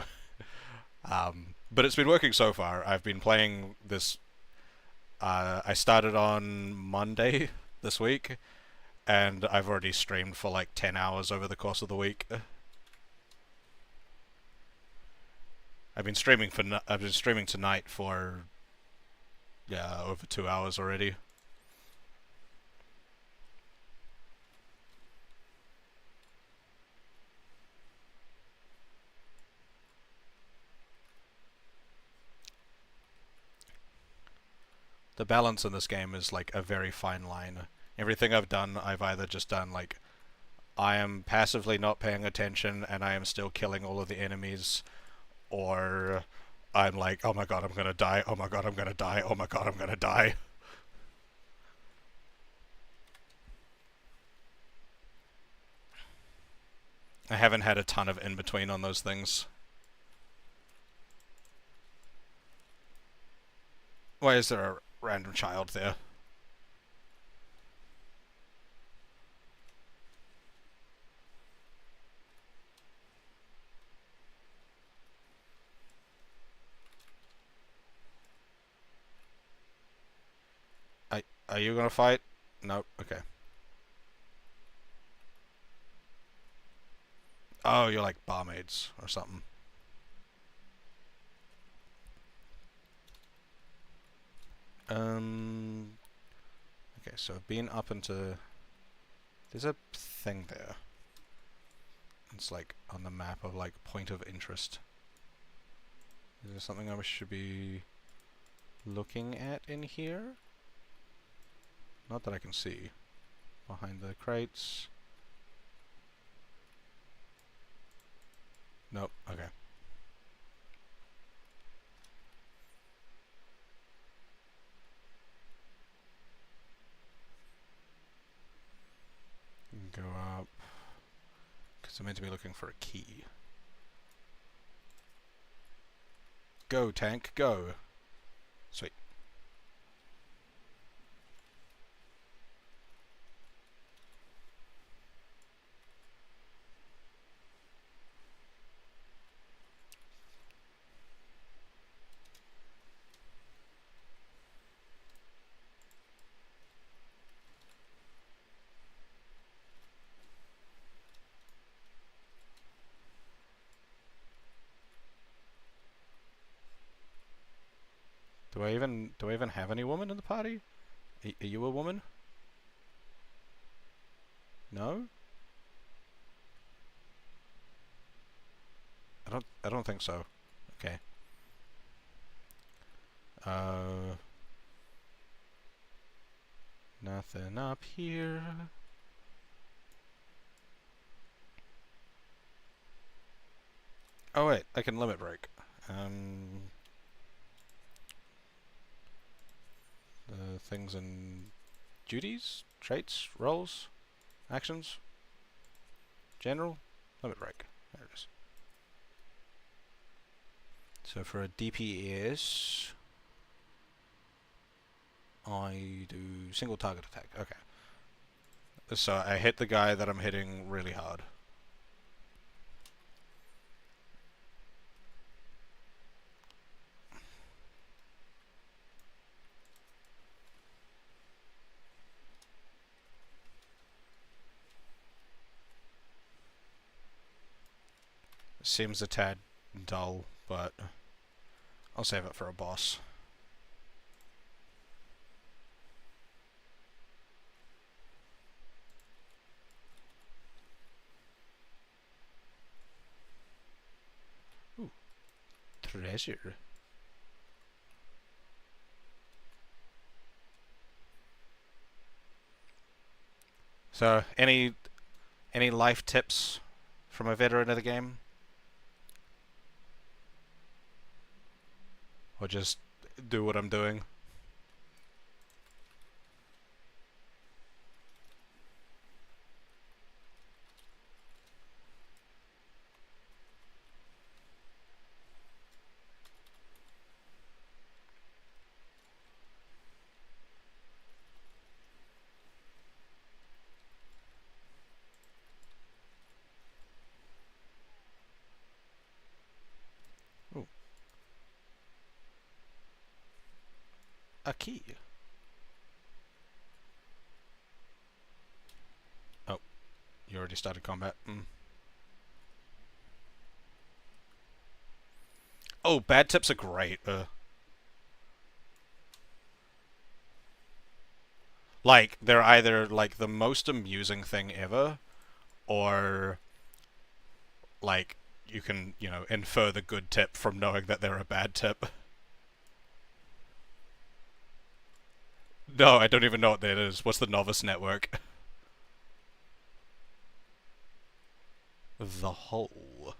But it's been working so far. I've been playing this. I started on Monday this week, and I've already streamed for like 10 hours over the course of the week. I've been streaming tonight for yeah over 2 hours already. The balance in this game is like a very fine line. Everything I've done, I've either just done like I am passively not paying attention and I am still killing all of the enemies, or I'm like, oh my god, I'm gonna die, oh my god, I'm gonna die, oh my god, I'm gonna die. I haven't had a ton of in between on those things. Why is there a random child there? Are you gonna fight? Nope. Okay. Oh, you're like barmaids or something. Um. Okay, so I've been up into. There's a thing there. It's like on the map of like point of interest. Is there something I should be looking at in here? Not that I can see. Behind the crates. Nope. Okay. Go up. Because I'm meant to be looking for a key. Go, tank, go. Sweet. Do I even have any woman in the party? Are you a woman? No? I don't think so. Okay. Uh Nothing up here. Oh wait, I can limit break. The things and duties, traits, roles, actions, general, limit break. There it is. So for a DPS, I do single target attack. Okay. So I hit the guy that I'm hitting really hard. Seems a tad dull, but I'll save it for a boss. Ooh, treasure. So, any life tips from a veteran of the game? Or just do what I'm doing? a key. Oh, you already started combat. Oh, bad tips are great. Like, they're either, like, the most amusing thing ever, or, like, you can, infer the good tip from knowing that they're a bad tip. No, I don't even know what that is. What's the novice network? The hole.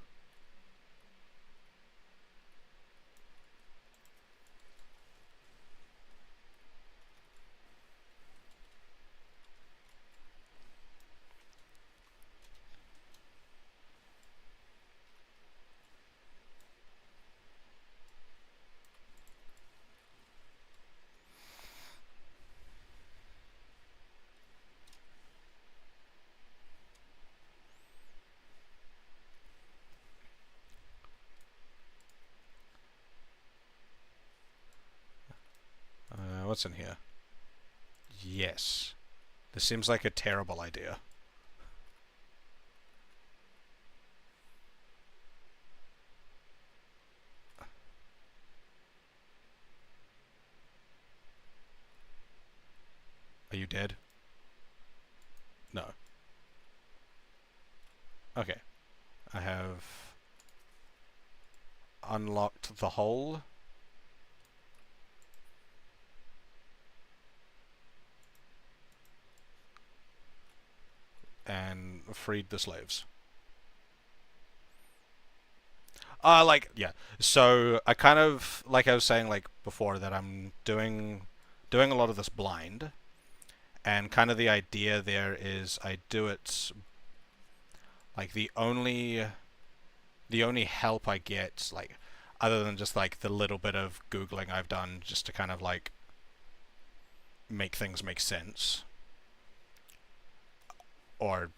What's in here? Yes. This seems like a terrible idea. Are you dead? No. Okay. I have unlocked the hole. And freed the slaves. Yeah. So I kind of, like I was saying, like before, that I'm doing a lot of this blind, and kind of the idea there is I do it like the only help I get, like, other than just like the little bit of googling I've done just to kind of like make things make sense, or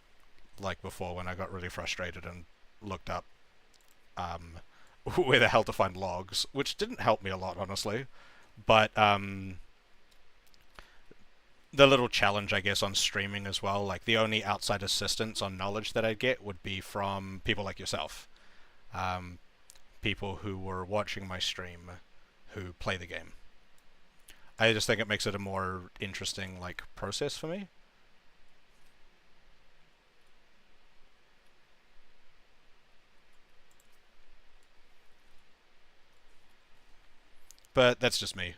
like before when I got really frustrated and looked up um, where the hell to find logs, which didn't help me a lot, honestly. But the little challenge, I guess, on streaming as well, like the only outside assistance on knowledge that I'd get would be from people like yourself, um, people who were watching my stream, who play the game. I just think it makes it a more interesting like process for me. But that's just me.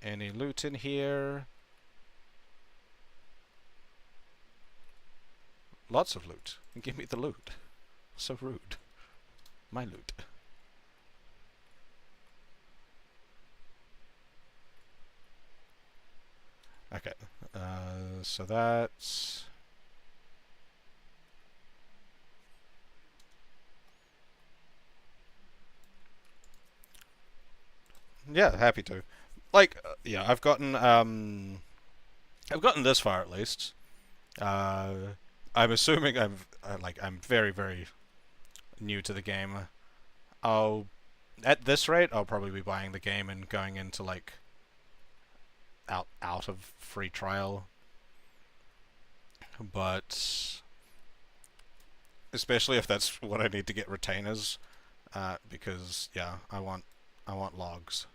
Any loot in here? Lots of loot. Give me the loot. So rude. My loot. Okay. So that's... Yeah, happy to. Like, yeah, I've gotten this far at least. Uh, I'm assuming I'm very, very new to the game. I'll At this rate, I'll probably be buying the game and going into like out of free trial. But especially if that's what I need to get retainers, because yeah, I want logs.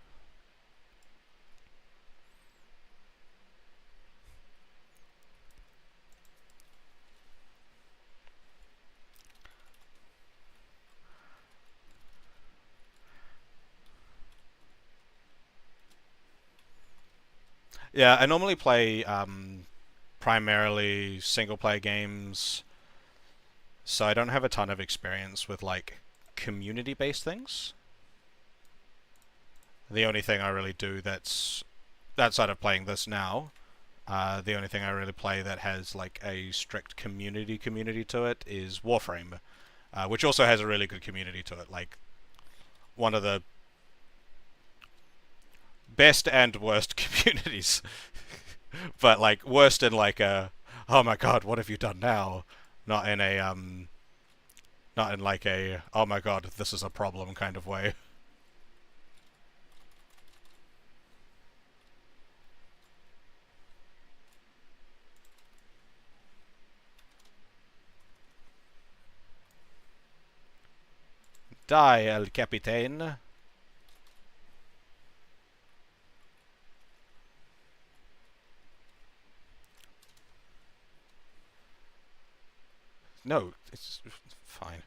Yeah, I normally play primarily single player games, so I don't have a ton of experience with like community based things. The only thing I really do that's outside of playing this now, The only thing I really play that has like a strict community to it is Warframe, which also has a really good community to it. Like one of the best and worst communities, but like worst in like a oh my god, what have you done now? Not in a not in like a oh my god, this is a problem kind of way. Die, El Capitan. No, it's fine.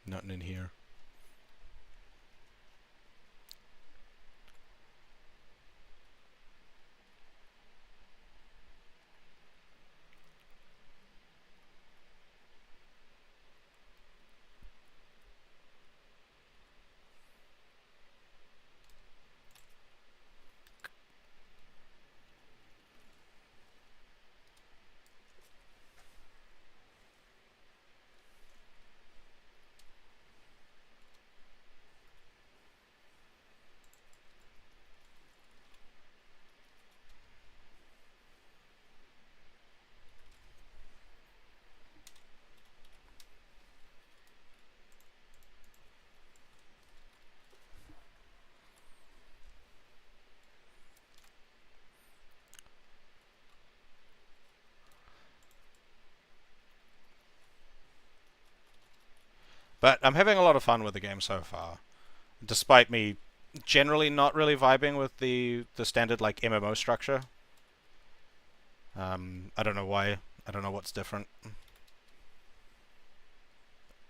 Nothing in here. But I'm having a lot of fun with the game so far, despite me generally not really vibing with the standard like MMO structure. I don't know why. I don't know what's different.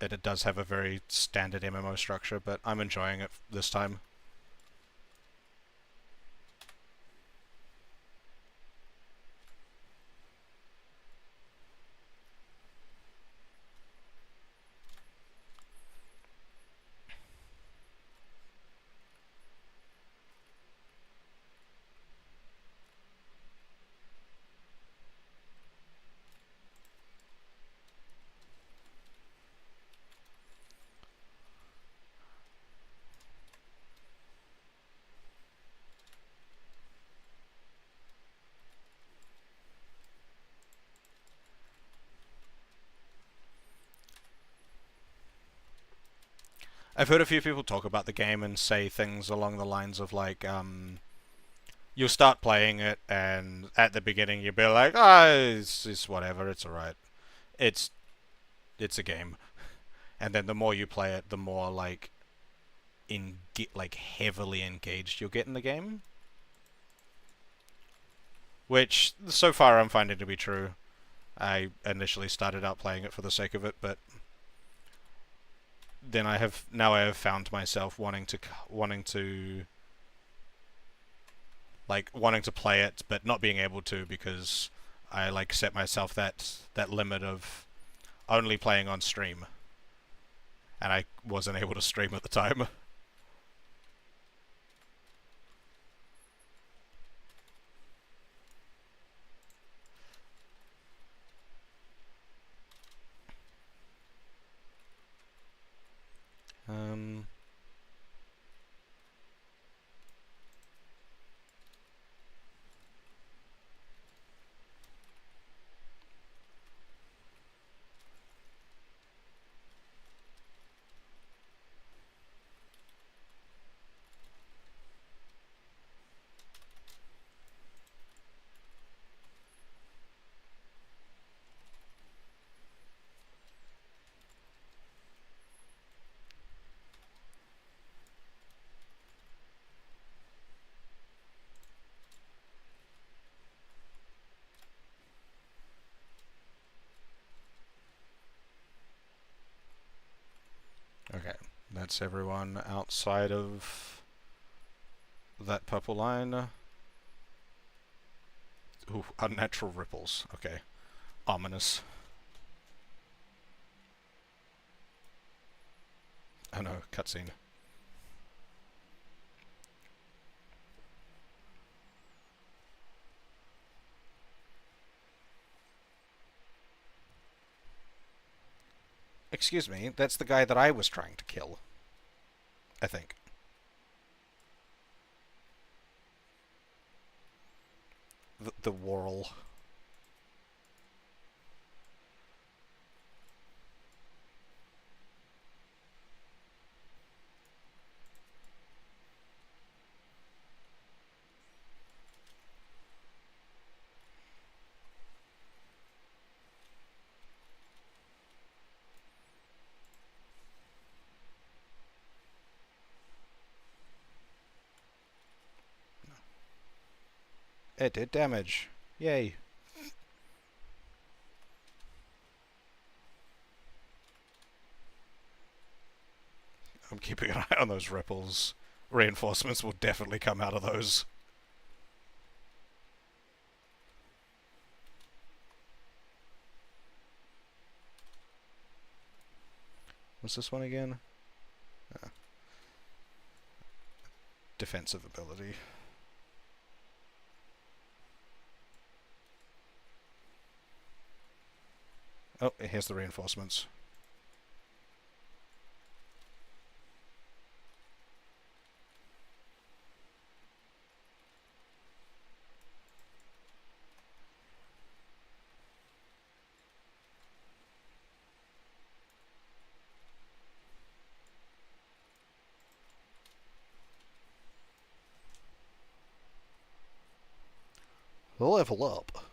It does have a very standard MMO structure, but I'm enjoying it this time. I've heard a few people talk about the game and say things along the lines of like, you'll start playing it, and at the beginning you'll be like, ah, it's whatever, it's alright. It's it's a game, and then the more you play it, the more like heavily engaged you'll get in the game. Which so far I'm finding to be true. I initially started out playing it for the sake of it, but then I have found myself wanting to play it, but not being able to because I like set myself that limit of only playing on stream, and I wasn't able to stream at the time. um, okay, that's everyone outside of that purple line. Ooh, unnatural ripples. Okay, ominous. Oh no, cutscene. Excuse me, that's the guy that I was trying to kill. I think. The Whorl. It did damage. Yay. I'm keeping an eye on those ripples. Reinforcements will definitely come out of those. What's this one again? Defensive ability. Oh, here's the reinforcements. Level up.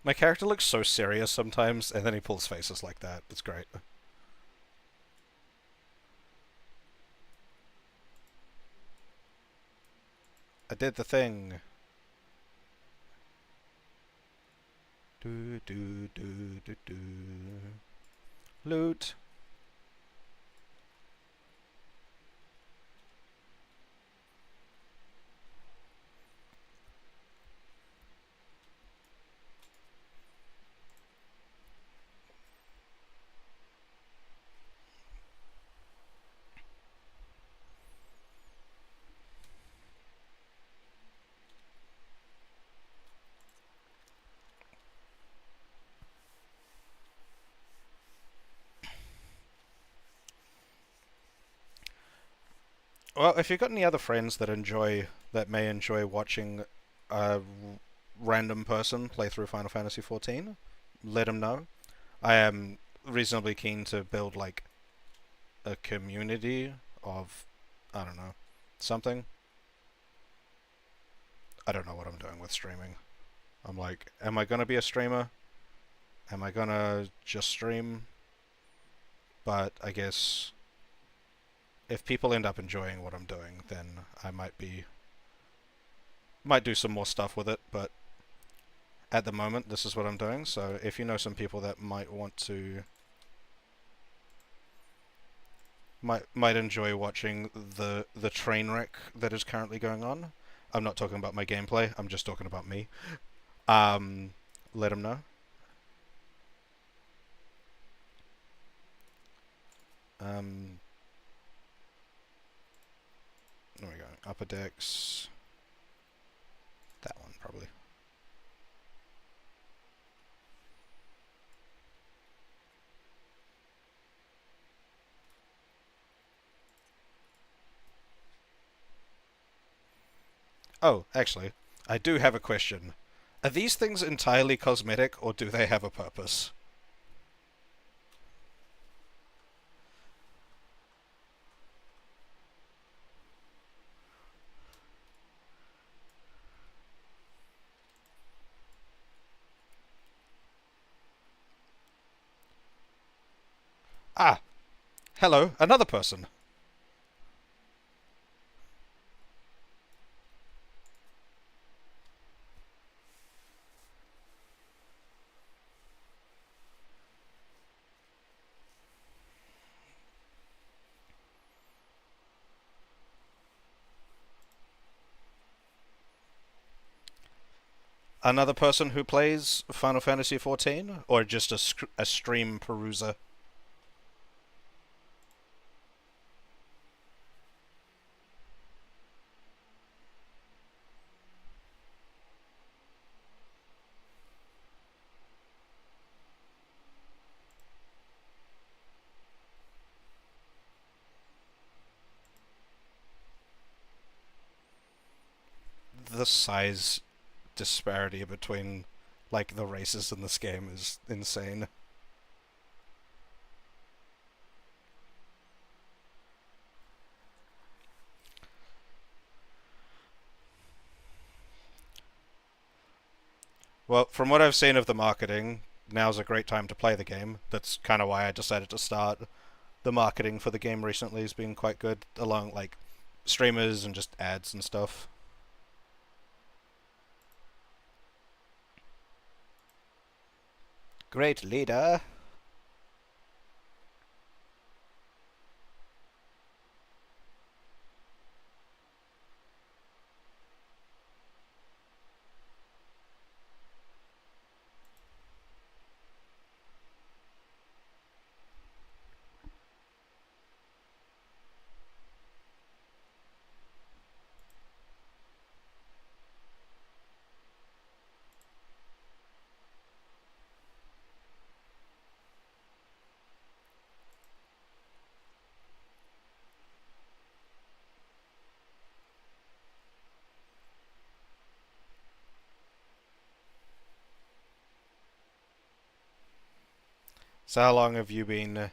My character looks so serious sometimes, and then he pulls faces like that. It's great. I did the thing. Do do do do do. Loot. Well, if you've got any other friends that may enjoy watching a random person play through Final Fantasy XIV, let them know. I am reasonably keen to build like a community of, I don't know, something. I don't know what I'm doing with streaming. I'm like, am I gonna be a streamer? Am I gonna just stream? But I guess if people end up enjoying what I'm doing, then I might do some more stuff with it, but at the moment this is what I'm doing. So if you know some people that might want to might enjoy watching the train wreck that is currently going on. I'm not talking about my gameplay, I'm just talking about me. Um Let them know. There we go. Upper decks. That one probably. Oh, actually, I do have a question. Are these things entirely cosmetic, or do they have a purpose? Ah, hello, another person. Another person who plays Final Fantasy XIV, or just a stream peruser? The size disparity between like the races in this game is insane. Well, from what I've seen of the marketing, now's a great time to play the game. That's kind of why I decided to start. The marketing for the game recently has been quite good, along like streamers and just ads and stuff. Great leader. So how long have you been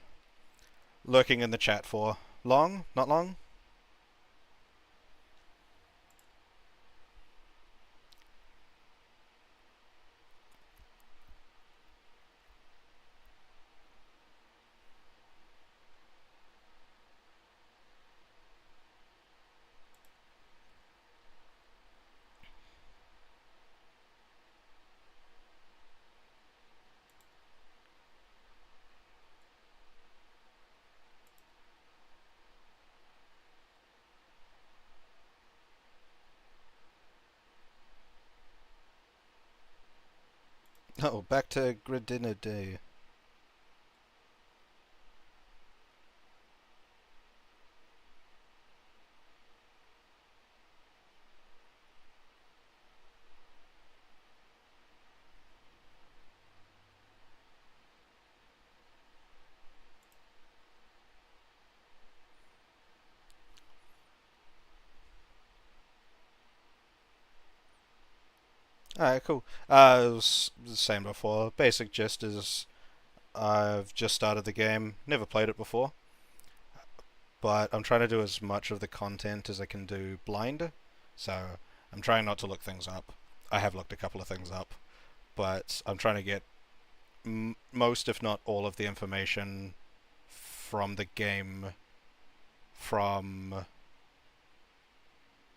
lurking in the chat for? Long? Not long? Oh, back to Gridina Day. Alright, cool. It was the same before. Basic gist is I've just started the game, never played it before, but I'm trying to do as much of the content as I can do blind. So I'm trying not to look things up. I have looked a couple of things up, but I'm trying to get most, if not all, of the information from the game from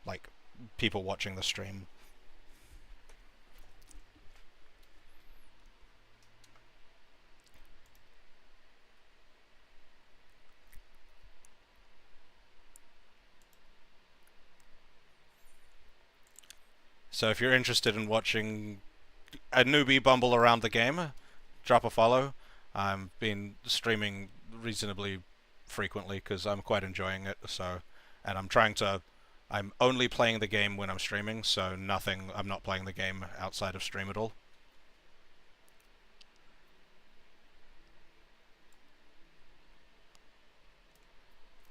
like people watching the stream. So if you're interested in watching a newbie bumble around the game, drop a follow. I've been streaming reasonably frequently because I'm quite enjoying it. So, and I'm trying to. I'm only playing the game when I'm streaming, so nothing. I'm not playing the game outside of stream at all.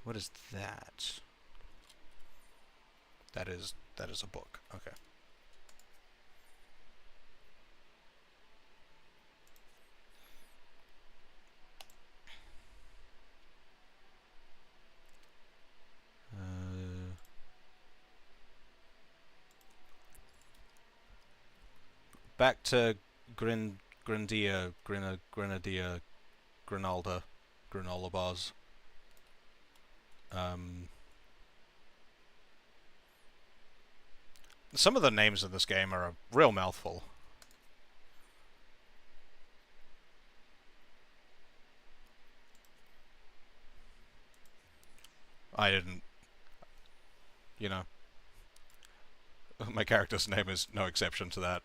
What is that? That is a book. Okay. Back to Grindia, Grenadier, Granola bars. Um, some of the names in this game are a real mouthful. I didn't, you know, my character's name is no exception to that.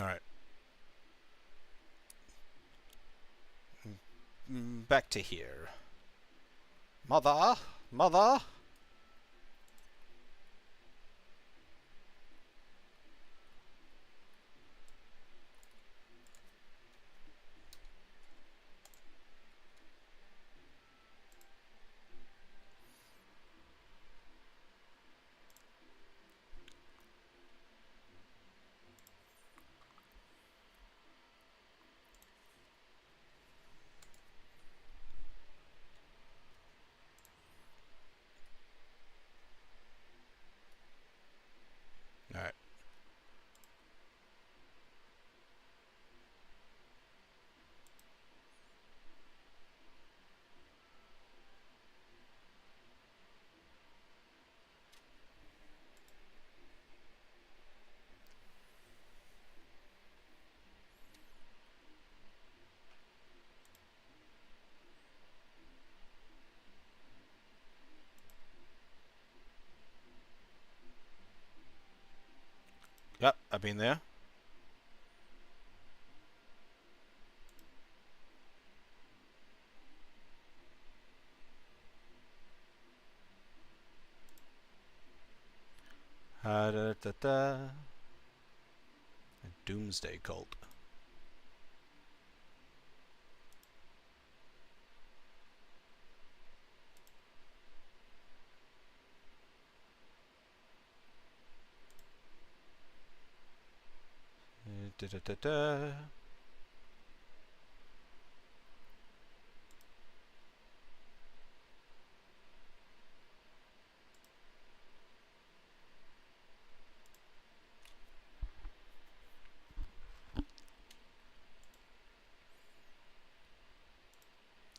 Alright. Back to here. Mother! Mother! Alright. Yep, I've been there. Da, da, da. A doomsday cult. Da, da, da, da.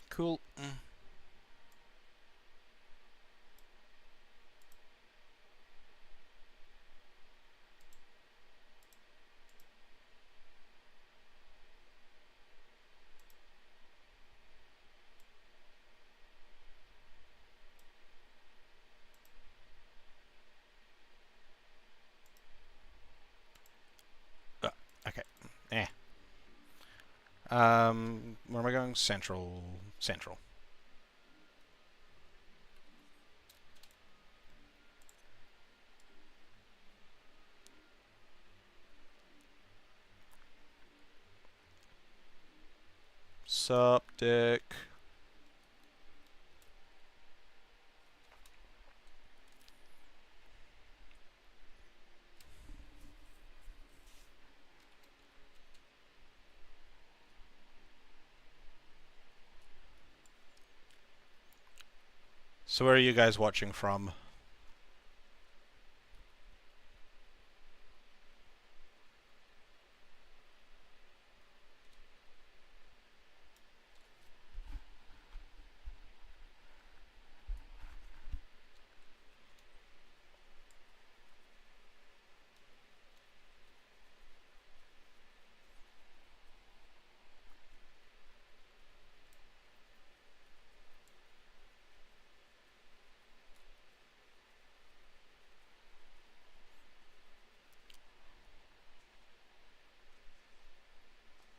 Cool. Okay. Eh. Where am I going? Central. Central. Sup, Dick? So where are you guys watching from?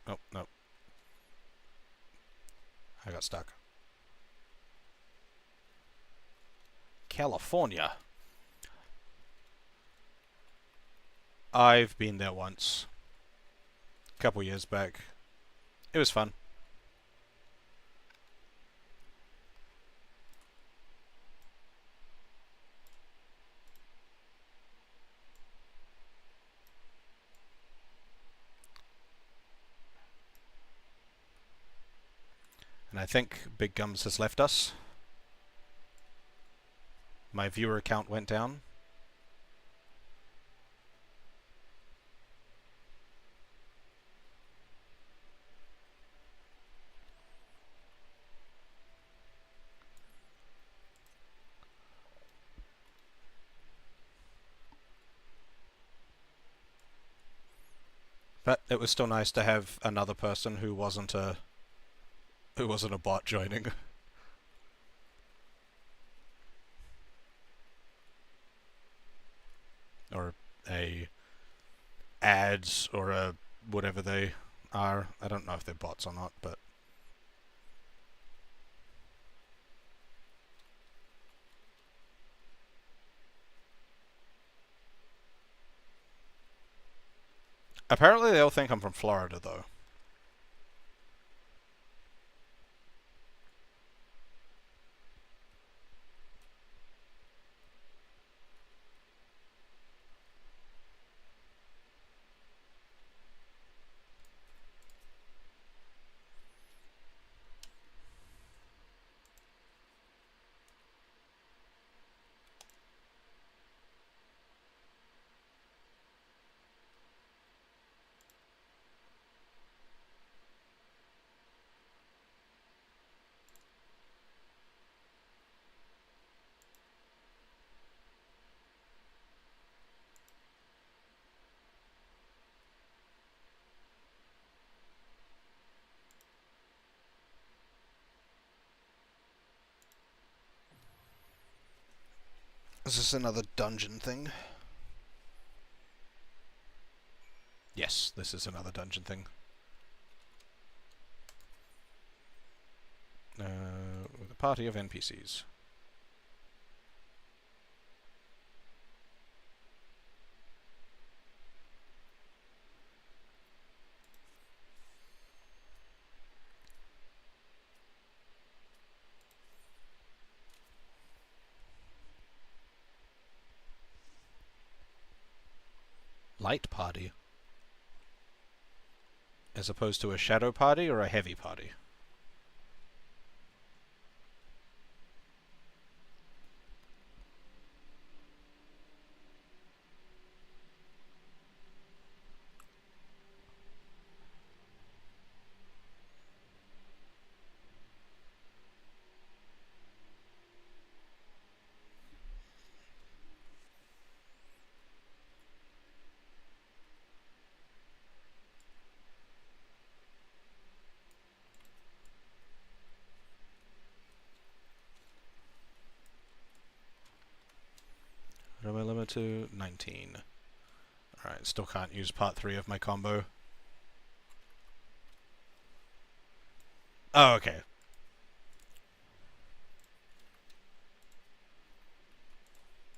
Oh, no. I got stuck. California. I've been there once. A couple years back. It was fun. And I think Big Gums has left us. My viewer count went down. But it was still nice to have another person who wasn't a bot joining. Or a ads or a whatever they are. I don't know if they're bots or not, but apparently they all think I'm from Florida, though. Is this another dungeon thing? Yes, this is another dungeon thing. With a party of NPCs. Light party? As opposed to a shadow party or a heavy party? What am I limit to? 19. Alright, still can't use part 3 of my combo. Oh, okay.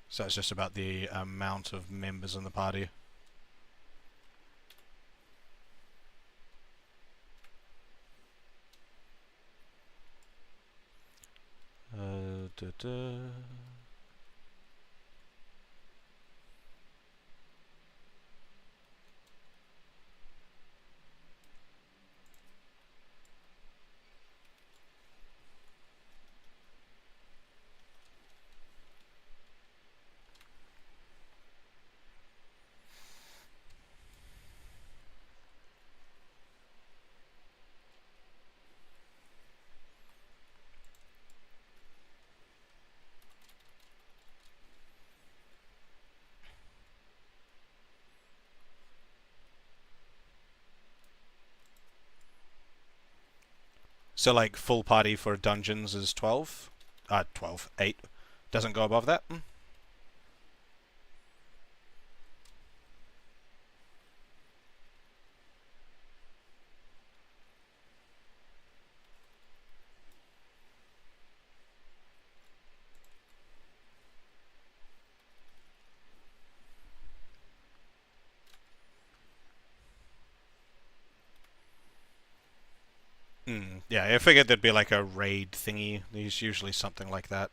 So it's just about the amount of members in the party. Da -da. So like full party for dungeons is 12? 12. 8. Doesn't go above that? Yeah, I figured there'd be like a raid thingy. There's usually something like that.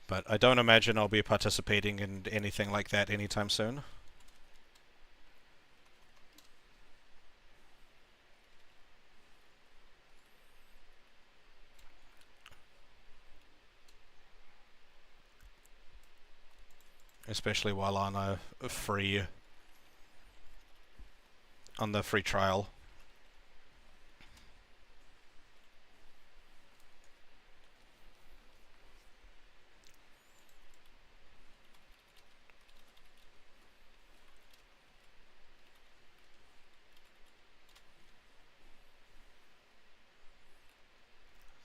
But I don't imagine I'll be participating in anything like that anytime soon. Especially while on a free... on the free trial.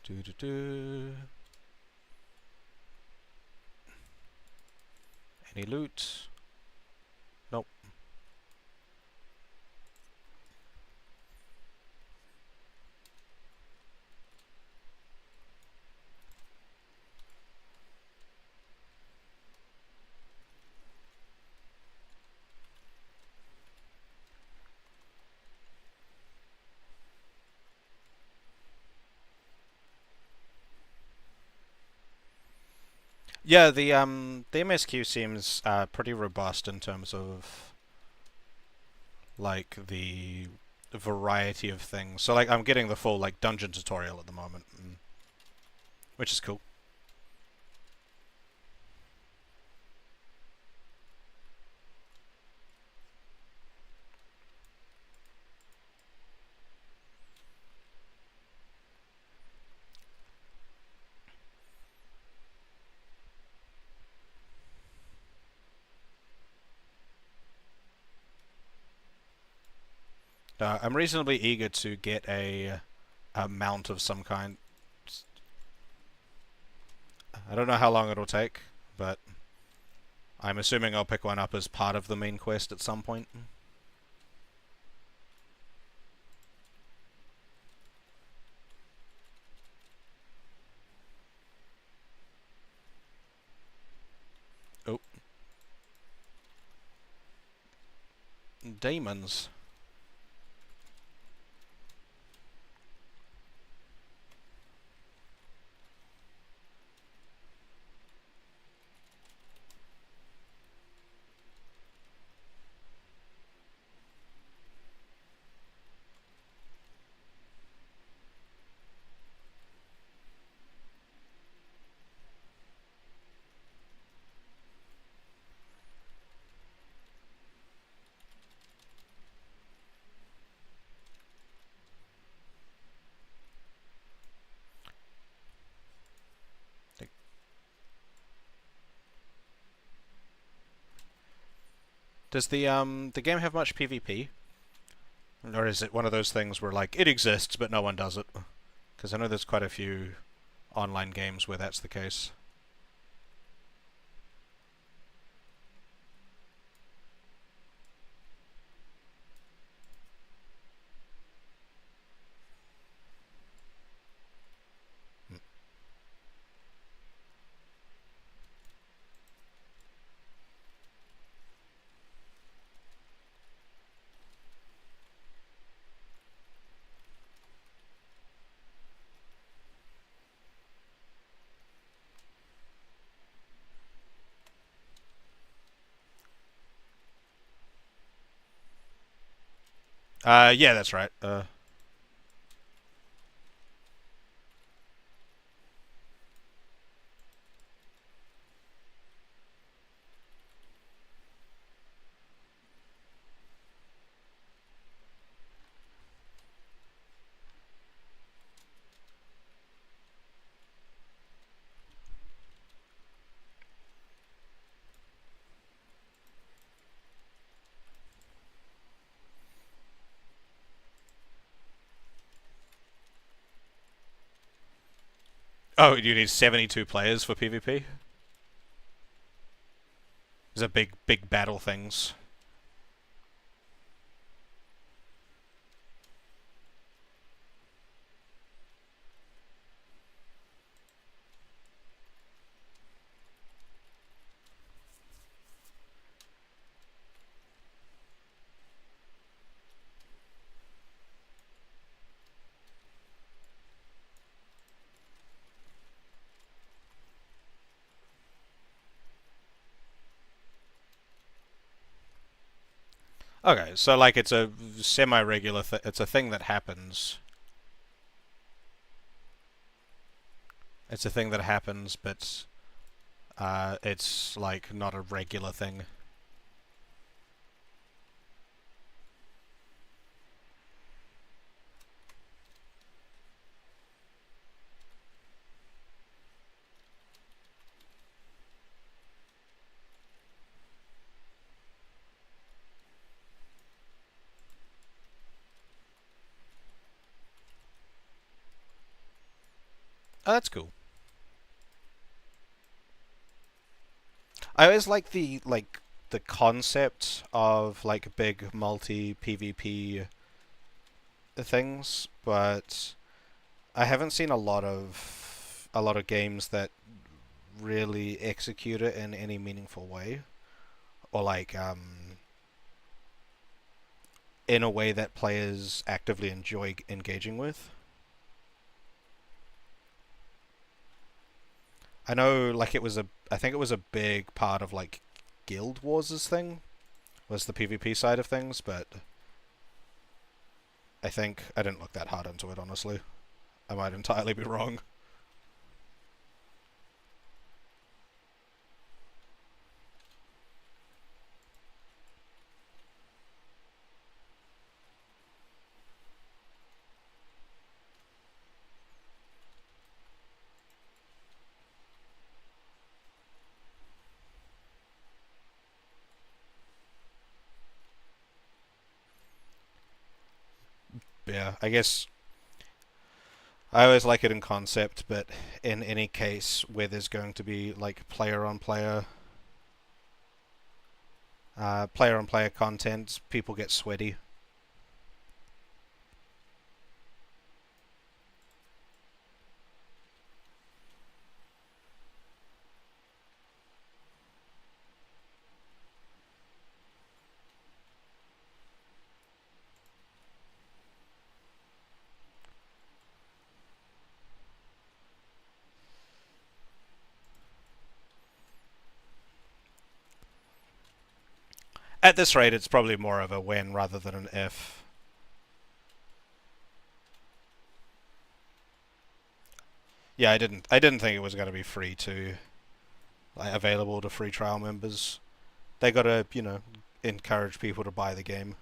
Do do do. Any loot? Nope. Yeah, the MSQ seems pretty robust in terms of like the variety of things. So like I'm getting the full like dungeon tutorial at the moment, which is cool. I'm reasonably eager to get a mount of some kind. I don't know how long it'll take, but I'm assuming I'll pick one up as part of the main quest at some point. Oh, demons. Does the game have much PvP? Or is it one of those things where like it exists but no one does it? Because I know there's quite a few online games where that's the case. Yeah, that's right. Oh, you need 72 players for PvP? These are big battle things. Okay, so like it's a semi-regular it's a thing that happens. It's a thing that happens, but it's like not a regular thing. Oh, that's cool. I always like the concept of like big multi PvP things, but I haven't seen a lot of games that really execute it in any meaningful way, or like in a way that players actively enjoy engaging with. I know, like I think it was a big part of like Guild Wars' thing was the PvP side of things, but I think I didn't look that hard into it, honestly. I might entirely be wrong. Yeah, I guess I always like it in concept, but in any case where there's going to be like player on player content, people get sweaty. At this rate, it's probably more of a when rather than an if. Yeah, I didn't think it was going to be free to like available to free trial members. They got to, encourage people to buy the game.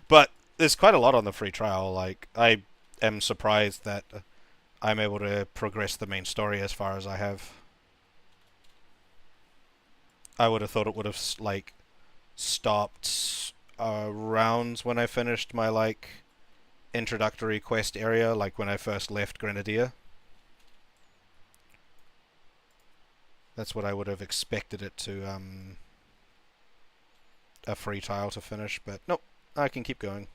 But there's quite a lot on the free trial. Like I am surprised that I'm able to progress the main story as far as I have. I would have thought it would have like stopped rounds when I finished my like introductory quest area, like when I first left Grenadier. That's what I would have expected it to a free trial to finish, but nope, I can keep going.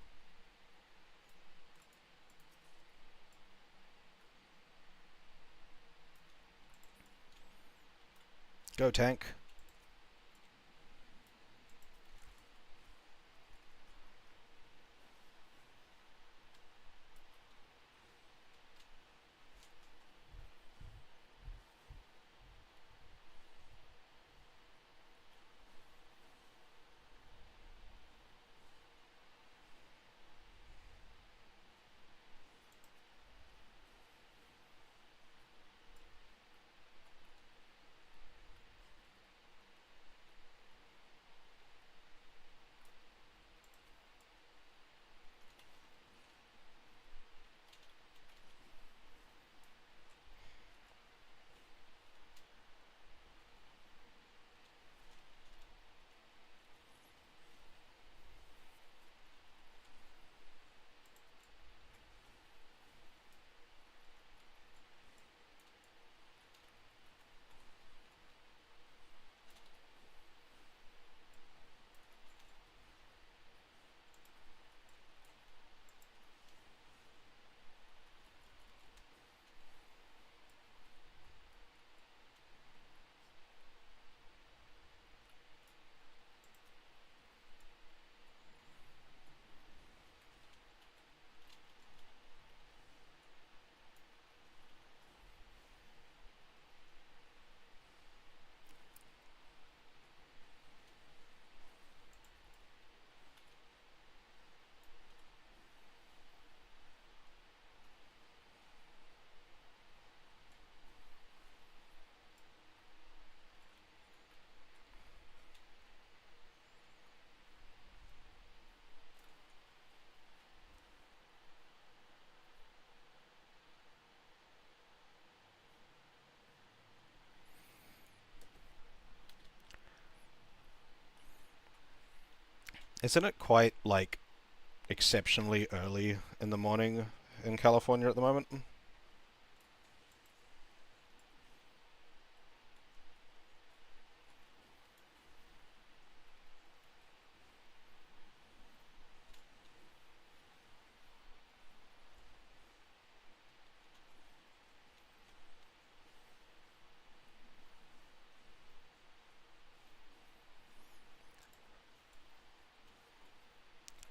Go tank. Isn't it quite like exceptionally early in the morning in California at the moment?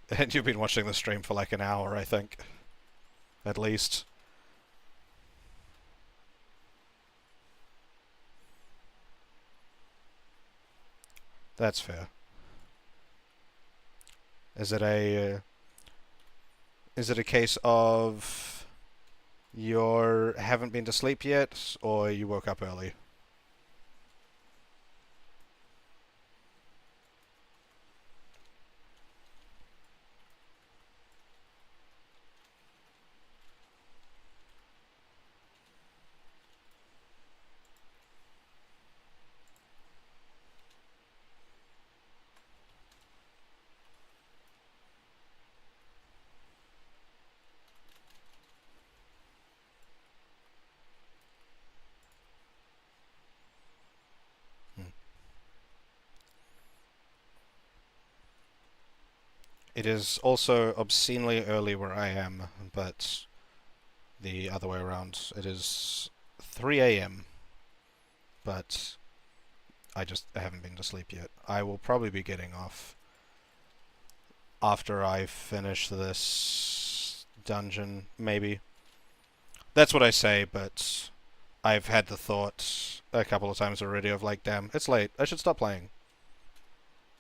And you've been watching the stream for like an hour, I think. At least. That's fair. Is it a... is it a case of... you haven't been to sleep yet, or you woke up early? Hmm. It is also obscenely early where I am, but the other way around. It is 3 a.m., but I haven't been to sleep yet. I will probably be getting off after I finish this dungeon, maybe. That's what I say, but I've had the thought a couple of times already of like, damn, it's late. I should stop playing.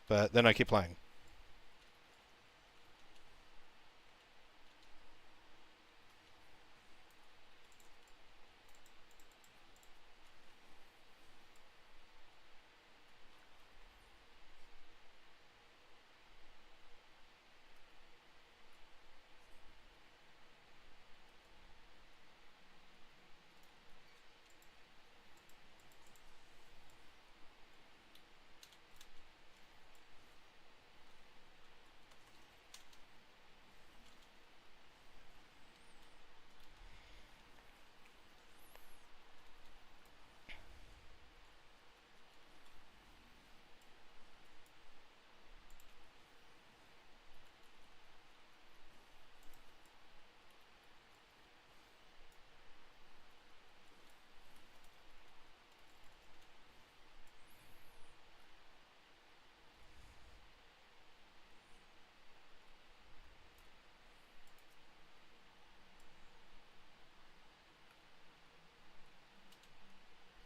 But then I keep playing.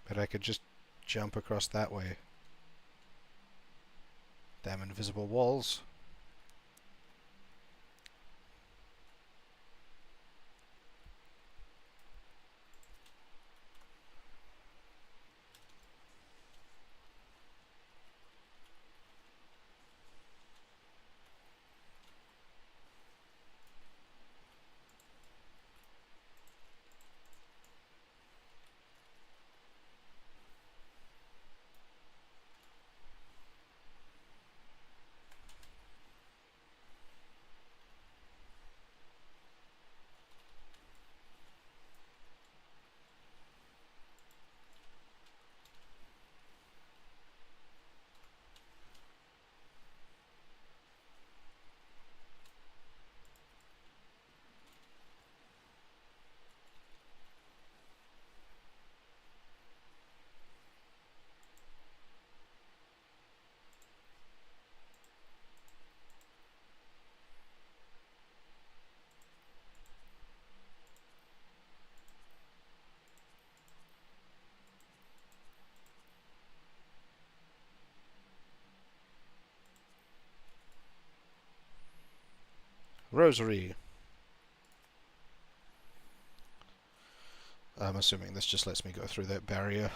But I could just jump across that way. Damn invisible walls. Rosary. I'm assuming this just lets me go through that barrier.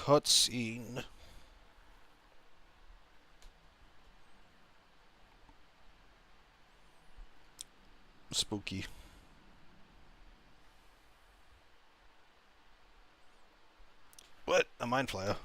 Cutscene. Spooky. What? A mind flayer.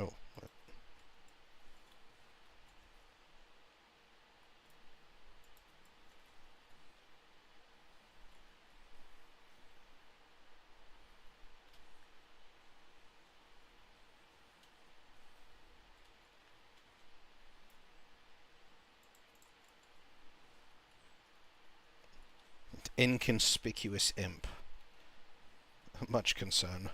Oh. Inconspicuous imp. Much concern.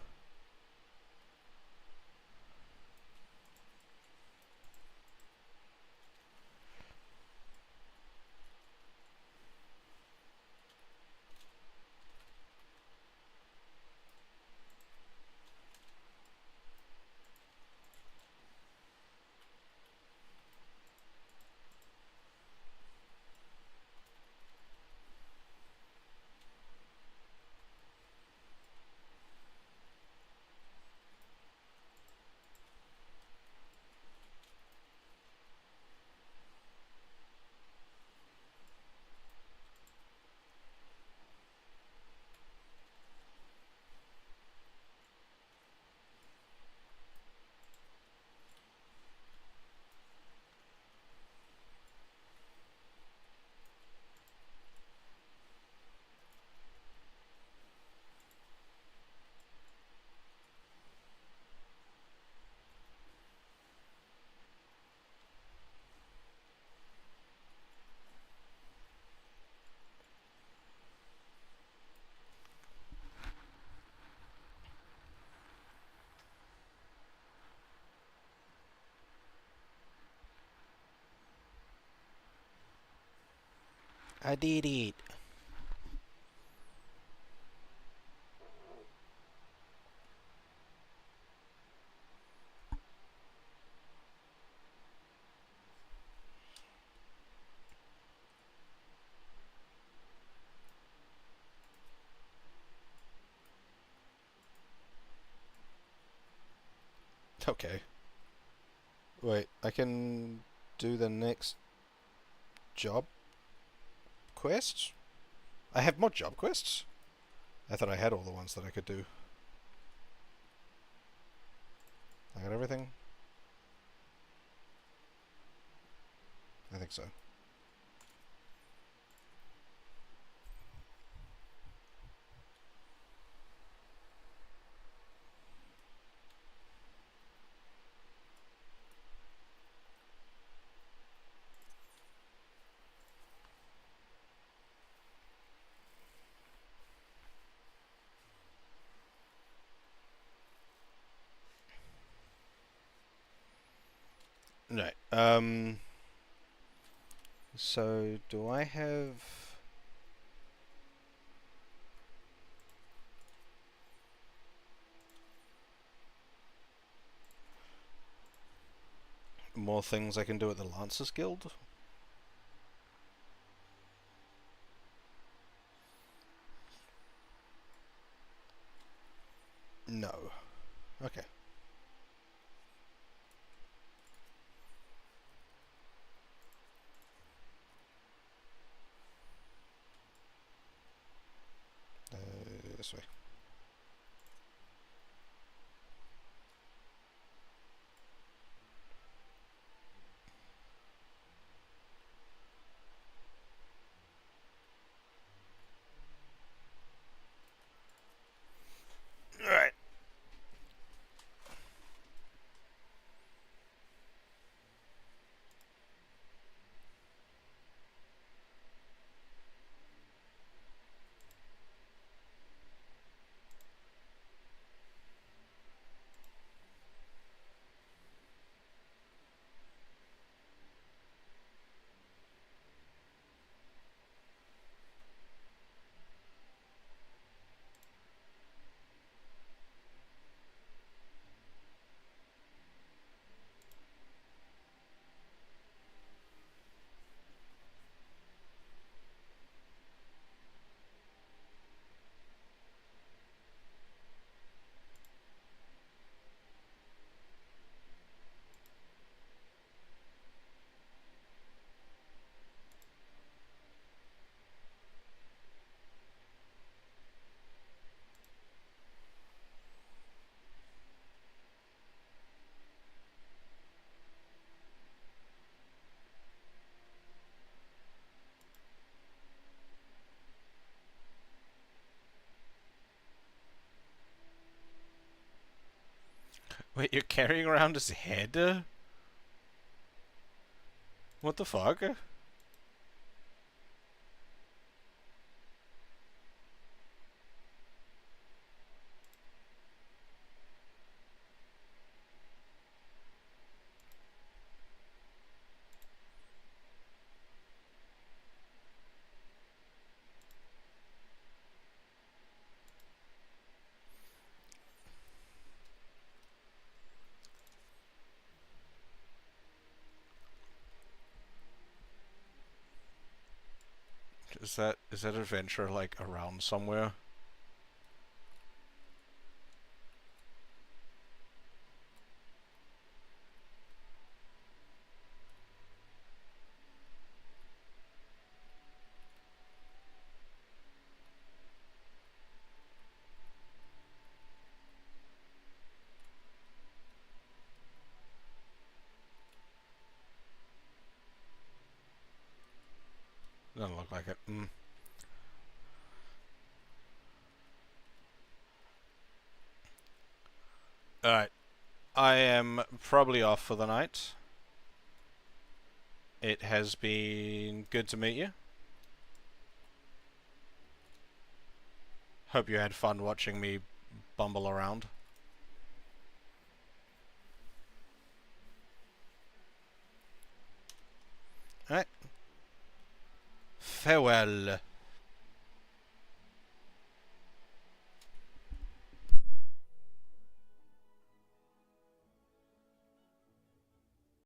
I did it. Okay. Wait, I can do the next job quest? I have more job quests? I thought I had all the ones that I could do. I got everything? I think so. Right. So do I have more things I can do at the Lancers Guild? No. Okay. This way. Alright. Wait, you're carrying around his head? What the fuck? Is that adventure like around somewhere? Doesn't look like it. Alright. I am probably off for the night. It has been good to meet you. Hope you had fun watching me bumble around. Alright. Farewell.